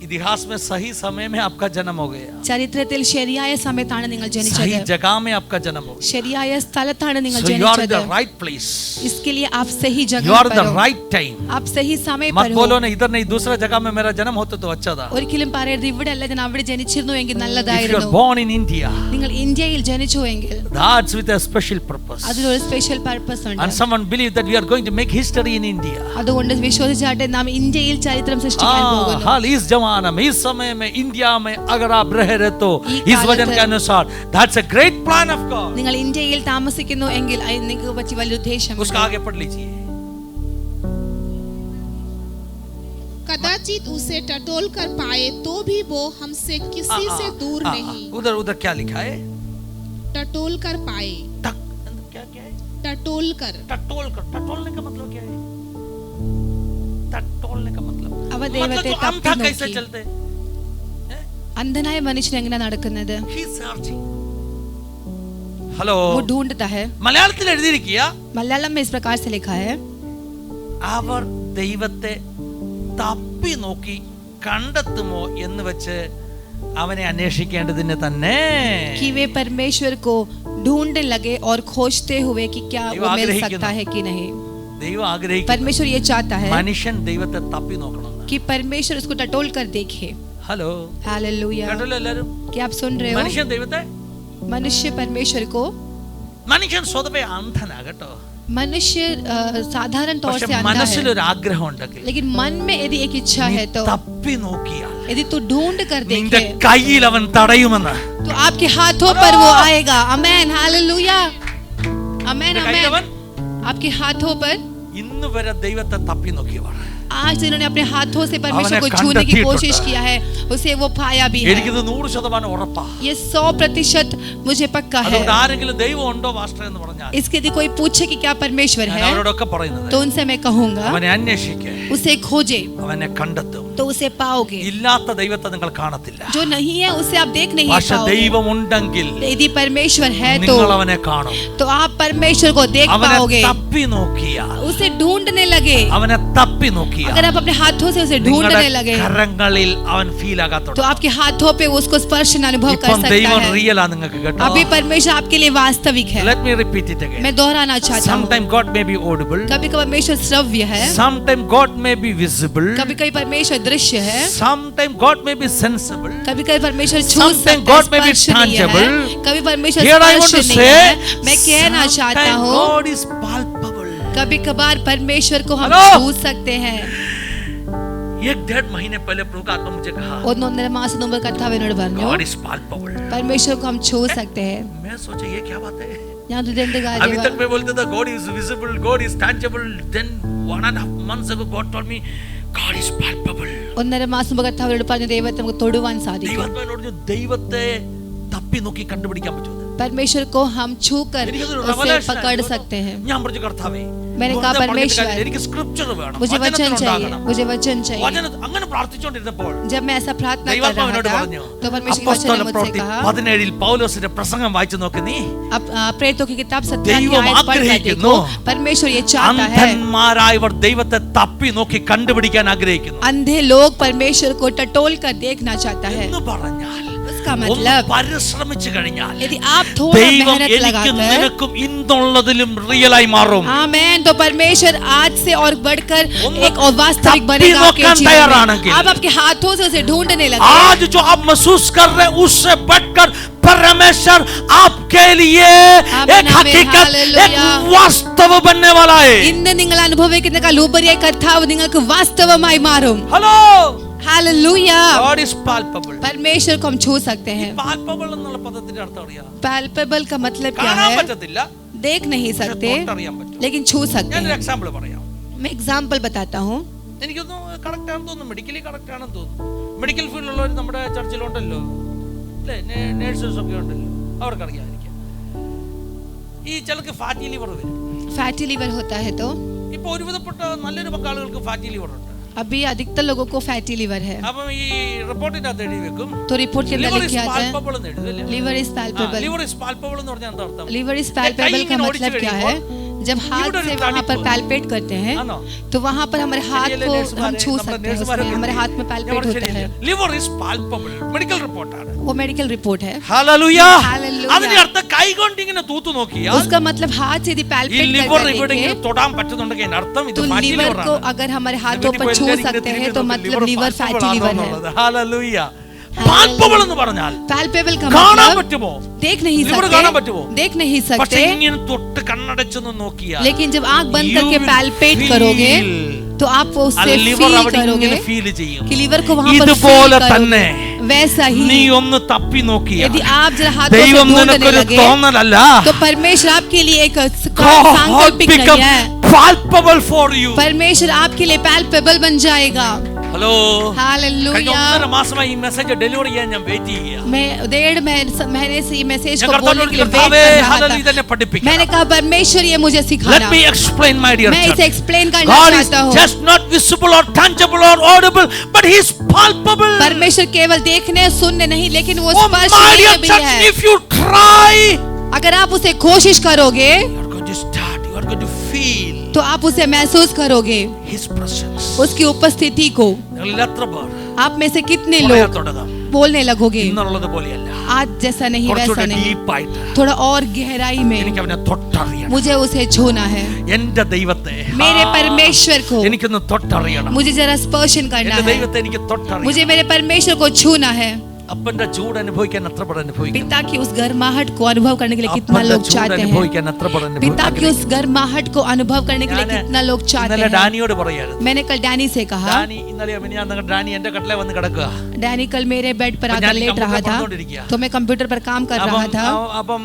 इतिहास में सही समय में आपका जन्म हो गया. ചരിത്രത്തിൽ ശരിയായ സമയത്താണ് നിങ്ങൾ सही ജനിച്ചത്, जगह में आपका जन्म हो गया. ശരിയായ സ്ഥലത്താണ് നിങ്ങൾ So you are in ജനിച്ചത്। the right place. इसके लिए आप सही You जगह are in पर the हो, right time. आप सही समय मत पर हो। बोलो ना इधर नहीं दूसरा जगह में मेरा जन्म होता तो अच्छा था. ഒരിക്കലും പറയരുത് ഇവിടെ അല്ല ഞാൻ അവിടെ ജനിച്ചിരുന്നു എങ്കിൽ If you are നല്ലതായിരുന്നു। born in India, നിങ്ങൾ ഇന്ത്യയിൽ ജനിച്ചു എങ്കിൽ that's with a special purpose. അതിലൊരു സ്പെഷ്യൽ പർപ്പസ് And ഉണ്ട്। someone believe that we are going to make history in India. അതുകൊണ്ട് വിശ്വസിച്ചാട്ടെ നാം ഇന്ത്യയിൽ ചരിത്രം സൃഷ്ടിക്കാൻ പോകുന്നു। हाल इस जमाना में, इस समय में, इंडिया में अगर आप रह रहे तो इस वचन के अनुसार that's a great plan of God. നിങ്ങൾ ഇന്ത്യയിൽ താമസിക്കുന്നു എങ്കിൽ അതിന് നിങ്ങൾക്ക് പറ്റി വലിയ ഉദ്ദേശം। उसका आगे पढ़ लीजिए. कदाचित उसे टटोल कर पाए तो भी वो हमसे किसी से दूर नहीं। उधर क्या लिखा है? टटोल कर पाए, क्या है? टटोल कर। टटोलने का मतलब क्या है? टटोलने का मतलब അവ ദൈവത്തെ तो हम था തപ്പി कैसे നോക്കി। चलते? അന്ധനായ മനുഷ്യൻ എങ്ങനെ നടക്കുന്നത്? He's searching. हेलो, वो ढूंढता है। മലയാളത്തിൽ എഴുതിയിരിക്കുക, मलयालम में इस प्रकार से लिखा है, അവർ ദൈവത്തെ തപ്പി നോക്കി കണ്ടെത്തുമോ എന്ന് വെച്ച് അവനെ അന്വേഷിക്കേണ്ടതിന് തന്നെ कि वे परमेश्वर को ढूंढने लगे और खोजते हुए कि क्या वो मिल सकता है कि नहीं। ദൈവം ആഗ്രഹിക്കുന്നു परमेश्वर ये चाहता है മനുഷ്യൻ ദൈവത്തെ തപ്പി നോക്കണം. कि परमेश्वर उसको टटोल कर देखे। ഹലോ, हालेलुया, കേട്ടല്ലോ എല്ലാരും? क्या आप सुन रहे हो? മനുഷ്യൻ ദൈവത്തെ, मनुष्य परमेश्वर को, മനുഷ്യൻ സ്വതവേ അന്ധനാ കേട്ടോ. मनुष्य साधारण तौर പക്ഷെ से अंधा മനസ്സിൽ है, ഒരു ആഗ്രഹം ഉണ്ടെങ്കിൽ, लेकिन मन में यदि एक इच्छा है तो തപ്പി നോക്കിയാൽ यदि तू ढूंढ कर നിന്റെ देखे കയ്യിൽ അവൻ തടയുമെന്ന്. तो आपके हाथों पर वो आएगा। आमेन, हालेलुया, आमेन, കയ്യിൽ അവൻ आमेन। आपके हाथों पर ഇന്ന് വരെ ദൈവത്തെ തപ്പി നോക്കിയവർ, आज जिन्होंने अपने हाथों से परमेश्वर को അവനെ छूने की कोशिश കണ്ടെത്തിയിട്ടുണ്ട്. किया है उसे वो पाया भी है। എനിക്കിത് 100% ഉറപ്പാ. ये 100% मुझे पक्का है। അതുകൊണ്ട് ആരെങ്കിലും ദൈവം ഉണ്ടോ പാസ്റ്റർ എന്ന് പറഞ്ഞാൽ इसके यदि कोई पूछे कि क्या परमेश्वर ഞാൻ है അവരോടൊക്കെ പറയുന്നത്, तो उनसे मैं कहूंगा അവനെ അന്വേഷിക്കേ, उसे खोजे അവനെ കണ്ടെത്തും. तो उसे पाओगे। ഇല്ലാത്ത ദൈവത്തെ നിങ്ങൾ കാണത്തില്ല. जो नहीं है उसे आप देख नहीं പക്ഷെ पाओगे। ദൈവം ഉണ്ടെങ്കിൽ यदि परमेश्वर है നിങ്ങൾ അവനെ കാണും. तो आप परमेश्वर को देख അവനെ पाओगे। തപ്പി തപ്പി നോക്കിയാൽ, उसे ढूंढने लगे, അവനെ തപ്പി നോക്കിയാൽ, अगर आप अपने हाथों से उसे ढूंढने लगे കരങ്ങളിൽ അവൻ ഫീൽ ആകാത്തോട് तो आपके हाथों पे उसको स्पर्श अनुभव कर ഇപ്പം सकता ദൈവം है। റിയൽ ആ നിങ്ങൾക്ക് കേട്ടോ. अभी परमेश्वर आपके लिए वास्तविक है। Let me repeat it again. मैं दोहराना चाहता हूँ, Sometime God may be audible, कभी कभी परमेश्वर श्रव्य है, sometime God may be visible, कभी कभी परमेश्वर दृश्य है, sometime God may be sensible. कभी कभी परमेश्वर छू Sometimes सकता God है, may be स्पर्शनीय है, tangible. कभी परमेश्वर Here I want to स्पर्शनीय say, है। मैं कहना चाहता sometime हूँ God is palpable. कभी कभार परमेश्वर को हम Hello? छू सकते हैं। 1-1.5 महीने पहले प्रभु का आत्मा मुझे कहा, 1.5 മാസം മുമ്പ് കർത്താവ് എന്നോട് പറഞ്ഞു, God is palpable. परमेश्वर को हम छू सकते हैं। मैं सोचा ये क्या बात है? ഞാൻ ഇതെന്ത് अभी കാര്യമാണ്? तक मैं बोलता था God is visible, God is tangible. Then 1.5 months ago God told me God is palpable. 1.5 മാസം മുമ്പ് കർത്താവ് എന്നോട് പറഞ്ഞു, ദൈവത്തെ നമുക്ക് തൊടുവാൻ സാധിക്കും। ദൈവത്തെ തപ്പി നോക്കി കണ്ടുപിടിക്കാൻ പറ്റും. परमेश्वर को हम छू कर उसे पकड़ सकते हैं। ഞാൻ പറഞ്ഞു കർത്താവേ, मैंने कहा परमेश्वर, എനിക്ക് സ്ക്രിപ്ചർ വേണം, मुझे वचन चाहिए, मुझे वचन चाहिए। അങ്ങനെ പ്രാർത്ഥിച്ചുകൊണ്ടിരുന്നപ്പോൾ जब मैं ऐसा प्रार्थना कर ദൈവാത്മാവ് रहा എന്നോട് था പറഞ്ഞു, तो परमेश्वर के वचन ने मुझसे कहा, 17 പൗലോസിന്റെ പ്രസംഗം വായിച്ചു നോക്ക് നീ. अब प्रेरितों की किताब 17 की ദൈവം आयत पढ़ कर ആഗ്രഹിക്കുന്നു, देखो, परमेश्वर ये चाहता है, അന്ധന്മാരായവർ ദൈവത്തെ തപ്പി നോക്കി കണ്ടുപിടിക്കാൻ ആഗ്രഹിക്കുന്നു अंधे लोग परमेश्वर को टटोल कर देखना चाहता है। എന്ന് പറഞ്ഞാൽ उसका ഒന്ന് मतलब പരിശ്രമിച്ചു കഴിഞ്ഞാൽ यदि आप थोड़ा ദൈവം मेहनत എനിക്കും लगाकर, നിനക്കും ഇന്നുള്ളതിലും റിയലായി മാറും. आमेन, तो परमेश्वर आज से और बढ़कर ഒന്ന് एक और वास्तविक തപ്പി बनेगा आपके നോക്കാൻ जीवन തയ്യാറാണെങ്കിൽ, में। आप आपके हाथों से उसे ढूंढने लगे। आज जो आप महसूस कर रहे हैं उससे बढ़कर परमेश्वर आपके लिए आमीन, एक हकीकत, हालेलुया। एक वास्तव बनने वाला है. ഇന്ന് നിങ്ങൾ അനുഭവിക്കുന്നതിനേക്കാൾ ഉപരിയായി കർത്താവ് നിങ്ങൾക്ക് വാസ്തവമായി മാറും। Hello, hallelujah. God is palpable. परमेश्वर को हम छू सकते हैं। Palpable എന്നുള്ള പദത്തിന്റെ അർത്ഥം അറിയാം? पैल्पेबल का मतलब क्या കാണാൻ है? പറ്റത്തില്ല, देख नहीं सकते തൊട്ടറിയാൻ പറ്റും. लेकिन छू सकते ഞാനൊരു हैं। എക്സാമ്പിൾ പറയാം. मैं एग्जाम्पल बताता हूँ। എനിക്കൊന്ന് കറക്റ്റ് ആണെന്ന് തോന്നുന്നു, മെഡിക്കലി കറക്റ്റ് ആണെന്ന് തോന്നുന്നു. മെഡിക്കൽ ഫീൽഡിലുള്ളവർ നമ്മുടെ ചർച്ചിലുണ്ടല്ലോ, അല്ലേ, നേഴ്സേഴ്സ് ഒക്കെ ഉണ്ടല്ലോ, അവർക്കറിയാതിരിക്കാം. ഈ ചിലർക്ക് ഫാറ്റി ലിവർ വരും. फैटी लीवर होता है तो ഇപ്പൊ ഒരുവിധപ്പെട്ട നല്ലൊരു പങ്കാളുകൾക്ക് ഫാറ്റി ലിവർ ഉണ്ട്. अभी अधिकतर लोगों को फैटी लीवर है, അപ്പം ഈ റിപ്പോർട്ടിനകത്ത് എഴുതി വെക്കും तो रिपोर्ट के अंदर ലിവർ लिखे ഇസ് आता है പാൽപ്പബിൾ എന്ന് എഴുതും. Liver is palpable. Liver is palpable എന്ന് പറഞ്ഞാൽ എന്താ അർത്ഥം? लीवर इज पैल्पेबल का मतलब क्या है? जब हाथ से वहाँ पर पैल्पेट करते हैं तो वहाँ पर हमारे हाथ को हम छू सकते हैं, उसमें हमारे हाथ में पैल्पेट होता है। ലിവർ ഇസ് പാൽപ്പബിൾ, മെഡിക്കൽ റിപ്പോർട്ടാണ്. वो मेडिकल रिपोर्ट है। ഹല്ലേലൂയ. Hallelujah. അതിന്റെ അർത്ഥം കൈകൊണ്ട് ഇങ്ങനെ തൂത്തു നോക്കിയാൽ उसका मतलब हाथ से यदि ഈ पैल्पेट ലിവർ करके ഇവിടെ देखें ഇങ്ങനെ തൊടാൻ പറ്റുന്നുണ്ടെങ്കിൽ അതിന്റെ അർത്ഥം ഇത് तो ഫാറ്റി लीवर ലിവർ को ആണ്. अगर हमारे हाथों पर छू सकते हैं तो मतलब लीवर फैटी लीवर है। ഹല്ലേലൂയ. പാൽപ്പബിൾ എന്ന് പറഞ്ഞാൽ पैल्पेबल का കാണാൻ मतलब പറ്റുമോ? देख नहीं ലിവർ കാണാൻ सकते, പറ്റുമോ? देख नहीं പക്ഷെ सकते, ഇങ്ങനെ തൊട്ട് കണ്ണടച്ചൊന്ന് നോക്കിയാൽ लेकिन जब आंख बंद You करके will पैल्पेट feel. करोगे तो आप वो उससे ലിവർ फील അവിടെ करोगे ഇങ്ങനെ ഫീൽ ചെയ്യും. कि लीवर को वहां पर ഇതുപോലെ फील തന്നെ करोगे। वैसा നീ ही ഒന്ന് തപ്പി നോക്കിയാൽ यदि आप जरा हाथों से ദൈവം ढूंढने നിനക്കൊരു लगे തോന്നലല്ല, तो परमेश्वर आपके लिए एक God सांकल्पिक become नहीं है, palpable for you. परमेश्वर आपके लिए पैल्पेबल बन जाएगा। ഹലോ, കഴിഞ്ഞ हालेलुया। 1.5 മാസമായി ഈ മെസ്സേജ് ഡെലിവറി ചെയ്യാൻ ഞാൻ വെയിറ്റ് ചെയ്യുക. मैं 1.5 महीने से ये मैसेज ഞാൻ को बोलने के लिए वेट കർത്താവേ, कर रहा ഹല്ലേലൂയ, था। ഇതെന്നെ പഠിപ്പിക്കണം. मैंने कहा परमेश्वर ये मुझे Let सिखाना। me explain, my dear मैं church. इसे एक्सप्लेन करना God is चाहता हूँ। just not visible or tangible or audible, but he is palpable. परमेश्वर केवल देखने सुनने नहीं, लेकिन वो Oh, स्पर्श my dear भी church, है। if you try, अगर आप उसे कोशिश करोगे you are going to start, you are going to feel तो आप उसे महसूस करोगे, his presence. उसकी उपस्थिति को। നിങ്ങളിൽ എത്ര പേർ आप में से कितने പറയാൻ लोग തുടങ്ങാം? बोलने लगोगे ഇന്നുള്ളത് പോലെയല്ല, आज जैसा नहीं वैसा കുറച്ചുകൂടെ नहीं, ഡീപ്പായിട്ട് थोड़ा और गहराई में എനിക്ക് അവനെ തൊട്ടറിയണം. मुझे उसे छूना है। എന്റെ ദൈവത്തെ, मेरे परमेश्वर को എനിക്കൊന്ന് തൊട്ടറിയണം. मुझे जरा स्पर्शन करना എന്റെ है, ദൈവത്തെ എനിക്ക് തൊട്ടറിയണം. मुझे मेरे परमेश्वर को छूना है। അപ്പന്റെ ചൂട് അനുഭവിക്കാൻ എത്ര പേർ അനുഭവിക്കും? पिता की उस गर्माहट को अनुभव करने के लिए कितना അപ്പന്റെ लोग ചൂട് चाहते हैं, അനുഭവിക്കാൻ എത്ര പേർ पिता की അനുഭവിക്കും? उस गर्माहट को अनुभव करने के लिए कितना लोग चाहते ഇന്നലെ हैं। ഡാനിയോട് പറയായിരുന്നു. मैंने कल डैनी से कहा, ഡാനി ഇന്നലെ ഞാൻ ഡാനി എന്റെ കട്ടിലെ വന്ന് കിടക്കുക. डैनी कल मेरे बेड पर तो आकर डैनी लेट रहा कंप्यूटर था, पढ़ने तो मैं कंप्यूटर पर काम कर रहा था। അപ്പം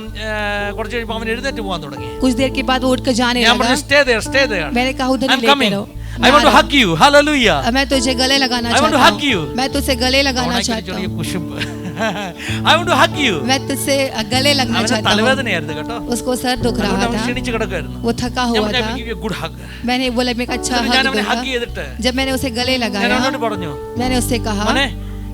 കുറച്ച് കഴിയുമ്പോൾ അവൻ എഴുന്നേറ്റ് പോകാൻ തുടങ്ങി. कुछ देर के बाद वो उठ कर जाने ഞാൻ लगा। പറഞ്ഞു stay there. मैंने कहा उधर I'm ही लेटे coming. रहो। I want to hug you. Hallelujah. मैं तुझे गले लगाना I want to चाहता hug you. हूँ, मैं तुझसे गले लगाना चाहता ചെറിയ हूँ, കുശുമ്പ്. I want to hug you. मैं तुझसे गले लगना അവന് चाहता हूँ। തലവേദനയായിരുന്നു കേട്ടോ. उसको सर दुख रहा അതുകൊണ്ട് അവൻ था, ക്ഷീണിച്ച് കിടക്കുമായിരുന്നു. वो थका ഞാൻ हुआ പറഞ്ഞു, था। "I will give you a good hug." मैंने बोला मैं एक अच्छा എന്നിട്ട് ഞാൻ हग അവനെ दूंगा। ഹഗ് ചെയ്തിട്ട് जब मैंने उसे गले ഞാൻ लगाया അവനോട് പറഞ്ഞു, मैंने उससे कहा, മോനെ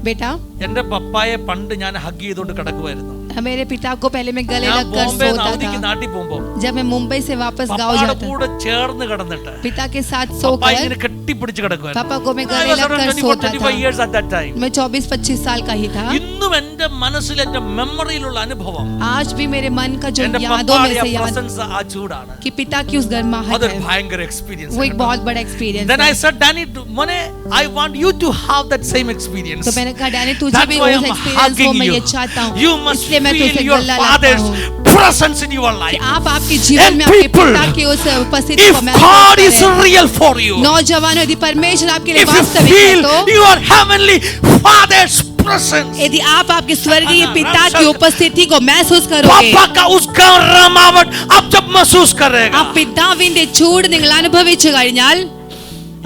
बेटा, എന്റെ പപ്പായെ പണ്ട് ഞാൻ ഹഗ് ചെയ്തുകൊണ്ട് കിടക്കുമായിരുന്നു. मेरे पिता को पहले मैं गले ഞാൻ लगकर ബോംബെ सोता അവധിക്ക് था। നാട്ടിൽ പോകുമ്പോ जब मैं मुंबई से वापस गांव പപ്പായുടെ जाता, കൂടെ ചേർന്ന് കിടന്നിട്ട് पिता के साथ പപ്പ सोकर ഇങ്ങനെ കെട്ടിപ്പിടിച്ച് കിടക്കുമായിരുന്നു. पापा को मैं I गले was around लगकर 24, सोता 25 था। years at that time. मैं 24-25 साल का ही था। ഇന്നും എന്റെ മനസ്സിൽ എന്റെ മെമ്മറിയിലുള്ള അനുഭവം आज भी मेरे मन का जो എന്റെ यादों में പപ്പായുടെ से याद പ്രസൻസ് ആ ചൂടാണ്. कि पिता की उस गर्माहट അതൊരു है, ഭയങ്കര എക്സ്പീരിയൻസ്. वो एक बहुत बड़ा एक्सपीरियंस Then है। I said, Danny, Mone, I want you to have that same experience. तो मैंने कहा डैनी तुझे That's भी why वो I'm एक्सपीरियंस हो, hugging मैं you. ये चाहता हूँ, You must इसलिए मैं feel तुझसे your गला लगता father's हूँ presence in your कि life. आप आपके जीवन And में आपके people, पिता की उस उपस्थिति If को God महसूस is करें। real for you, नौजवानों, यदि परमेश्वर आपके लिए if you वास्तविक है feel तो your heavenly father's presence, यदि आप आपके स्वर्गीय पिता की उपस्थिति को महसूस करोगे, पापा का उसका रमावट आप जब महसूस करेगा, ആ പിതാവിന്റെ ചൂട് നിങ്ങൾ അനുഭവിച്ചു കഴിഞ്ഞാൽ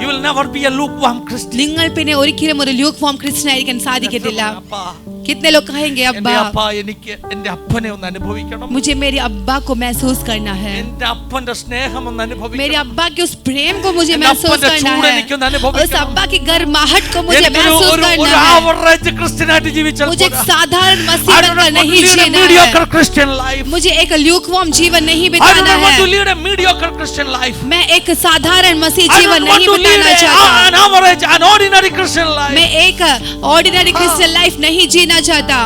you will never be a lukewarm Christian. നിങ്ങൾ പിന്നെ ഒരിക്കലും ഒരു ലൂക്ക് ഫോം ക്രിസ്ത്യൻ ആയിരിക്കാൻ സാധിക്കത്തില്ല। അപ്പാ, कितने लोग कहेंगे എന്റെ अब्बा അപ്പ എനിക്ക് എന്റെ അപ്പനെ ഒന്ന് അനുഭവിക്കണം, मुझे मेरे अब्बा को महसूस करना है, എന്റെ അപ്പന്റെ സ്നേഹം ഒന്ന് मेरे അനുഭവിക്കണം, अब्बा के उस प्रेम को मुझे എന്റെ महसूस അപ്പന്റെ करना ചൂട് है, എനിക്കൊന്ന് അനുഭവിക്കണം. उस अब्बा की गर्माहट को मुझे എനിക്കൊരു महसूस ഒരു करना ഒരു है। ആവറേജ് ക്രിസ്ത്യനായിട്ട് ജീവിച്ചാൽ मुझे एक പോരാ. साधारण I मसीह don't बनकर want to नहीं lead a जीना mediocre है, Christian life. मुझे एक ल्यूकवार्म जीवन नहीं I बिताना don't want to है, lead a mediocre Christian life. मैं एक साधारण मसीह I जीवन don't want नहीं to lead बिताना चाहता, an average, an ordinary Christian life. मैं एक ऑर्डिनरी क्रिश्चियन लाइफ नहीं जीना चाहता।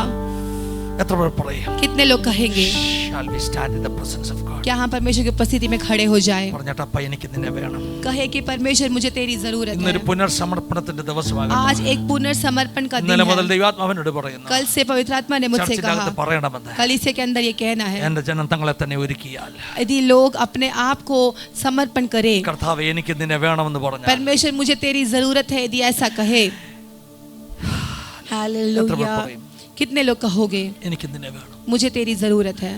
എത്ര പേർ പറയും? कितने लोग कहेंगे Shall we stand in the presence of God? क्या हम परमेश्वर की उपस्थिति में खड़े हो जाए, പറഞ്ഞിട്ട് അപ്പ എനിക്ക് നിന്നെ വേണം. कहे कि परमेश्वर मुझे तेरी जरूरत ഇന്നൊരു है। പുനർസമർപ്പണത്തിന്റെ ദിവസമാണ്. आज एक पुनर्समर्पण का दिन ഇന്നലെ മുതൽ है। ദൈവാത്മാവിനോട് പറയുന്നു, कल से पवित्र आत्मा ने मुझसे ചർച്ചിന്റെ कहा, അകത്ത് പറയണമെന്ന്, कलीसिया के अंदर ये कहना है, എന്റെ ജനം തങ്ങളെ തന്നെ ഒരുക്കിയാൽ यदि लोग अपने आप को समर्पण करें, കർത്താവേ എനിക്ക് നിന്നെ വേണമെന്ന് പറഞ്ഞാൽ परमेश्वर मुझे तेरी जरूरत है, यदि ऐसा कहे, हालेलुया, പറയും? कितने लोग कहोगे എനിക്ക് നിന്നെ വേണം मुझे तेरी जरूरत है।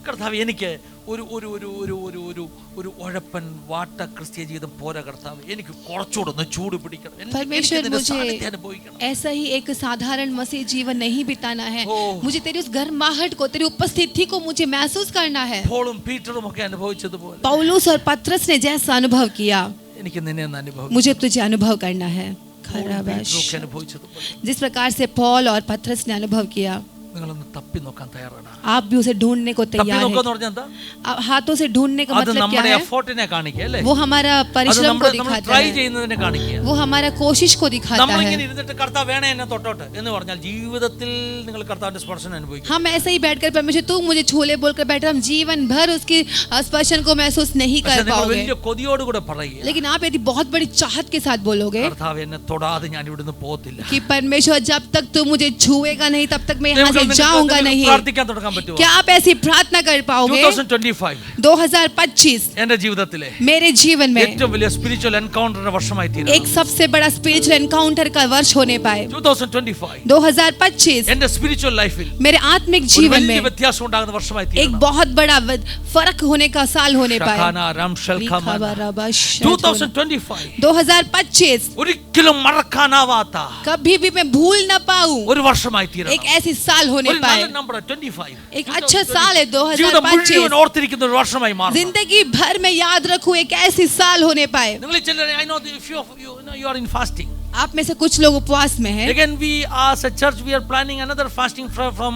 കർത്താവ്, എനിക്ക് ഒരു ഒരു ഒരു ഒരു ഒരു ഒരു ഒരു ഉഴപ്പൻ വാട്ട ക്രിസ്തീയ ജീവിതം പോരാ കർത്താവ്, എനിക്ക് കുറച്ചുകൂടെ ഒന്ന് ചൂട് പിടിക്കണം, परमेश्वर നിന്റെ मुझे സാന്നിധ്യം അനുഭവിക്കണം. ऐसा ही एक साधारण मसीह जीवन नहीं बिताना है, ओह। मुझे तेरी उस गर्माहट को, तेरी उपस्थिति को मुझे महसूस करना है। പോളും പീറ്ററും ഒക്കെ അനുഭവിച്ചതുപോലെ पौलुस और पत्रस ने जैसा अनुभव किया, എനിക്ക് നിന്നെ ഒന്ന് അനുഭവിക്കണം. मुझे तुझे अनुभव करना है। പോളും പീറ്ററും ഒക്കെ അനുഭവിച്ചതുപോലെ जिस प्रकार से पॉल और पत्रस ने अनुभव किया, നിങ്ങളൊന്ന് തപ്പി നോക്കാൻ തയ്യാറാണ്? आप भी उसे ढूंढने को തപ്പി तैयार നോക്കാന്ന് हैं। പറഞ്ഞാൽ എന്താ? अब हाथों से ढूंढने का അത് मतलब क्या നമ്മുടെ है? എഫോർട്ടിനെ കാണിക്കുക അല്ലേ? वो हमारा അത് परिश्रम को നമ്മൾ दिखाता ട്രൈ है, ചെയ്യുന്നതിനെ കാണിക്കുക. वो हमारा कोशिश को दिखाता നമ്മളിങ്ങനെ है। ഇരുന്നിട്ട് കർത്താവ് വേണേ എന്നെ തൊട്ടോട്ടെ എന്ന് പറഞ്ഞാൽ ജീവിതത്തിൽ നിങ്ങൾ കർത്താവിന്റെ സ്പർശനം അനുഭവിക്കും. हम ऐसे ही बैठकर परमेश्वर तू मुझे छूले बोलकर बैठे, हम जीवन भर उसकी स्पर्शन को महसूस नहीं പക്ഷെ कर നിങ്ങൾ पाओगे। വലിയ കൊതിയോടുകൂടെ പറയുക, लेकिन आप यदि बहुत बड़ी चाहत के साथ बोलोगे കർത്താവ് എന്നെ തൊടാതെ ഞാൻ ഇവിടുന്ന് പോകത്തില്ല. कि परमेश्वर जब तक तू मुझे छुएगा नहीं तब तक मैं यहाँ से നിങ്ങൾക്ക് जाऊंगा नहीं, പ്രാർത്ഥിക്കാൻ തുടങ്ങാൻ പറ്റുമോ? क्या आप ऐसी प्रार्थना कर पाओगे? 2025 2025 എന്റെ ജീവിതത്തിലെ मेरे जीवन में ഏറ്റവും വലിയ സ്പിരിച്വൽ എൻകൗണ്ടറിന്റെ വർഷമായി തീരും. एक सबसे बड़ा स्पिरिचुअल एनकाउंटर का वर्ष होने पाए। 2025 2025 എന്റെ സ്പിരിച്വൽ ലൈഫിൽ मेरे आत्मिक ഒരു जीवन വലിയ में വ്യത്യാസം ഉണ്ടാകുന്ന വർഷമായി एक തീരും. बहुत बड़ा फर्क होने का साल होने पाए। 2025 2025 ഒരിക്കലും മറക്കാനാവാത്ത कभी भी मैं भूल ना पाऊं, ഒരു വർഷമായി തീരും. एक ऐसी साल होने ഒരു पाए। നല്ല നമ്പർ 25 एक अच्छा साल है ജീവിതം മുഴുവൻ 2025, ഓർത്തിരിക്കുന്ന ഒരു വർഷമായി മാറും. जिंदगी भर में याद रखूं एक ऐसी साल होने पाए। നിങ്ങൾ ചിലർ I know if you are in fasting. आप में से कुछ लोग उपवास में हैं। Again we as a church we are planning another fasting from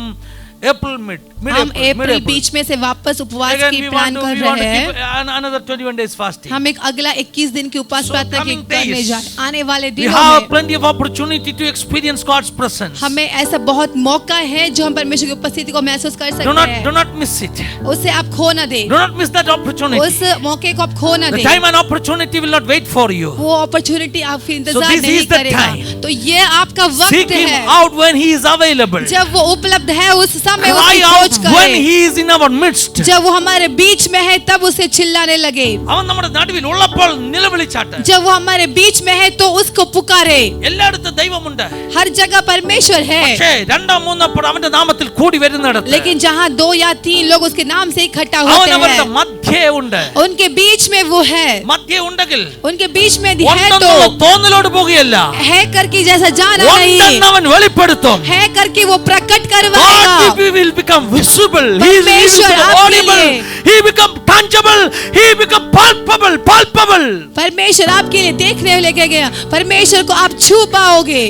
April mid हम अप्रैल बीच में से वापस उपवास Again की we प्लान want कर to रहे हैं। keep another 21 days fasting. हम एक अगला 21 दिन की उपवास So प्रार्थना की coming करने days, जा आने वाले We दिनों have में plenty of opportunity to experience God's presence. हमें ऐसा बहुत मौका है जो हम परमेश्वर की उपस्थिति को महसूस कर Do सकते not हैं। miss it. उसे आप खो ना दे, Do not miss that opportunity. उस मौके को आप खो ना The they. time and opportunity will not wait for you. वो अपॉर्चुनिटी आपकी इंतजार this नहीं is the करेगा। time. तो ये आपका Seek वक्त him है, out when he is available. जब वो उपलब्ध है उस समय Cry उसकी out खोज when करें। he is in our midst. जब वो हमारे बीच में है तब उसे चिल्लाने लगे। അവൻ നമ്മുടെ നടുവിൽ ഉള്ളപ്പോൾ നിലവിളിച്ചാട്ടെ. जब वो हमारे बीच में है तो उसको पुकारे। എല്ലായിടത്തും ദൈവമുണ്ട്. हर जगह परमेश्वर है, പക്ഷേ രണ്ടോ മൂന്നോ പേർ അവന്റെ നാമത്തിൽ കൂടി വരുന്നിടത്ത് लेकिन जहाँ 2 या 3 लोग उसके नाम से इकट्ठा അവൻ होते അവരുടെ हैं മധ്യേ ഉണ്ട്. उनके बीच में वो है। മധ്യേ ഉണ്ടെങ്കിൽ उनके बीच में है तो ഒന്നെന്നുള്ള തോന്നലോട് പോകുകയല്ല, है करके जैसा जाना नहीं, ഒന്നെന്ന് അവൻ വെളിപ്പെടുത്തും. है करके वो प्रकट God करवाएगा। will become visible. He will परमेश्वर become आपके audible. लिए- He become tangible. He become palpable. परमेश्वर आपके लिए देखने लेके गया, परमेश्वर को आप छू पाओगे।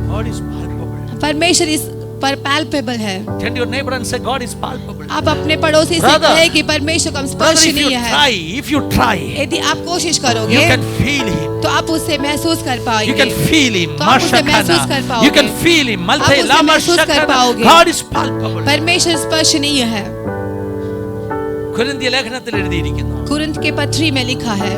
God is palpable. परमेश्वर इस पर palpable है। Tell your neighbor and say God is palpable. आप अपने पड़ोसी से Brother, कहें कि परमेश्वर का Brother, स्पर्शनीय है। if you try, यदि आप कोशिश you करोगे can feel him. तो आप उससे महसूस कर You पाएंगे। can feel him. तो आप उसे महसूस कर पाओगे। You can feel him. आप उसे महसूस कर पाओगे। God is palpable. परमेश्वर स्पर्शनीय है। കൊരിന്ത്യ ലേഖനത്തിൽ എഴുതിയിരിക്കുന്നു कुरिन्थ के पत्री में लिखा है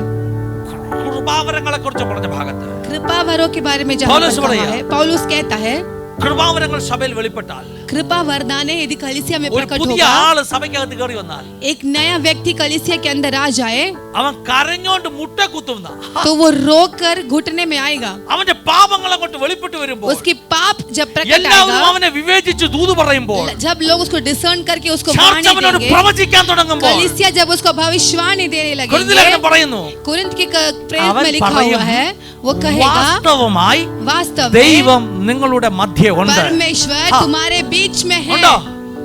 കൃപാവരങ്ങളെ കുറിച്ച് പറഞ്ഞ ഭാഗത്ത് कृपावरों के बारे में जहाँ पौलुस पर कहा പറയാ। है पौलुस कहता है കൃപാവരങ്ങൾ സഭയിൽ വെളിപ്പെട്ടാൽ कृपा वरदाने यदि कलीसिया में ഒരു प्रकट പുതിയ होगा ആള് സഭയ്ക്കകത്ത് കയറി വന്നാൽ एक नया व्यक्ति कलीसिया के अंदर आ जाए അവൻ കരഞ്ഞോണ്ട് മുട്ട കുത്തുന്ന तो वो रोकर घुटने में आएगा। അവന്റെ പാപങ്ങൾ അങ്ങോട്ട് വെളിപ്പെട്ട് വരുമ്പോൾ उसकी पाप जब प्रकट എല്ലാവരും आएगा അവനെ വിവേചിച്ച് ദൂത് പറയുമ്പോൾ जब लोग उसको डिसर्न करके उसको ചർച്ച वाणी അവനോട് देंगे പ്രവചിക്കാൻ തുടങ്ങുമ്പോൾ कलीसिया जब उसको भविष्यवाणी देने കൊരിന്ത്യ ലേഖനം लगेंगे പറയുന്നു कुरिन्थ के प्रेरित അവൻ में लिखा പറയും, हुआ है वो कहेगा വാസ്തവമായി वास्तव में ദൈവം നിങ്ങളുടെ മധ്യേ ഉണ്ട് परमेश्वर हाँ। तुम्हारे बीच में है। उंडो।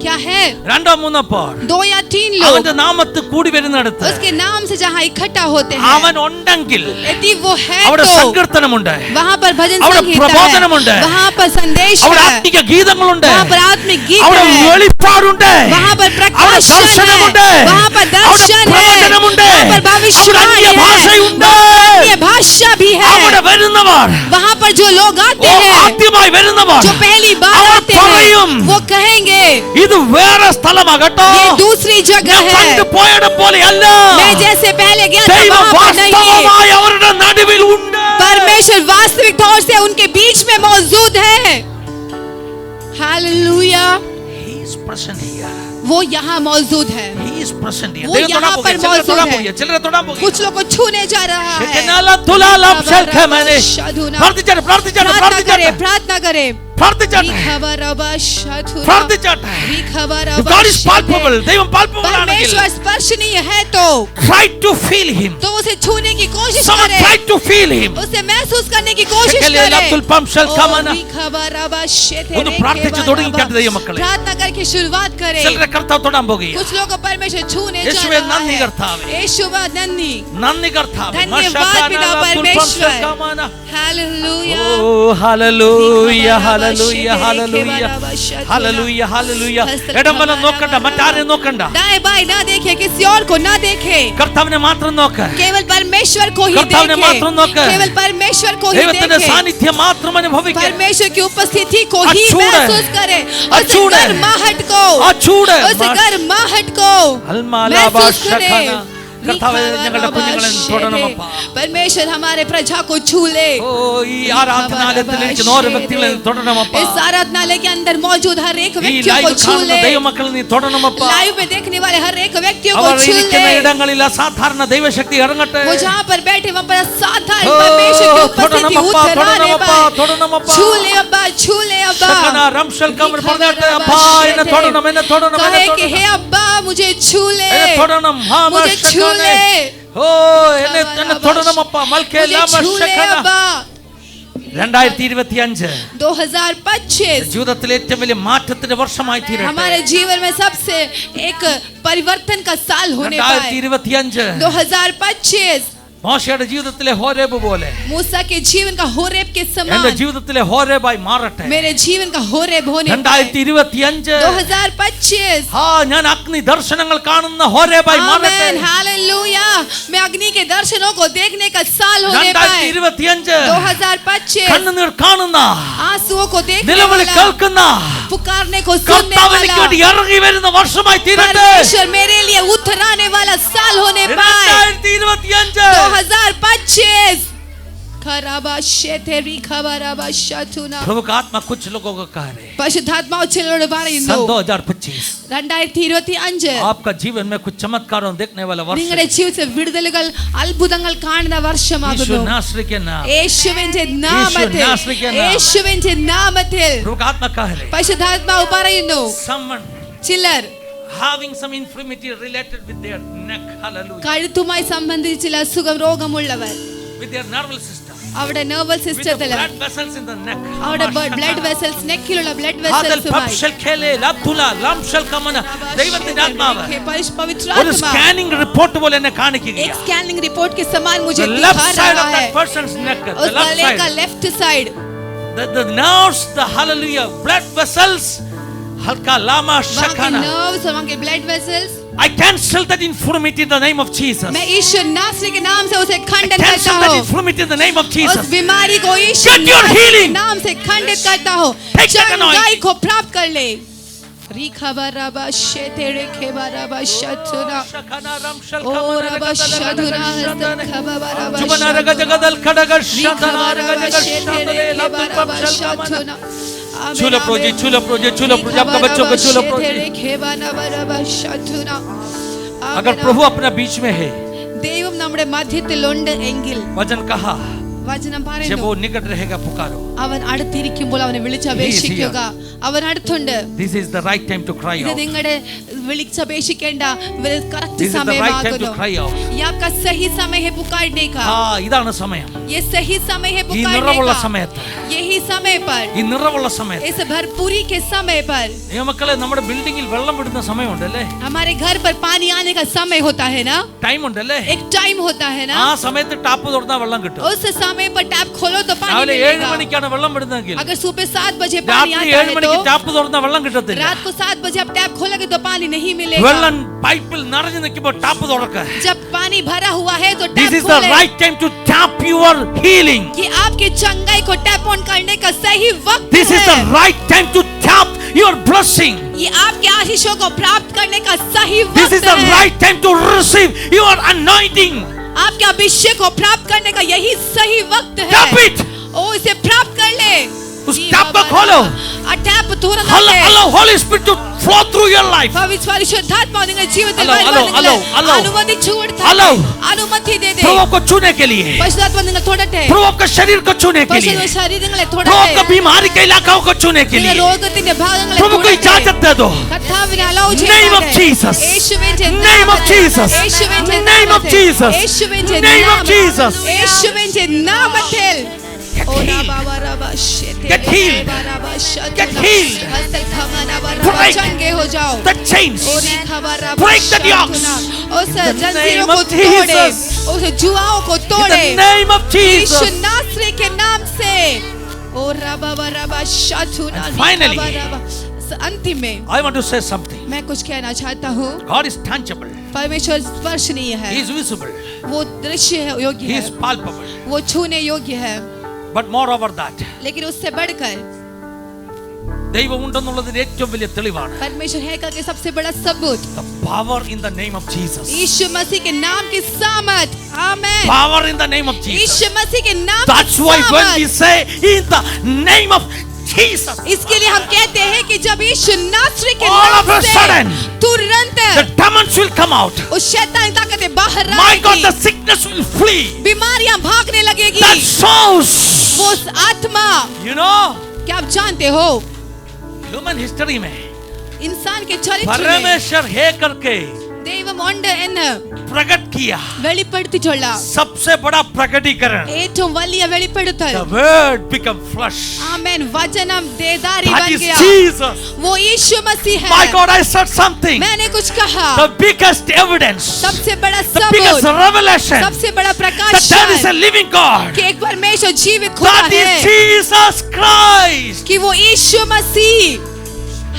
क्या है? രണ്ടോ മൂന്നോ പേർ 2 या 3 लोग അവന്റെ നാമത്തിൽ കൂടി വരുന്നിടത്ത് उसके नाम से जहाँ इकट्ठा होते हैं അവൻ ഉണ്ടെങ്കിൽ यदि वो है അവിടെ तो സങ്കീർത്തനമുണ്ട്, वहाँ पर भजन അവിടെ संगीत പ്രബോധനമുണ്ട്, है, वहाँ पर संदेश അവിടെ है, ആത്മിക ഗീതങ്ങളുണ്ട്, वहाँ पर आत्मिक गीत അവിടെ है, വെളിപ്പാടുണ്ട്, वहाँ पर അവിടെ प्रकाशन है, ദർശനമുണ്ട്, वहाँ पर അവിടെ दर्शन है, പ്രവചനമുണ്ട്, वहाँ पर അവിടെ भविष्यवाणी है, അന്യഭാഷയുണ്ട്, ये भाषा भी അവിടെ है। വരുന്നവർ वहाँ पर जो लोग आते हैं ആദ്യമായി വരുന്നവർ जो पहली बार അവർ आते हैं പറയും, वो कहेंगे ഇത് വേറെ സ്ഥലമാകട്ടോ, ये दूसरी जगह है, പണ്ട് പോയത് പോലെയല്ല, मैं जैसे पहले गया था ദൈവം वहाँ पर नहीं। വാസ്തവമായി അവരുടെ നടുവിൽ ഉണ്ട്. परमेश्वर वास्तविक तौर से उनके बीच में मौजूद है। Hallelujah, He is present here. वो यहाँ मौजूद है। He is present here. वो ദൈവം यहाँ തൊടാൻ पर പോകുകയാ, ചിലരെ തൊടാൻ मौजूद है। പോകുകയാ, ചിലരെ തൊടാൻ പോകുകയാ. कुछ लोग को छूने जा रहा है। ശെകനാല തുലാലം ശൽഖമനെ. शधुना। പ്രാർത്ഥിച്ചാട്ടെ, പ്രാർത്ഥിച്ചാട്ടെ, प्रार्थना करे, പ്രാർത്ഥിച്ചാട്ടെ, प्रार्थना करे। പ്രാർത്ഥിച്ചാട്ടെ, रिखबरबा शधुना। പ്രാർത്ഥിച്ചാട്ടെ. रिखबरबा God is शधे। palpable. ദൈവം palpable ആണെങ്കിൽ परमेश्वर स्पर्शनीय है तो try to feel him. तो उसे छूने की कोशिश Someone करे, try to feel him. उसे महसूस करने की कोशिश ശെകലെ करे। ലത്തുൽപം ശൽഖമന. ओ रिखबरबा शधे ഒന്ന് പ്രാർത്ഥിച്ച് തുടങ്ങിക്കട്ടെ ദൈവമക്കളെ. प्रार्थना करके शुरुआत करे। ചിലരെ കർത്താവ് തൊടാൻ പോകുകയാ. कुछ लोग को परमेश्वर छूने जा യേശുവേ, रहा നന്ദി है। കർത്താവേ. യേശുവേ നന്ദി। നന്ദി കർത്താവേ. धन्यवाद पिता परमेश्वर। Hallelujah. Oh, hallelujah, hallelujah, hallelujah, hallelujah, hallelujah. ഇടം വലം നോക്കണ്ട, മറ്റാരെയും നോക്കണ്ട, दाएं बाएं ना देखे, किसी और को ना देखे, കർത്താവിനെ മാത്രം നോക്ക്. केवल परमेश्वर को ही കർത്താവിനെ देखे, മാത്രം നോക്ക്. केवल परमेश्वर को ही ദൈവത്തിന്റെ देखे, സാന്നിധ്യം മാത്രം അനുഭവിക്കുക. परमेश्वर की उपस्थिति को ही अछूड़ है। महसूस करे, उस अछूड़ है। गर्माहट को, അച്ചൂട് उस गर्माहट को महसूस करे। കർത്താവേ, ഞങ്ങളുടെ കുഞ്ഞുങ്ങളെ തൊടണമപ്പാ. परमेश्वर हमारे प्रजा को छू ले। ഓ, ഈ ആരാധനാലയത്തിൽ ഇരിക്കുന്ന ഓരോ വ്യക്തികളെ തൊടണമപ്പാ. इस आराधनालय के अंदर मौजूद हर एक ഈ व्यक्ति ലൈവ് को छू കാണുന്ന ले। ദൈവമക്കളെ നീ തൊടണമപ്പാ. लाइव में देखने वाले हर एक व्यक्ति को അവർ छू ഇരിക്കുന്ന ले। ഇടങ്ങളിൽ അസാധാരണ ദൈവശക്തി ഇറങ്ങട്ടെ. वो जहाँ पर बैठे वहाँ पर साधारण ओ, परमेश्वर की उपस्थिति തൊടണമപ്പാ, उतराने തൊടണമപ്പാ, पाए। തൊടണമപ്പാ. छू ले अब्बा, छू ले अब्बा। ശകന റംശൽ കമർ പറഞ്ഞാട്ടെ, അപ്പാ എന്നെ തൊടണം, എന്നെ തൊടണം, എന്നെ कहे कि തൊടണം, हे अब्बा मुझे छू ले, എന്നെ തൊടണം. ഹാ, मुझे छू മർശകനെ. ले, ഓ, എന്നെ തൊടണമപ്പാ. മൽക്കേ मुझे ലാമ छू ले ശകന. अब्बा। 2025 2025 ജീവിതത്തിലെ ഏറ്റവും വലിയ മാറ്റത്തിന്റെ വർഷമായി തീരട്ടെ. हमारे जीवन में सबसे एक परिवर्तन का साल होने पाए। 2025 2025 മോശയുടെ ജീവിതത്തിലെ ഹോരേബ് പോലെ मूसा के जीवन का होरेब के എന്റെ समान ജീവിതത്തിലെ ഹോരേബായി മാറട്ടെ. मेरे जीवन का होरेब होने पाए। 2025 2025 ഹാ, ഞാൻ അഗ്നി ദർശനങ്ങൾ കാണുന്ന ഹോരേബായി മാറട്ടെ. आमेन, हालेलुया। मैं अग्नि के दर्शनों को देखने का साल होने पाए। 2025 2025 കണ്ണുനീർ കാണുന്ന, आंसुओं को देखने നിലവിളി वाला, കേൾക്കുന്ന, पुकारने को सुनने കർത്താവ് वाला, എനിക്ക് വേണ്ടി ഇറങ്ങി വരുന്ന വർഷമായി തീരട്ടെ. परमेश्वर मेरे लिए उतराने वाला साल होने पाए। 2025 2025 खराबा शेतेरी खबराबा शतुना प्रभु का आत्मा कुछ लोगों को कह रहे हैं, പരിശുദ്ധാത്മാവ് ചിലരോട് പറയുന്നു सन 2025 2025 आपका जीवन में कुछ चमत्कारों देखने वाला वर्ष നിങ്ങളുടെ ജീവിതത്തിൽ വിടുതലുകൾ അത്ഭുതങ്ങൾ കാണുന്ന यीशु വർഷമാകുന്നു नासरी के नाम യേശുവിന്റെ നാമത്തിൽ നാസറിയുടെ നാമം. യേശുവിന്റെ നാമത്തിൽ प्रभु का आत्मा कह रहे हैं, പരിശുദ്ധാത്മാവ് പറയുന്നു someone ചിലർ having some infirmity related with their neck, hallelujah, കഴുത്തുമായി സംബന്ധിച്ച് ചില അസുഖം രോഗമുള്ളവർ with their nervous system, അവിടെ നെർവൽ with the സിസ്റ്റത്തിൽ blood vessels in the neck, അവിടെ ബ്ലഡ് വെസൽസ് നെക്കിലുള്ള ബ്ലഡ് ഹാദൽ വെസൽസുമായി പബ്ശൽ ഖേലെ ലത്തുല ലംശൽ കമന ദൈവത്തിന്റെ ആത്മാവ് ഒരു पवित्र സ്കാനിംഗ് റിപ്പോർട്ട് പോലെ എന്നെ एक കാണിക്കുകയാണ്. स्कैनिंग रिपोर्ट के समान मुझे The दिखा left side रहा of है। that person's neck, the उस left गले का side, left side the nerves, the hallelujah, blood vessels, halka lama वहाँ के shakana. nerves और वहाँ के blood vessels, I cancel that infirmity in the name of Jesus. मैं यीशु नासरी के नाम से उसे खंडित करता Cancel that हूँ। infirmity in the name of उस Jesus. बीमारी को यीशु Get your नासरी के healing. नाम से खंडित करता हूँ। Take that anointing. चंगाई को प्राप्त कर ले। रिखबरबा शेतेरे खेबरबा शतुना Shakana ram shal ओ kamana रबा शतुना हस्तखबरबा Jubana raga jagadal khadaga shantana raga रिखबरबा jagadal शेतेरे shantane labdu खेबरबा pam shal kamana. शतुना छूलो प्रभु जी, छूलो प्रभु जी, छूलो प्रभु जी, आपका बच्चों को छूलो प्रभु जी। अगर प्रभु अपने बीच में है, ദൈവം നമ്മുടെ മധ്യത്തിലുണ്ട് എങ്കിൽ वचन कहा വചനം जब പറയുന്നു वो निकट रहेगा पुकारो. അവൻ അടുത്തിരിക്കുമ്പോൾ അവനെ വിളിച്ചപേക്ഷിക്കുക അവൻ അടുത്തുണ്ട് This is the right time to cry ഇത് out. നിങ്ങളുടെ വിളിച്ചപേക്ഷിക്കേണ്ട correct This is the right time to സമയമാകുന്നു cry out. ये आपका सही समय है पुकारने का हाँ, ഇതാണ് സമയം. ये सही समय है ഈ पुकारने നിറവുള്ള का സമയത്ത്, यही समय पर ഈ നിറവുള്ള സമയത്ത്, इस भरपूरी के समय पर ദൈവമക്കളെ, നമ്മുടെ ബിൽഡിംഗിൽ വെള്ളം വിടുന്ന സമയമുണ്ടല്ലേ? हमारे घर पर पानी आने का समय होता है ना, ടൈം ഉണ്ടല്ലേ? एक टाइम होता है ना, ആ സമയത്ത് ടാപ്പ് തുറന്നാൽ വെള്ളം കിട്ടും. उस समय पर टैप खोलो तो पानी രാവിലെ 7 मिलेगा। മണിക്കാണ് വെള്ളം വിടുന്നതെങ്കിൽ अगर सुबह 7 बजे पानी രാത്രി आता 7 है മണിക്ക് तो ടാപ്പ് തുറന്നാൽ വെള്ളം കിട്ടത്തില്ല. रात को 7 बजे आप टैप खोलोगे तो पानी नहीं मिलेगा। വെള്ളം പൈപ്പിൽ നിറഞ്ഞു നിൽക്കുമ്പോൾ ടാപ്പ് തുറക്ക. जब पानी भरा हुआ है तो This टैप is the खोले। right time to tap your healing. ये आपके चंगाई को टैप ऑन करने का सही वक्त This is है। the right time to tap your blessing. ये आपके आशीषों को प्राप्त करने का सही This is वक्त the है। right time to receive your anointing. आपके अभिषेक को प्राप्त करने का यही सही वक्त है। Tap it. ओ इसे प्राप्त कर ले। उस टैप को खोलो। टैप तुरंत Allow Holy Spirit to flow through your life. പരിശുദ്ധാത്മാവ് നിങ്ങളുടെ ജീവിതത്തിൽ Allow, വരുവാൻ allow, നിങ്ങളെ allow. അനുവദിച്ചു കൊടുത്താൽ Allow. അനുമതി दे दे। प्रभु को छूने के लिए, പരിശുദ്ധാത്മാവ് നിങ്ങൾ തൊടട്ടെ। प्रभु आपका शरीर को छूने के लिए, പരിശുദ്ധ ശരീരങ്ങളെ प्रभु തൊടട്ടെ। आपका बीमारी के इलाकों को छूने के നിങ്ങളുടെ लिए രോഗത്തിന്റെ ഭാഗങ്ങളെ प्रभु को തൊടട്ടെ। इजाजत दे दो. കർത്താവിനെ allow Name of ചെയ്യട്ടെ। Jesus. യേശുവിന്റെ Name of നാമത്തിൽ, Jesus. യേശുവിന്റെ Name of നാമത്തിൽ, Jesus. യേശുവിന്റെ Name of നാമത്തിൽ, Jesus. യേശുവിന്റെ നാമത്തിൽ Get ഓ healed. രാബാ രാബാ ശേതേ Get healed. രാബാ ശതുന। Get healed. हस्ते खमना बरा Break चंगे हो जाओ। the chains. ओरी खबरा Break the yokes. उस In the जंजीरों name को of तोड़े, Jesus. उस जुआओं को In तोड़े the name of Yeshu Jesus. नासरी के नाम से। ओ रबा रबा शतुना And finally, अंतिम में I want to say something. मैं कुछ कहना चाहता हूँ। God is tangible. परमेश्वर स्पर्शनीय है, He is visible. वो दृश्य है, योग्य He है, is palpable. वो छूने योग्य है। But moreover that, लेकिन उससे बढ़कर ദൈവം ഉണ്ടെന്നുള്ളതിന്റെ ഏറ്റവും വലിയ തെളിവാണ് परमेश्वर है का सबसे बड़ा सबूत the power in the name of Jesus. यीशु मसीह के नाम की सामर्थ। आमेन। Power in the name of Jesus. यीशु मसीह के नाम That's की why when we सामर्थ। say in the name of Jesus, इसके लिए हम कहते हैं कि जब यीशु नासरी के All नाम of a से sudden, तुरंत the demons will come out. उस शैतानी ताकतें बाहर My God, the आएगी, sickness will flee. बीमारियां भागने लगेगी। That shows, वो आत्मा, you know, क्या आप जानते हो human history में इंसान के चरित्र में परमेश्वर है करके ദൈവം ഉണ്ട് എന്ന് प्रकट किया വെളിപ്പെടുത്തിയിട്ടുള്ള सबसे बड़ा प्रकटीकरण. ഏറ്റവും വലിയ വെളിപ്പെടുത്തൽ The word become flesh. आमेन वचनम देदारी That बन is गया। Jesus. वो यीशु मसीह है। My God, I said something. मैंने कुछ कहा। The biggest evidence, सबसे बड़ा the biggest सबूत, revelation सबसे बड़ा that there is a प्रकाशन living God. कि एक परमेश्वर जीवित खुदा That is है, Jesus Christ. कि वो यीशु मसीह।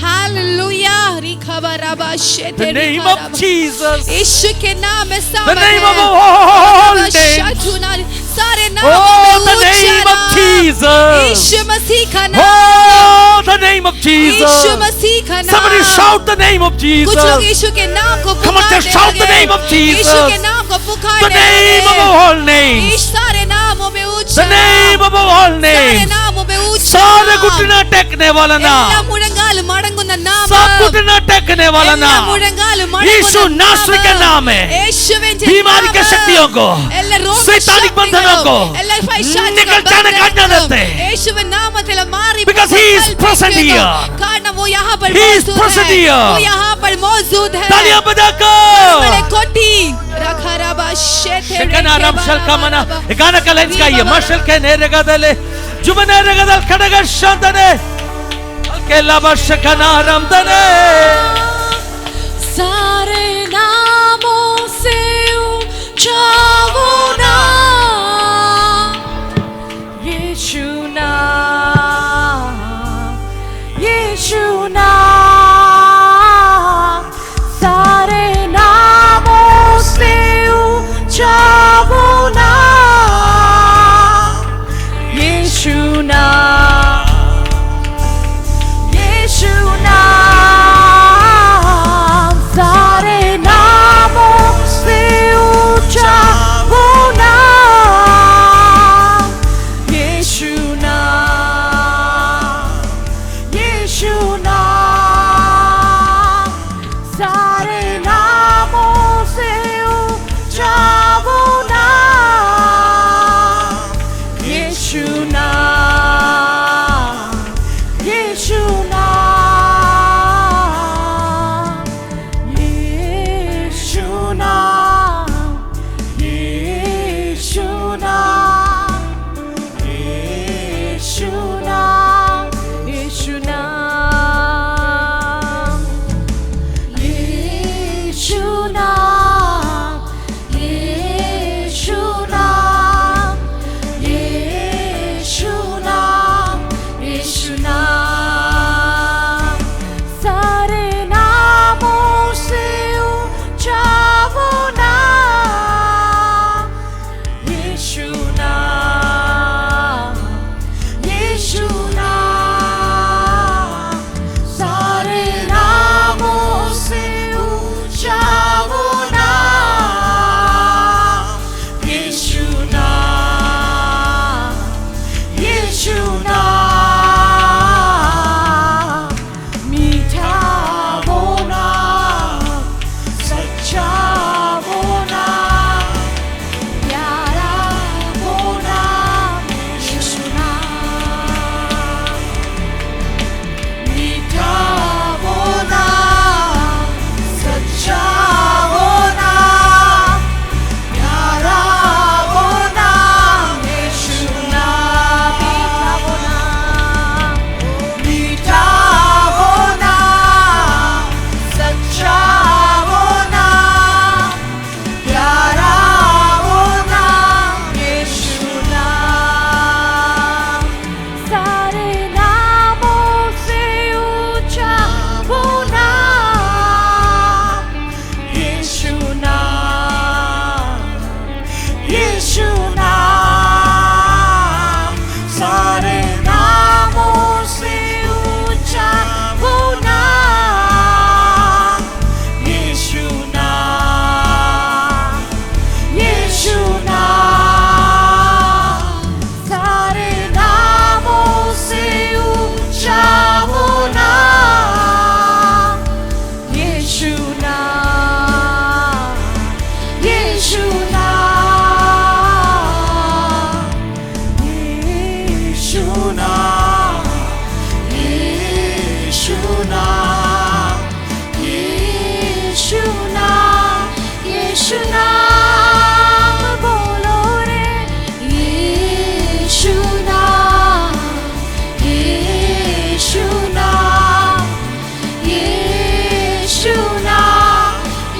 हालेलुया। रिखबरबा शेते The name of रिखबरबा। Jesus. यीशु के नाम में The सामर्थ name of है। all names. शतुना सारे Oh, नामों the में name ऊंचा of नाम। Jesus. यीशु मसीह का नाम। Oh, the name of Yeshu Jesus. मसीह का नाम। Somebody shout the name of कुछ लोग Jesus. यीशु के नाम को Come on, पुकारने just shout the लगे। name of Jesus. यीशु के नाम को The पुकारने name of लगे। all names. यीशु सारे नामों में ऊंचा The name of all सारे names. नामों में ऊंचा सारे नाम। घुटना टेकने वाला എല്ലാ नाम. മുഴങ്കാലും മടങ്ങുന്ന നാമം। सब घुटना टेकने वाला എല്ലാ नाम. മുഴങ്കാലും മടങ്ങുന്ന यीशु नासरी के नाम है. യേശുവിന്റെ बीमारी के നാമം। शक्तियों को, എല്ലാ शैतानिक बंधनों को എല്ലാ പൈശാചിക निकल जाने का आज्ञा ബന്ധനങ്ങളും देते हैं. യേശുവിൻ നാമത്തിൽ മാറി Because he is present here. കാരണം वो यहाँ पर He is मौजूद present है। here. वो यहाँ पर मौजूद है। तालियां बड़े बजाकर. कोटी रखरबा शेते शकना रेखे राम शल कमना. बाबा। गाना का लाइन गाइए. मशल के नेरे गदले. जुबने रे गदल खड़गा शांतने. के लाबा शकना राम तने. सारे नामों से ऊंचा वो नाम, यीशु नाम।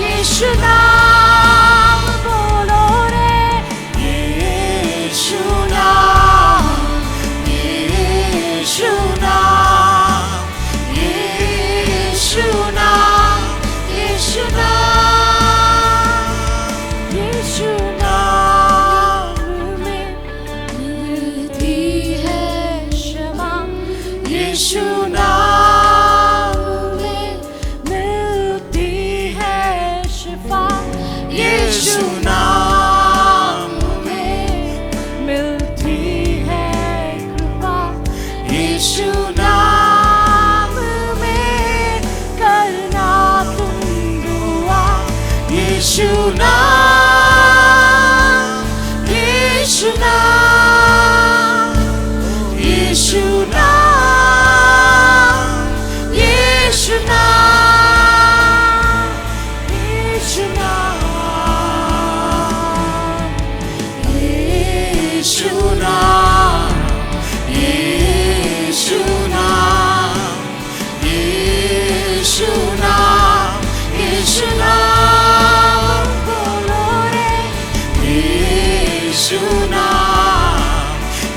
यीशु नाम बोलो रे, यीशु नाम, यीशु नाम, यीशु नाम, यीशु नाम, यीशु नाम में मिलती है क्षमा, यीशु नाम में मिलती है शिफा, यीशु नाम में मिलती है कृपा, यीशु नाम में करना तुम दुआ, यीशु नाम, यीशु नाम, यीशु नाम, यीशु नाम, यीशु नाम, यीशु नाम, यीशु नाम, यीशु नाम बोलो रे, यीशु नाम,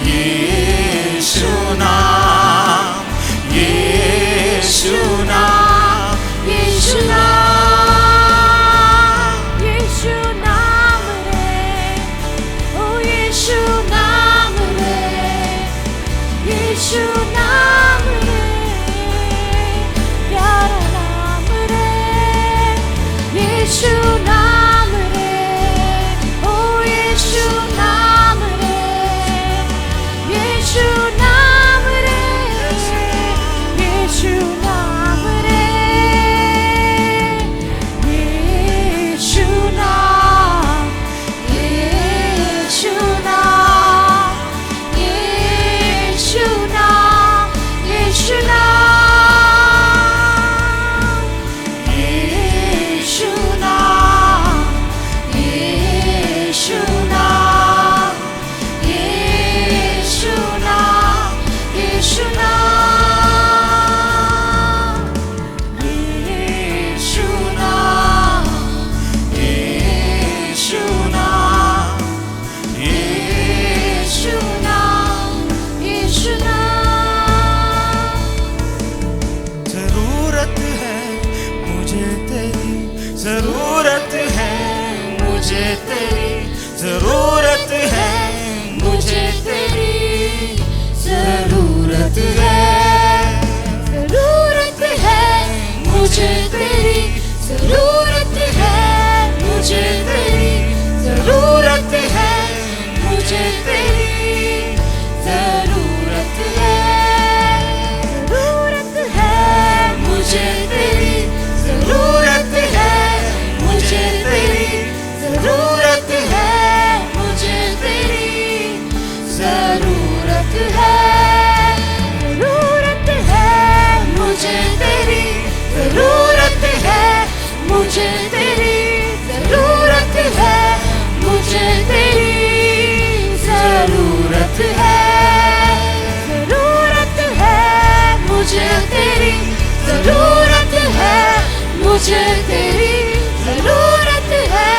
यीशु नाम, यीशु नाम, यीशु नाम, यीशु नाम रे, ओ यीशु नाम रे, यीशु नाम रे, प्यारा नाम रे, यीशु नाम रे, ओ यीशु नाम रे, यीशु नाम रे, यीशु नाम रे, यीशु नाम, यीशु नाम, यीशु नाम, यीशु नाम, यीशु नाम, यीशु नाम, यीशु नाम, यीशु नाम, यीशु नाम, यीशु नाम, यीशु नाम, यीशु नाम। जरूरत है मुझे तेरी, जरूरत है मुझे तेरी, जरूरत है मुझे तेरी, जरूरत है, जरूरत है मुझे तेरी, जरूरत है मुझे तेरी, जरूरत है मुझे तेरी, जरूरत है, जरूरत है मुझे तेरी, जरूरत है मुझे तेरी, जरूरत है मुझे तेरी, जरूरत है, जरूरत है मुझे तेरी, जरूरत है मुझे तेरी, जरूरत है मुझे तेरी, जरूरत है, जरूरत है मुझे तेरी, जरूरत है मुझे तेरी, जरूरत है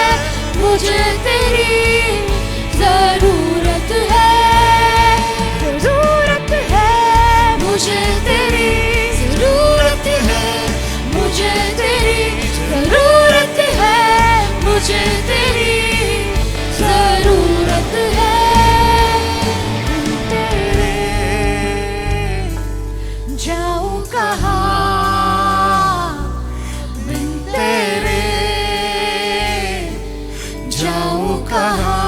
मुझे तेरी, जरूरत है, जरूरत है मुझे तेरी, जरूरत है मुझे तेरी, जरूरत है मुझे तेरी, जरूरत है तेरे, जाऊं कहाँ बिन तेरे, जाऊं कहाँ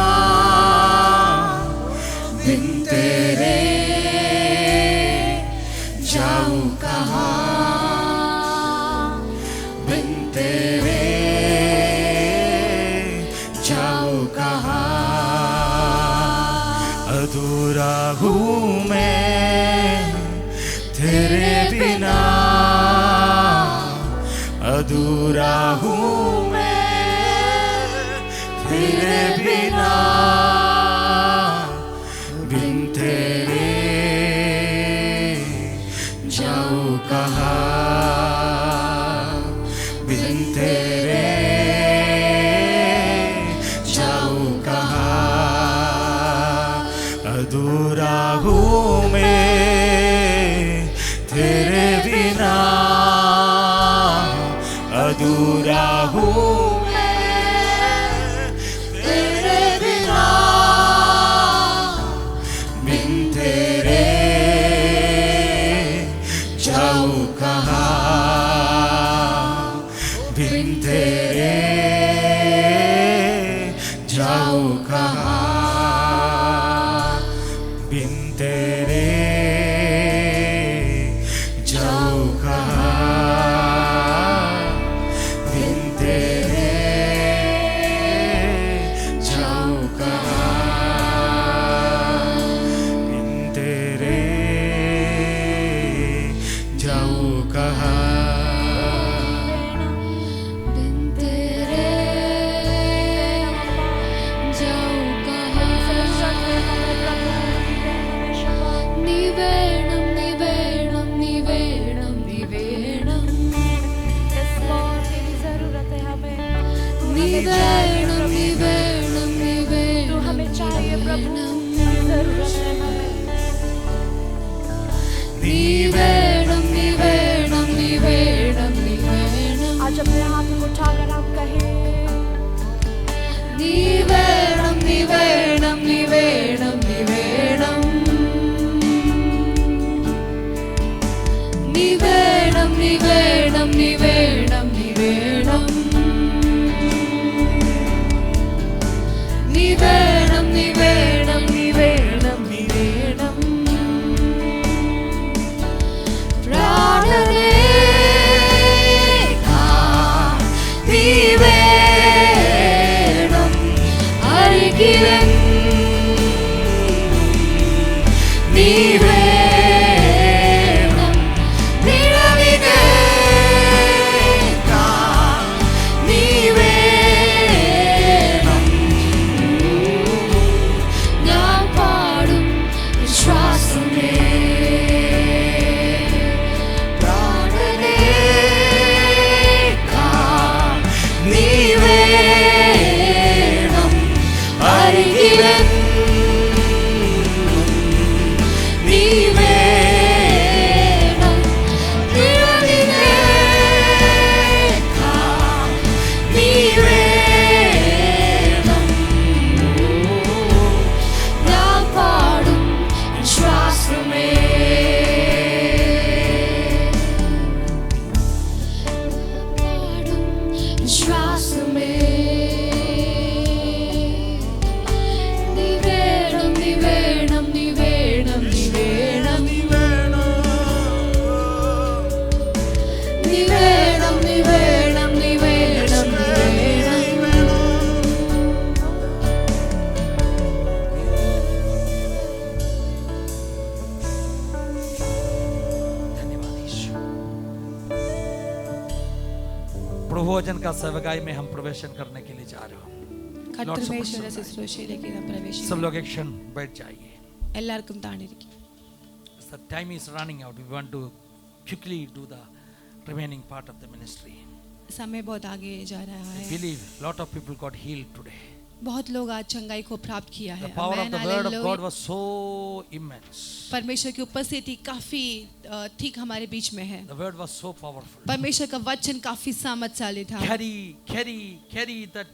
बिन तेरे, जाऊं कहाँ बिन तेरे, जाऊं कहाँ, अधूरा हूँ मैं तेरे बिना, अधूरा हूँ मैं तेरे बिना, बिन तेरे जाऊँ कहाँ, बिन तेरे जाऊं कहाँ, बिन तेरे जाऊं कहाँ, बिन तेरे जाऊं कहाँ, बिन तेरे जाऊं कहाँ। बिन तेरे जाऊं कहाँ। निवेणम निवेणम निवेणम निवेणम निवेणम निवेणम निवेणम तू हमें चाहिए प्रभु, जरूरत है हमें। निवेणम निवेणम निवेणम निवेणम आज अपने हाथ को उठाकर हम कहें निवेणम निवेणम निवेणम निवेणम निवेणम निवेणम निवेणम निवेणम निवेणम निवेणम निवेणम निवेणम प्राणने का निवेणम अरिगिरन निवेणम निरविने का निवेणम ഞാൻ പാടും വിശ്വാസമേ പ്രാണനേക്കാൾ നീ വേണം അരികിലൻ നീ വേണം നിഴലിനേക്കാൾ നീ വേണം ഞാൻ പാടും വിശ്വാസമേ പാടും വിശ്വാസമേ നീ വേണം നീ വേണം നീ വേണം നീ വേണം നീ വേണം നീ വേണം നീ വേണം നീ വേണം धन्यवाद यीशु। प्रभुवचन का सेवकाई में हम प्रवेशन करने के लिए जा रहे हो। കർത്തൃമേശ്വര ശുശ്രൂഷയിലേക്ക് നാം सब പ്രവേശിക്കുന്നു. लोग एक क्षण बैठ जाइए। എല്ലാവർക്കും താണിരിക്കും. The time is running out. We want to quickly do the remaining part of the ministry. समय बहुत आगे जा रहा I है. believe lot of people got healed today. बहुत लोग आज चंगाई को प्राप्त किया है. The power of Amen, the word of hallelujah. God was so immense. परमेश्वर की उपस्थिति काफी ठीक हमारे बीच में है. The word was so powerful. परमेश्वर का वचन काफी सामर्थ्यशाली था. Carry that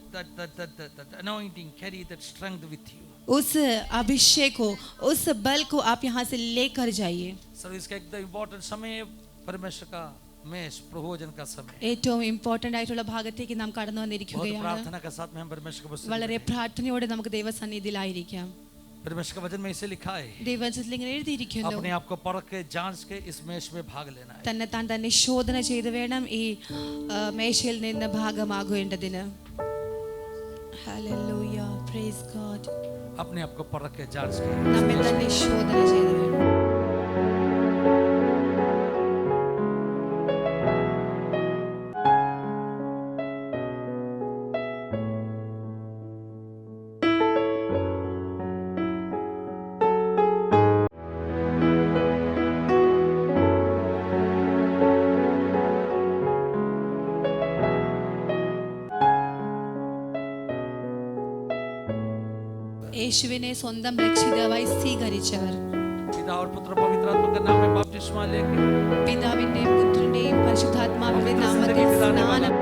anointing, carry that strength with you. उस अभिषेक को, उस बल को आप यहाँ से लेकर जाइए. सर्विस का एकदम इम्पोर्टेंट समय परमेश्वर का मेष प्रभुवचन का समय ഏറ്റവും ഇമ്പോർട്ടന്റ് ആയിട്ടുള്ള ഭാഗത്തേക്ക് നാം കടന്നു बहुत വന്നിരിക്കുകയാണ്. प्रार्थना के साथ में हम परमेश्वर को വളരെ പ്രാർത്ഥനയോടെ നമുക്ക് ദൈവസന്നിധിയിലായിരിക്കാം. परमेश्वर का वचन में इसे लिखा है ദൈവവചനത്തിൽ ഇങ്ങനെ എഴുതിയിരിക്കുന്നു. अपने आप को परख के जांच के इस मेष में भाग लेना है. തന്നെ താൻ തന്നെ ശോധന ചെയ്ത് വേണം ഈ മേശയിൽ നിന്ന് ഭാഗമാകേണ്ടതിന്. Hallelujah, praise God. अपने आप को परख के जांच के നമ്മെ തന്നെ ശോധന ചെയ്ത് വേണം. യേശുവിനെ സ്വന്തം രക്ഷിതാവായി സ്വീകരിച്ചവർ पिता और पुत्र पवित्र आत्मा के नाम में बपतिस्मा लेके പിതാവിന്റെയും പുത്രന്റെയും പരിശുദ്ധാത്മാവിന്റെ നാമത്തിൽ സ്നാനം